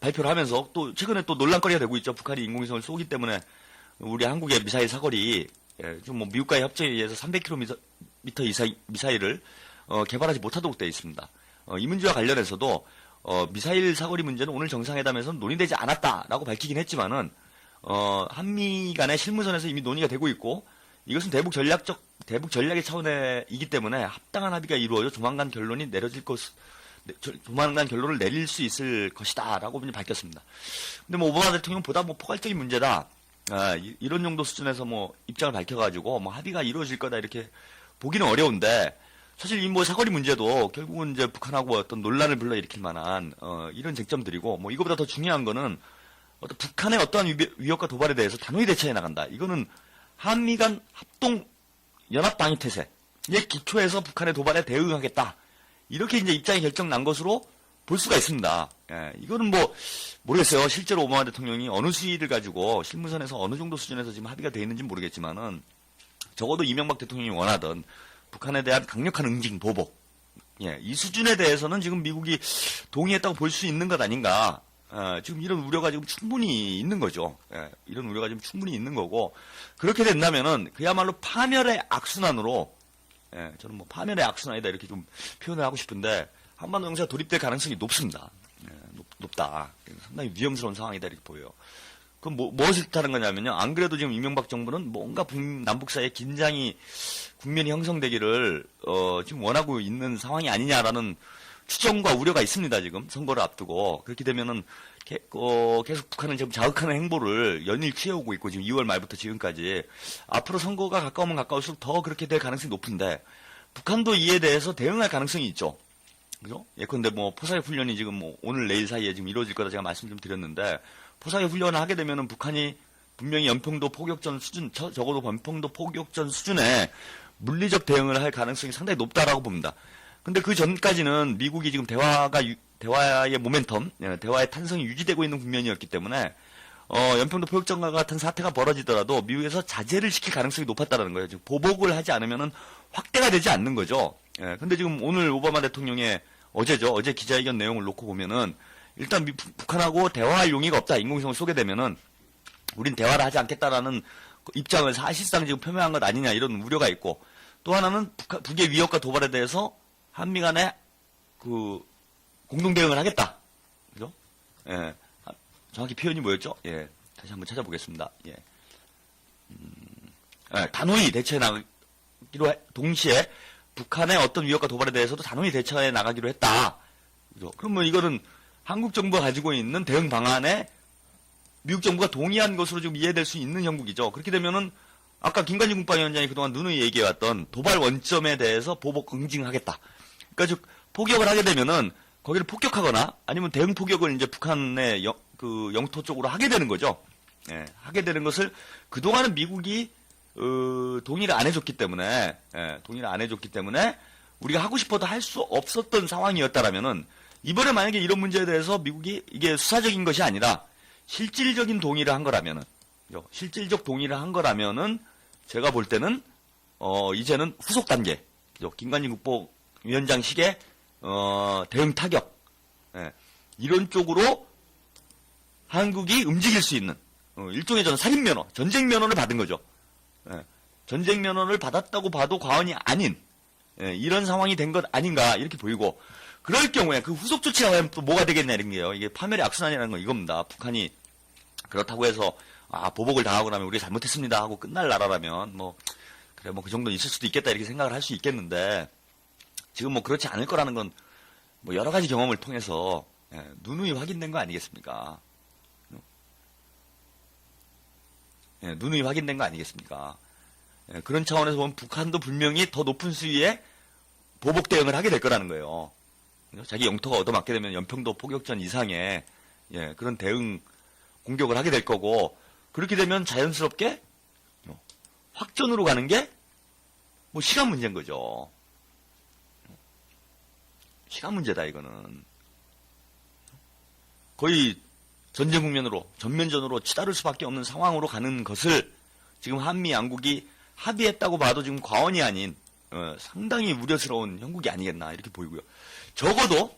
발표를 하면서 또 최근에 또 논란거리가 되고 있죠. 북한이 인공위성을 쏘기 때문에 우리 한국의 미사일 사거리 좀 뭐 미국과의 협정에 의해서 300km 미사일을 개발하지 못하도록 되어 있습니다. 이 문제와 관련해서도 미사일 사거리 문제는 오늘 정상회담에서는 논의되지 않았다라고 밝히긴 했지만은 한미 간의 실무선에서 이미 논의가 되고 있고 이것은 대북 전략의 차원이기 때문에 합당한 합의가 이루어져 조만간 결론을 내릴 수 있을 것이다라고 밝혔습니다. 근데 뭐 오바마 대통령보다 뭐 포괄적인 문제다. 이런 정도 수준에서 뭐 입장을 밝혀가지고 뭐 합의가 이루어질 거다 이렇게 보기는 어려운데 사실 이 뭐 사거리 문제도 결국은 이제 북한하고 어떤 논란을 불러일으킬 만한 이런 쟁점들이고, 뭐 이거보다 더 중요한 거는 어떤 북한의 어떠한 위협과 도발에 대해서 단호히 대처해 나간다. 이거는 한미 간 합동 연합 방위 태세에 기초해서 북한의 도발에 대응하겠다. 이렇게 이제 입장이 결정 난 것으로 볼 수가 있습니다. 예, 이거는 뭐 모르겠어요. 실제로 오바마 대통령이 어느 수위를 가지고 실무선에서 어느 정도 수준에서 지금 합의가 돼 있는지 모르겠지만은 적어도 이명박 대통령이 원하던 북한에 대한 강력한 응징 보복, 예, 이 수준에 대해서는 지금 미국이 동의했다고 볼 수 있는 것 아닌가. 지금 이런 우려가 지금 충분히 있는 거죠. 예, 이런 우려가 지금 충분히 있는 거고, 그렇게 된다면은 그야말로 파멸의 악순환으로, 예, 저는 뭐 파멸의 악순환이다 이렇게 좀 표현을 하고 싶은데, 한반도 정세가 돌입될 가능성이 높습니다. 예, 높다. 상당히 위험스러운 상황이다 이렇게 보여요. 그럼 무엇을 뜻하는 거냐면요. 안 그래도 지금 이명박 정부는 뭔가 남북 사이에 긴장이 국면이 형성되기를 지금 원하고 있는 상황이 아니냐라는 추정과 우려가 있습니다. 지금 선거를 앞두고. 그렇게 되면은 계속 북한은 지금 자극하는 행보를 연일 취해오고 있고, 지금 2월 말부터 지금까지 앞으로 선거가 가까우면 가까울수록 더 그렇게 될 가능성이 높은데, 북한도 이에 대해서 대응할 가능성이 있죠. 그죠? 예컨대 뭐 포사격 훈련이 지금 뭐 오늘 내일 사이에 지금 이루어질 거다 제가 말씀 좀 드렸는데, 포사격 훈련을 하게 되면은 북한이 분명히 연평도 포격전 수준, 적어도 연평도 포격전 수준의 물리적 대응을 할 가능성이 상당히 높다라고 봅니다. 근데 그 전까지는 미국이 지금 대화의 모멘텀, 대화의 탄성이 유지되고 있는 국면이었기 때문에, 연평도 포격전과 같은 사태가 벌어지더라도 미국에서 자제를 시킬 가능성이 높았다는 거예요. 지금 보복을 하지 않으면은 확대가 되지 않는 거죠. 예, 근데 지금 오늘 오바마 대통령의 어제 기자회견 내용을 놓고 보면은, 일단 북한하고 대화할 용의가 없다. 인공위성을 쏘게 되면은 우린 대화를 하지 않겠다라는 입장을 사실상 지금 표명한 것 아니냐 이런 우려가 있고, 또 하나는 북의 위협과 도발에 대해서 한미 간에 그 공동 대응을 하겠다. 그죠? 예. 정확히 표현이 뭐였죠? 예. 다시 한번 찾아보겠습니다. 예. 단호히 대처해 나가기로 동시에 북한의 어떤 위협과 도발에 대해서도 단호히 대처해 나가기로 했다. 그죠? 그러면 이거는 한국 정부가 가지고 있는 대응 방안에 미국 정부가 동의한 것으로 좀 이해될 수 있는 형국이죠. 그렇게 되면은 아까 김관진 국방위원장이 그동안 누누이 얘기해왔던 도발 원점에 대해서 보복 응징하겠다. 그러니까 즉 포격을 하게 되면은 거기를 폭격하거나 아니면 대응 포격을 이제 북한의 그 영토 쪽으로 하게 되는 거죠. 예, 하게 되는 것을 그동안은 미국이 동의를 안 해줬기 때문에, 동의를 안 해줬기 때문에 우리가 하고 싶어도 할 수 없었던 상황이었다라면은, 이번에 만약에 이런 문제에 대해서 미국이 이게 수사적인 것이 아니라 실질적인 동의를 한 거라면은, 실질적 동의를 한 거라면은 제가 볼 때는 이제는 후속 단계, 김관진 국방위원장식의 대응 타격, 이런 쪽으로 한국이 움직일 수 있는 일종의 저는 살인 면허, 전쟁 면허를 받은 거죠. 전쟁 면허를 받았다고 봐도 과언이 아닌 이런 상황이 된 것 아닌가 이렇게 보이고, 그럴 경우에 그 후속 조치가 과연 또 뭐가 되겠냐 이런 게요. 이게 파멸의 악순환이라는 건 이겁니다. 북한이 그렇다고 해서 보복을 당하고 나면 우리가 잘못했습니다 하고 끝날 나라라면 뭐 그래 뭐 그 정도 있을 수도 있겠다 이렇게 생각을 할 수 있겠는데, 지금 뭐 그렇지 않을 거라는 건 뭐 여러 가지 경험을 통해서 누누이 확인된 거 아니겠습니까? 누누이 확인된 거 아니겠습니까? 그런 차원에서 보면 북한도 분명히 더 높은 수위의 보복 대응을 하게 될 거라는 거예요. 자기 영토가 얻어맞게 되면 연평도 포격전 이상의 그런 대응 공격을 하게 될 거고, 그렇게 되면 자연스럽게 확전으로 가는 게 뭐 시간 문제인 거죠. 시간 문제다 이거는. 거의 전쟁 국면으로 전면전으로 치달을 수밖에 없는 상황으로 가는 것을 지금 한미 양국이 합의했다고 봐도 지금 과언이 아닌 상당히 우려스러운 형국이 아니겠나 이렇게 보이고요. 적어도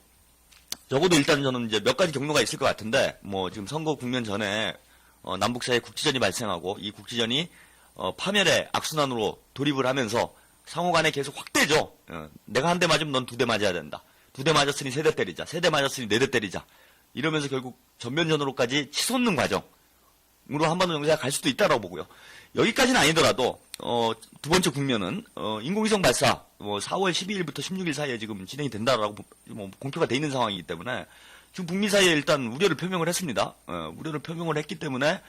일단 저는 이제 몇 가지 경로가 있을 것 같은데, 뭐 지금 선거 국면 전에 남북 사이에 국지전이 발생하고 이 국지전이 파멸의 악순환으로 돌입을 하면서 상호 간에 계속 확대죠. 내가 한 대 맞으면 넌 두 대 맞아야 된다. 두 대 맞았으니 세 대 때리자. 세 대 맞았으니 네 대 때리자. 이러면서 결국 전면전으로까지 치솟는 과정으로 한반도 정세가 갈 수도 있다라고 보고요. 여기까지는 아니더라도 두 번째 국면은 인공위성 발사 4월 12일부터 16일 사이에 지금 진행이 된다라고 공표가 돼 있는 상황이기 때문에 지금 북미 사이에 일단 우려를 표명을 했습니다. 우려를 표명을 했기 때문에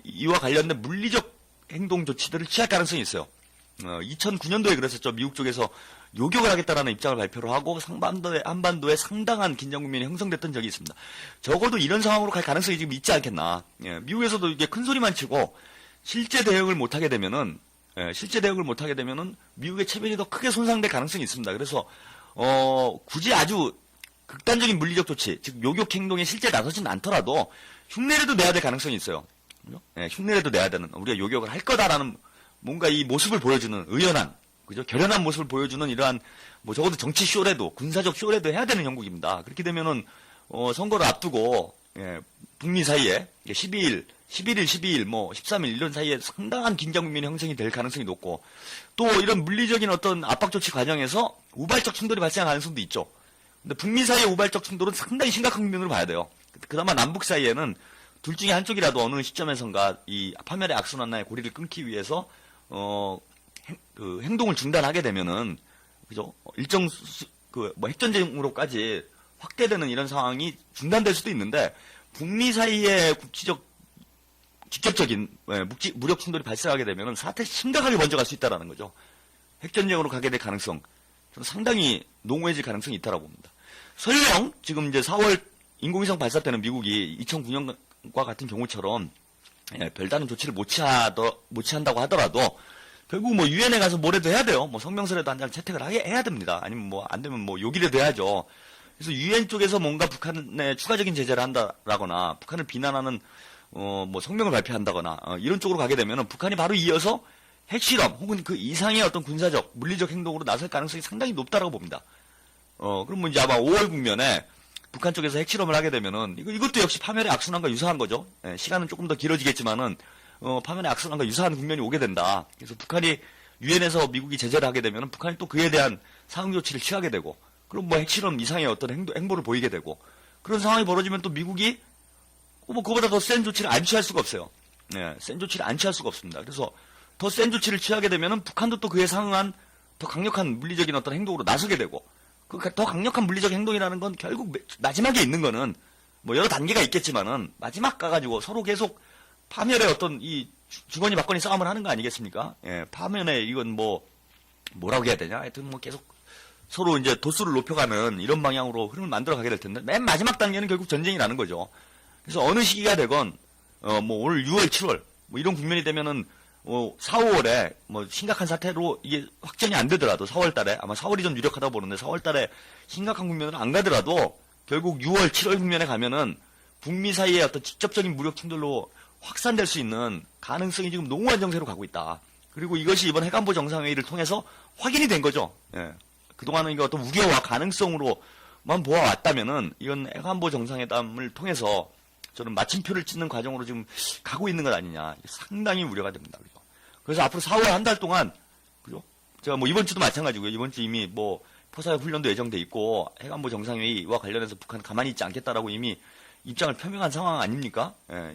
이와 관련된 물리적 행동 조치들을 취할 가능성이 있어요. 2009년도에 그랬었죠. 미국 쪽에서 요격을 하겠다라는 입장을 발표를 하고 한반도에 상당한 긴장 국면이 형성됐던 적이 있습니다. 적어도 이런 상황으로 갈 가능성이 지금 있지 않겠나. 예, 미국에서도 이게 큰 소리만 치고 실제 대응을 못하게 되면은 미국의 체면이 더 크게 손상될 가능성이 있습니다. 그래서 굳이 아주 극단적인 물리적 조치, 즉 요격 행동에 실제 나서진 않더라도 흉내라도 내야 될 가능성이 있어요. 예, 흉내라도 내야 되는, 우리가 요격을 할 거다라는 뭔가 이 모습을 보여주는 의연한, 그죠? 결연한 모습을 보여주는 이러한 뭐 적어도 정치 쇼라도 군사적 쇼라도 해야 되는 형국입니다. 그렇게 되면은 선거를 앞두고 예, 북미 사이에 11일, 12일, 뭐 13일 이런 사이에 상당한 긴장 국면이 형성이 될 가능성이 높고 또 이런 물리적인 어떤 압박 조치 과정에서 우발적 충돌이 발생할 가능성도 있죠. 근데 북미 사이의 우발적 충돌은 상당히 심각한 국면으로 봐야 돼요. 그나마 남북 사이에는 둘 중에 한쪽이라도 어느 시점에선가 이 파멸의 악순환의 고리를 끊기 위해서 그 행동을 중단하게 되면은 그죠? 일정 뭐 핵전쟁으로까지 확대되는 이런 상황이 중단될 수도 있는데 북미 사이의 직접적인 무력 충돌이 발생하게 되면은 사태 심각하게 먼저 갈 수 있다라는 거죠. 핵전쟁으로 가게 될 가능성 저는 상당히 농후해질 가능성이 있다라고 봅니다. 설령 지금 이제 4월 인공위성 발사 때는 미국이 2009년과 같은 경우처럼 별다른 조치를 못 취한다고 하더라도 결국 뭐 유엔에 가서 뭐라도 해야 돼요. 뭐 성명서라도 한 장 채택을 해야 됩니다. 아니면 뭐 안 되면 뭐 욕이라도 해야죠. 그래서 유엔 쪽에서 뭔가 북한에 추가적인 제재를 한다라거나 북한을 비난하는 뭐 성명을 발표한다거나 이런 쪽으로 가게 되면은 북한이 바로 이어서 핵실험 혹은 그 이상의 어떤 군사적 물리적 행동으로 나설 가능성이 상당히 높다라고 봅니다. 그럼 뭐 이제 아마 5월 국면에 북한 쪽에서 핵실험을 하게 되면은 이것도 역시 파멸의 악순환과 유사한 거죠. 시간은 조금 더 길어지겠지만은 파멸의 악순환과 유사한 국면이 오게 된다. 그래서 북한이 유엔에서 미국이 제재를 하게 되면은 북한이 또 그에 대한 상응 조치를 취하게 되고, 그럼 뭐 핵실험 이상의 어떤 행보를 보이게 되고, 그런 상황이 벌어지면 또 미국이 뭐 그보다 더 센 조치를 안 취할 수가 없어요. 센 조치를 안 취할 수가 없습니다. 그래서 더 센 조치를 취하게 되면은 북한도 또 그에 상응한 더 강력한 물리적인 어떤 행동으로 나서게 되고, 그 더 강력한 물리적 행동이라는 건 결국 마지막에 있는 거는 뭐 여러 단계가 있겠지만은 마지막 가가지고 서로 계속 파멸의 어떤 이 주거니 받거니 싸움을 하는 거 아니겠습니까? 파멸의 이건 뭐라고 해야 되냐? 하여튼 뭐 계속 서로 이제 도수를 높여가는 이런 방향으로 흐름을 만들어 가게 될 텐데 맨 마지막 단계는 결국 전쟁이라는 거죠. 그래서 어느 시기가 되건 뭐 올 6월, 7월 뭐 이런 국면이 되면은 4, 5월에 뭐 심각한 사태로 이게 확전이 안 되더라도 4월 달에 아마 4월이 좀 유력하다고 보는데 4월 달에 심각한 국면으로 안 가더라도 결국 6월, 7월 국면에 가면은 북미 사이의 어떤 직접적인 무력 충돌로 확산될 수 있는 가능성이 지금 농후한 정세로 가고 있다. 그리고 이것이 이번 핵안보 정상회의를 통해서 확인이 된 거죠. 그동안은 이거 어떤 우려와 가능성으로만 보아왔다면은 이건 핵안보 정상회담을 통해서 저는 마침표를 찍는 과정으로 지금 가고 있는 것 아니냐. 상당히 우려가 됩니다. 그죠? 그래서 앞으로 4월 한 달 동안, 그죠? 제가 뭐 이번 주도 마찬가지고요. 이번 주 이미 뭐 포사역 훈련도 예정돼 있고 핵안보 정상회의와 관련해서 북한은 가만히 있지 않겠다라고 이미 입장을 표명한 상황 아닙니까?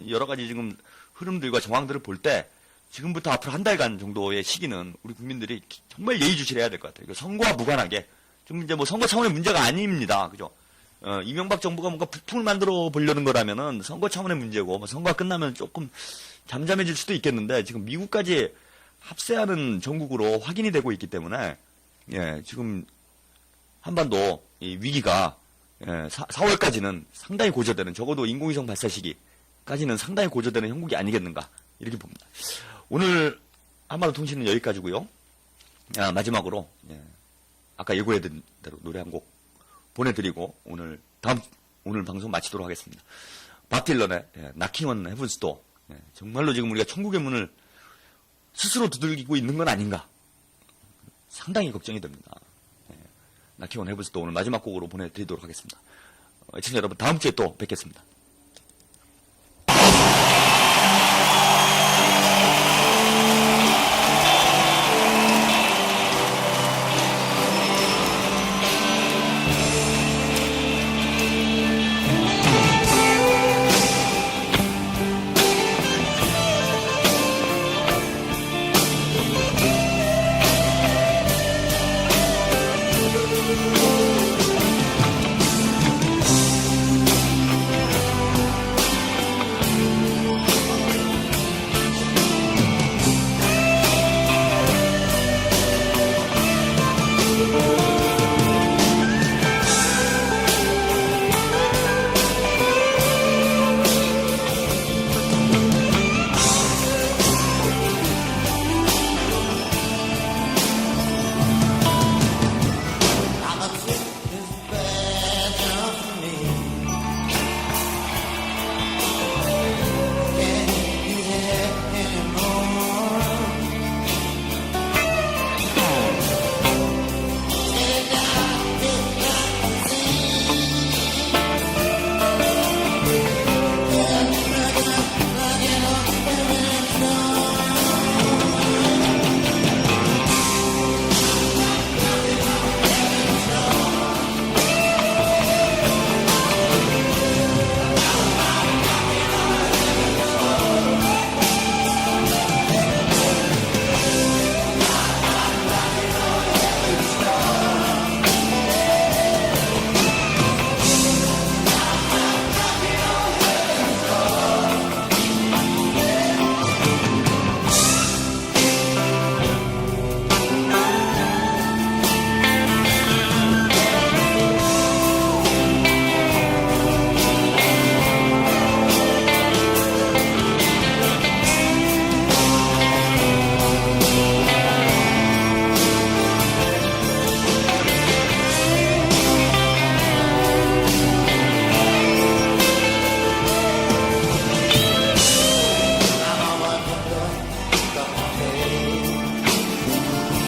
여러 가지 지금 흐름들과 정황들을 볼 때 지금부터 앞으로 한 달간 정도의 시기는 우리 국민들이 정말 예의주시를 해야 될 것 같아요. 선거와 무관하게. 좀 이제 뭐 선거 차원의 문제가 아닙니다. 그죠? 이명박 정부가 뭔가 북풍을 만들어 보려는 거라면은 선거 차원의 문제고, 뭐 선거가 끝나면 조금 잠잠해질 수도 있겠는데, 지금 미국까지 합세하는 정국으로 확인이 되고 있기 때문에, 지금 한반도 이 위기가 4월까지는 상당히 고조되는, 적어도 인공위성 발사 시기까지는 상당히 고조되는 형국이 아니겠는가, 이렇게 봅니다. 오늘 한반도 통신은 여기까지고요. 마지막으로 아까 예고해드린 대로 노래 한 곡 보내드리고 오늘 방송 마치도록 하겠습니다. 밥 딜런의 Knocking on Heaven's Door. 정말로 지금 우리가 천국의 문을 스스로 두들기고 있는 건 아닌가, 상당히 걱정이 됩니다. Knocking on Heaven's Door 오늘 마지막 곡으로 보내드리도록 하겠습니다. 애청자 여러분, 다음 주에 또 뵙겠습니다.